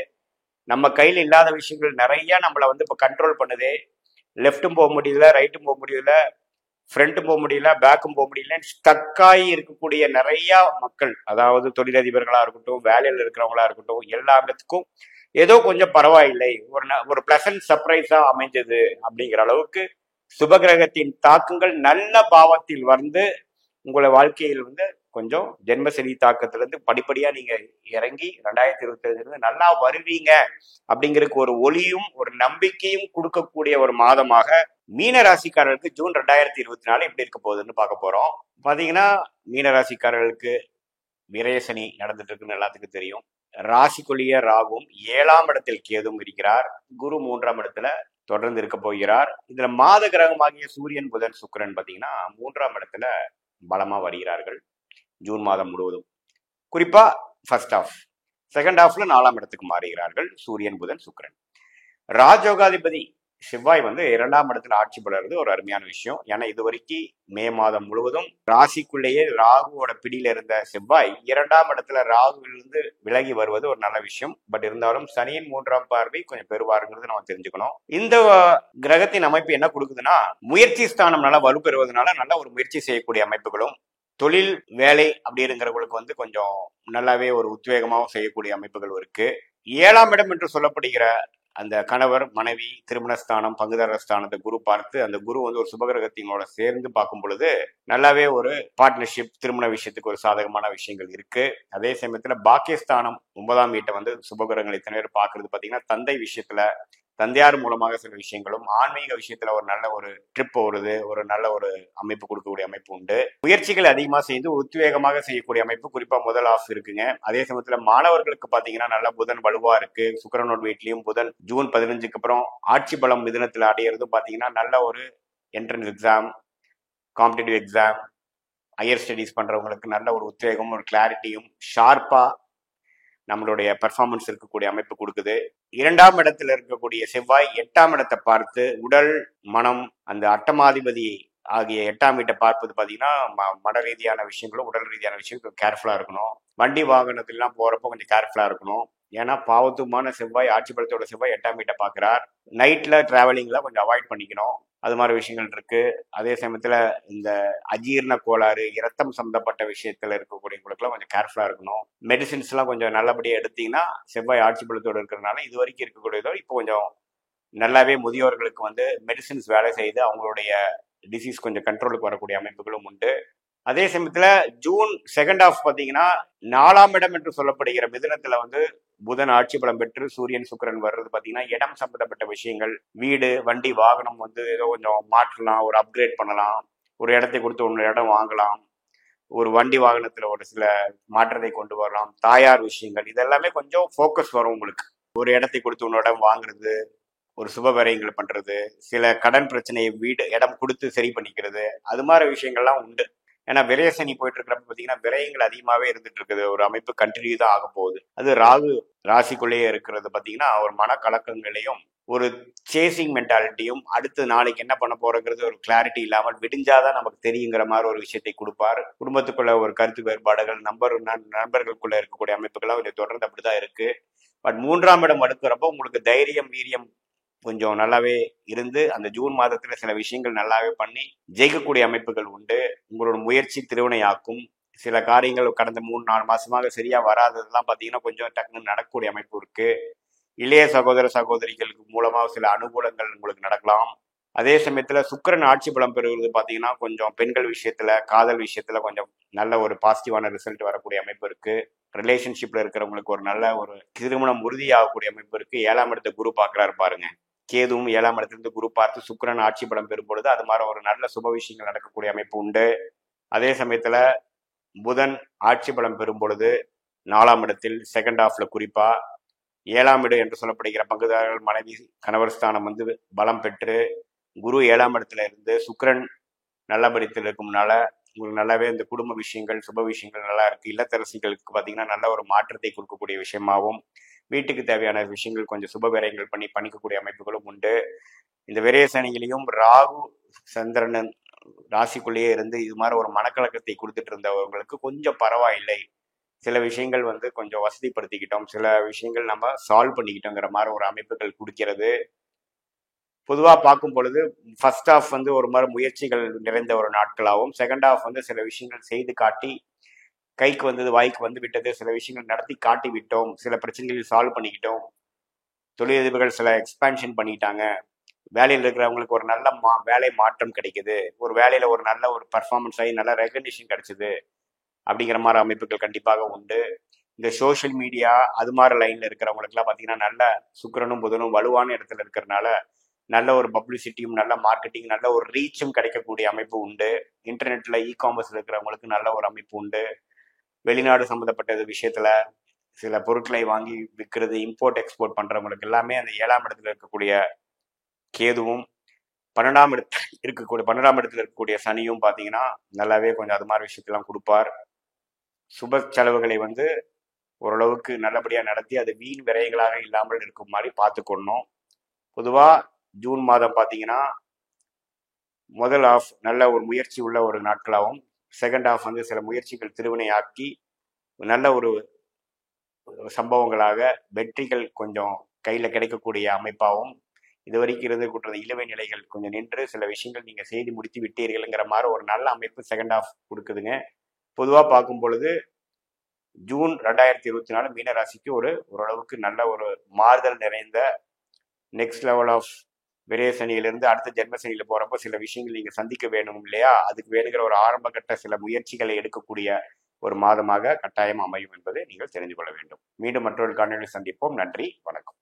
நம்ம கையில் இல்லாத விஷயங்கள் நிறைய நம்மளை வந்து இப்போ கண்ட்ரோல் பண்ணுது, லெஃப்ட்டும் போக முடியல, ரைட்டும் போக முடியல, ஃப்ரண்ட்டும் போக முடியல, பேக்கும் போக முடியல, ஸ்டக்காகி இருக்கக்கூடிய நிறைய மக்கள், அதாவது தொழிலதிபர்களா இருக்கட்டும், வேலையில் இருக்கிறவங்களா இருக்கட்டும், எல்லாத்துக்கும் ஏதோ கொஞ்சம் பரவாயில்லை, ஒரு பிளசன்ட் சர்ப்ரைஸா அமைஞ்சது அப்படிங்கிற அளவுக்கு சுபகிரகத்தின் தாக்கங்கள் நல்ல பாவத்தில் வந்து உங்களை வாழ்க்கையில் வந்து கொஞ்சம் ஜென்மசனி தாக்கத்திலிருந்து படிப்படியா நீங்க இறங்கி 2025 நல்லா வருவீங்க அப்படிங்கிறதுக்கு ஒரு ஒளியும் ஒரு நம்பிக்கையும் கொடுக்கக்கூடிய ஒரு மாதமாக மீன ராசிக்காரர்களுக்கு ஜூன் 2024 எப்படி இருக்க போகுதுன்னு பார்க்க போறோம். பாத்தீங்கன்னா மீன ராசிக்காரர்களுக்கு விரயசனி நடந்துட்டு இருக்குன்னு எல்லாத்துக்கும் தெரியும். ராசிக்குள்ளிய ராகும் 7ஆம் இடத்தில் கேதும் இருக்கிறார். குரு 3ஆம் இடத்துல தொடர்ந்து இருக்க போகிறார். இதுல மாத கிரகமாகிய சூரியன், புதன், சுக்கிரன் பாத்தீங்கன்னா 3ஆம் இடத்துல பலமா வருகிறார்கள் ஜூன் மாதம் முழுவதும். குறிப்பா ஃபர்ஸ்ட் ஹாஃப், செகண்ட் ஹாஃப்ல 4ஆம் இடத்துக்கு மாறுகிறார்கள் சூரியன், புதன், சுக்கிரன். ராஜயோகாதிபதி செவ்வாய் வந்து 2ஆம் இடத்துல ஆட்சி பெறுறது ஒரு அருமையான விஷயம். ஏன்னா இது வரைக்கும் மே மாதம் முழுவதும் ராசிக்குள்ளேயே ராகுவோட பிடியில இருந்த செவ்வாய் 2ஆம் இடத்துல ராகுவிலிருந்து விலகி வருவது ஒரு நல்ல விஷயம். பட் இருந்தாலும் சனியின் 3ஆம் பார்வை கொஞ்சம் பெறுவாருங்கிறது நம்ம தெரிஞ்சுக்கணும். இந்த கிரகத்தின் அமைப்பு என்ன கொடுக்குதுன்னா, முயற்சி ஸ்தானம் நல்லா வலுப்பெறுவதனால நல்ல ஒரு முயற்சி செய்யக்கூடிய அமைப்புகளும், தொழில் வேலை அப்படிங்கிறவங்களுக்கு வந்து கொஞ்சம் நல்லாவே ஒரு உத்வேகமாகவும் செய்யக்கூடிய அமைப்புகள் இருக்கு. 7ஆம் இடம் என்று சொல்லப்படுகிற அந்த கணவர், மனைவி, திருமணஸ்தானம், பங்குதாரர் ஸ்தானத்தை குரு பார்த்து, அந்த குரு வந்து ஒரு சுபகிரகத்தினோட சேர்ந்து பார்க்கும் பொழுது நல்லாவே ஒரு பார்ட்னர்ஷிப், திருமண விஷயத்துக்கு ஒரு சாதகமான விஷயங்கள் இருக்கு. அதே சமயத்துல பாக்கியஸ்தானம் 9ஆம் வீட்டை வந்து சுபகிரகங்கள் இத்தனை பேர் பார்க்கறது பார்த்தீங்கன்னா தந்தை விஷயத்துல, தந்தையார் மூலமாக சில விஷயங்களும், ஆன்மீக விஷயத்துல ஒரு நல்ல ஒரு ட்ரிப் வருது, ஒரு நல்ல ஒரு அமைப்பு கொடுக்கக்கூடிய அமைப்பு உண்டு. முயற்சிகள் அதிகமா செய்து உத்வேகமாக செய்யக்கூடிய அமைப்பு குறிப்பா முதல் ஆஃப் இருக்குங்க. அதே சமயத்துல மாணவர்களுக்கு பாத்தீங்கன்னா நல்ல புதன் வலுவா இருக்கு. சுக்கிரனோட வீட்லயும் புதன் ஜூன் 15க்கு அப்புறம் ஆட்சி பலம் மிதனத்துல அடையிறதும் பாத்தீங்கன்னா நல்ல ஒரு entrance exam, competitive exam, higher studies பண்றவங்களுக்கு நல்ல ஒரு உத்வேகம், ஒரு கிளாரிட்டியும், ஷார்ப்பா நம்மளுடைய பெர்ஃபார்மன்ஸ் இருக்கக்கூடிய அமைப்பு கொடுக்குது. 2ஆம் இடத்துல இருக்கக்கூடிய செவ்வாய் 8ஆம் இடத்தை பார்த்து உடல், மனம், அந்த அட்டமாதிபதி ஆகிய 8ஆம் வீட்டை பார்ப்பது பார்த்தீங்கன்னா மன ரீதியான விஷயங்களும் உடல் ரீதியான விஷயங்களும் கேர்ஃபுல்லா இருக்கணும். வண்டி வாகனத்திலாம் போறப்போ கொஞ்சம் கேர்ஃபுல்லா இருக்கணும். ஏன்னா பாவத்துமான செவ்வாய், ஆட்சி பலத்தோட செவ்வாய் 8ஆம் வீட்டை பார்க்குறார். நைட்ல டிராவலிங்ல கொஞ்சம் அவாய்ட் பண்ணிக்கணும். அது மாதிரி விஷயங்கள் இருக்கு. அதே சமயத்துல இந்த அஜீரண கோளாறு, இரத்தம் சம்பந்தப்பட்ட விஷயத்துல இருக்கக்கூடியவங்களுக்குலாம் கொஞ்சம் கேர்ஃபுல்லா இருக்கணும். மெடிசின்ஸ் எல்லாம் கொஞ்சம் நல்லபடியா எடுத்தீங்கன்னா, செவ்வாய் ஆட்சி பலத்தோட இருக்கிறதுனால இது வரைக்கும் இருக்கக்கூடியதோ இப்போ கொஞ்சம் நல்லாவே முதியோர்களுக்கு வந்து மெடிசின்ஸ் வேலை செய்து அவங்களுடைய டிசீஸ் கொஞ்சம் கண்ட்ரோலுக்கு வரக்கூடிய அமைப்புகளும் உண்டு. அதே சமயத்துல ஜூன் செகண்ட் ஹாஃப் பாத்தீங்கன்னா 4ஆம் இடம் என்று சொல்லப்படுகிற மிதுனத்துல வந்து புதன் ஆட்சி பலம் பெற்று சூரியன் சுக்கிரன் வர்றது பாத்தீங்கன்னா இடம் சம்பந்தப்பட்ட விஷயங்கள், வீடு, வண்டி, வாகனம் வந்து ஏதோ கொஞ்சம் மாற்றலாம், ஒரு அப்கிரேட் பண்ணலாம், ஒரு இடத்தை கொடுத்து ஒரு இடம் வாங்கலாம், ஒரு வண்டி வாகனத்துல ஒரு சில மாற்றத்தை கொண்டு வரலாம், தாயார் விஷயங்கள் இதெல்லாமே கொஞ்சம் ஃபோக்கஸ் வரும் உங்களுக்கு. ஒரு இடத்தை கொடுத்து ஒரு இடம் வாங்குறது, ஒரு சுப விரயங்கள் பண்றது, சில கடன் பிரச்சனையை வீடு இடம் கொடுத்து சரி பண்ணிக்கிறது, அது மாதிரி விஷயங்கள்லாம் உண்டு. ஏன்னா விரயசனி போயிட்டு இருக்கிறப்ப பார்த்தீங்கன்னா விரயங்கள் அதிகமாகவே இருந்துட்டு இருக்குது. ஒரு அமைப்பு கண்டினியூ தான் ஆக போகுது. அது ராகு ராசிக்குள்ளேயே இருக்கிறது பார்த்தீங்கன்னா ஒரு மனக்கலக்கங்களையும் ஒரு சேசிங் மென்டாலிட்டியும், அடுத்து நாளைக்கு என்ன பண்ண போறங்கிறது ஒரு கிளாரிட்டி இல்லாமல் விடிஞ்சாதான் நமக்கு தெரியுங்கிற மாதிரி ஒரு விஷயத்தை கொடுப்பார். குடும்பத்துக்குள்ள ஒரு கருத்து வேறுபாடுகள், நண்பர்களுக்குள்ள இருக்கக்கூடிய அமைப்புகள்லாம் கொஞ்சம் தொடர்ந்து அப்படிதான் இருக்கு. பட் 3ஆம் இடம் அடுக்கிறப்போ உங்களுக்கு தைரியம், வீரியம் கொஞ்சம் நல்லாவே இருந்து அந்த ஜூன் மாதத்துல சில விஷயங்கள் நல்லாவே பண்ணி ஜெயிக்கக்கூடிய அமைப்புகள் உண்டு. உங்களோட முயற்சி திருவினையாக்கும். சில காரியங்கள் கடந்த 3-4 மாசமாக சரியா வராததெல்லாம் பாத்தீங்கன்னா கொஞ்சம் டக்குன்னு நடக்கக்கூடிய அமைப்பு இருக்கு. இளைய சகோதர சகோதரிகளுக்கு மூலமா சில அனுகூலங்கள் உங்களுக்கு நடக்கலாம். அதே சமயத்துல சுக்கிரன் ஆட்சி பலம் பெறுவது பாத்தீங்கன்னா கொஞ்சம் பெண்கள் விஷயத்துல, காதல் விஷயத்துல கொஞ்சம் நல்ல ஒரு பாசிட்டிவான ரிசல்ட் வரக்கூடிய அமைப்பு இருக்கு. ரிலேஷன்ஷிப்ல இருக்கிறவங்களுக்கு ஒரு நல்ல ஒரு திருமணம் உறுதியாகக்கூடிய அமைப்பு இருக்கு. 7ஆம் இடத்தை குரு பார்க்கறாரு பாருங்க. கேதுவும் 7ஆம் இடத்திலிருந்து குரு பார்த்து சுக்கிரன் ஆட்சி பலம் பெறும் பொழுது அது மாதிரி ஒரு நல்ல சுப விஷயங்கள் நடக்கக்கூடிய அமைப்பு உண்டு. அதே சமயத்துல புதன் ஆட்சி பலம் பெறும் பொழுது 4ஆம் இடத்தில் செகண்ட் ஹாஃப்ல குறிப்பா 7ஆம் இடம் என்று சொல்லப்படுகிற பங்குதாரர்கள், மனைவி, கணவர் ஸ்தானம் வந்து பலம் பெற்று குரு 7ஆம் இடத்துல இருந்து சுக்கிரன் நல்லபடித்தில் இருக்கும்னால உங்களுக்கு நல்லாவே இந்த குடும்ப விஷயங்கள், சுப விஷயங்கள் நல்லா இருக்கு. இல்லத்தரசிகளுக்கு பார்த்தீங்கன்னா நல்ல ஒரு மாற்றத்தை கொடுக்கக்கூடிய விஷயமாகவும், வீட்டுக்கு தேவையான விஷயங்கள் கொஞ்சம் சுப விரயங்கள் பண்ணி பண்ணிக்கக்கூடிய அமைப்புகளும் உண்டு. இந்த விரய சனிகளையும் ராகு சந்திரன் ராசிக்குள்ளேயே இருந்து இது மாதிரி ஒரு மனக்கலக்கத்தை கொடுத்துட்டு இருந்தவங்களுக்கு கொஞ்சம் பரவாயில்லை, சில விஷயங்கள் வந்து கொஞ்சம் வசதிப்படுத்திக்கிட்டோம், சில விஷயங்கள் நம்ம சால்வ் பண்ணிக்கிட்டோங்கிற மாதிரி ஒரு அமைப்புகள் கொடுக்கிறது. பொதுவாக பார்க்கும் பொழுது ஃபர்ஸ்ட் ஹாஃப் வந்து ஒரு மாதிரி முயற்சிகள் நிறைந்த ஒரு நாட்களாகவும், செகண்ட் ஹாஃப் வந்து சில விஷயங்கள் செய்து காட்டி கைக்கு வந்தது வாய்க்கு வந்து விட்டது, சில விஷயங்கள் நடத்தி காட்டி விட்டோம், சில பிரச்சனைகள் சால்வ் பண்ணிக்கிட்டோம், தொழிலதிபர்கள் சில எக்ஸ்பான்ஷன் பண்ணிட்டாங்க, வேலையில் இருக்கிறவங்களுக்கு ஒரு நல்ல வேலை மாற்றம் கிடைக்குது, ஒரு வேலையில ஒரு நல்ல ஒரு பர்ஃபார்மன்ஸ் ஆகி நல்ல ரெகக்னிஷன் கிடைச்சது அப்படிங்கிற மாதிரி அமைப்புகள் கண்டிப்பாக உண்டு. இந்த சோஷியல் மீடியா அது மாதிரி லைன்ல இருக்கிறவங்களுக்குலாம் பார்த்தீங்கன்னா நல்ல சுக்கிரனும் புதனும் வலுவான இடத்துல இருக்கிறதுனால நல்ல ஒரு பப்ளிசிட்டியும், நல்ல மார்க்கெட்டிங், நல்ல ஒரு ரீச்சும் கிடைக்கக்கூடிய அமைப்பு உண்டு. இன்டர்நெட்ல காமர்ஸ்ல இருக்கிறவங்களுக்கு நல்ல ஒரு அமைப்பு உண்டு. வெளிநாடு சம்மந்தப்பட்ட விஷயத்துல சில பொருட்களை வாங்கி விற்கிறது, இம்போர்ட் எக்ஸ்போர்ட் பண்றவங்களுக்கு எல்லாமே அந்த 7ஆம் இடத்துல இருக்கக்கூடிய கேதுவும் 12ஆம் இடத்துல இருக்கக்கூடிய சனியும் பார்த்தீங்கன்னா நல்லாவே கொஞ்சம் அது மாதிரி விஷயத்தெல்லாம் கொடுப்பார். சுப செலவுகளை வந்து ஓரளவுக்கு நல்லபடியா நடத்தி அது வீண் விரயங்களாக இல்லாமல் இருக்கும் மாதிரி பார்த்துக்கொள்ளணும். பொதுவா ஜூன் மாதம் பார்த்தீங்கன்னா முதல் ஹாஃப் நல்ல ஒரு முயற்சி உள்ள ஒரு நாட்களாகவும், செகண்ட் ஹாஃப் வந்து சில முயற்சிகள் திருவினையாக்கி நல்ல ஒரு சம்பவங்களாக வெற்றிகள் கொஞ்சம் கையில் கிடைக்கக்கூடிய அமைப்பாகவும், இதுவரைக்கும் இருந்து கூட்டுறது இழுவை நிலைகள் கொஞ்சம் நின்று சில விஷயங்கள் நீங்கள் செய்து முடித்து விட்டீர்கள்ங்கிற மாதிரி ஒரு நல்ல அமைப்பு செகண்ட் ஹாஃப் கொடுக்குதுங்க. பொதுவாக பார்க்கும் பொழுது ஜூன் 2024 மீனராசிக்கு ஓரளவுக்கு நல்ல ஒரு மாறுதல் நிறைந்த நெக்ஸ்ட் லெவல் ஆஃப் விரய சனியிலிருந்து அடுத்த ஜென்ம சனியில போறப்போ சில விஷயங்கள் நீங்க சந்திக்க வேணும் இல்லையா, அதுக்கு வேணுங்கிற ஒரு ஆரம்ப கட்ட சில முயற்சிகளை எடுக்கக்கூடிய ஒரு மாதமாக கட்டாயம் அமையும் என்பதை நீங்கள் தெரிந்து கொள்ள வேண்டும். மீண்டும் மற்றொரு காணொலியில் சந்திப்போம். நன்றி, வணக்கம்.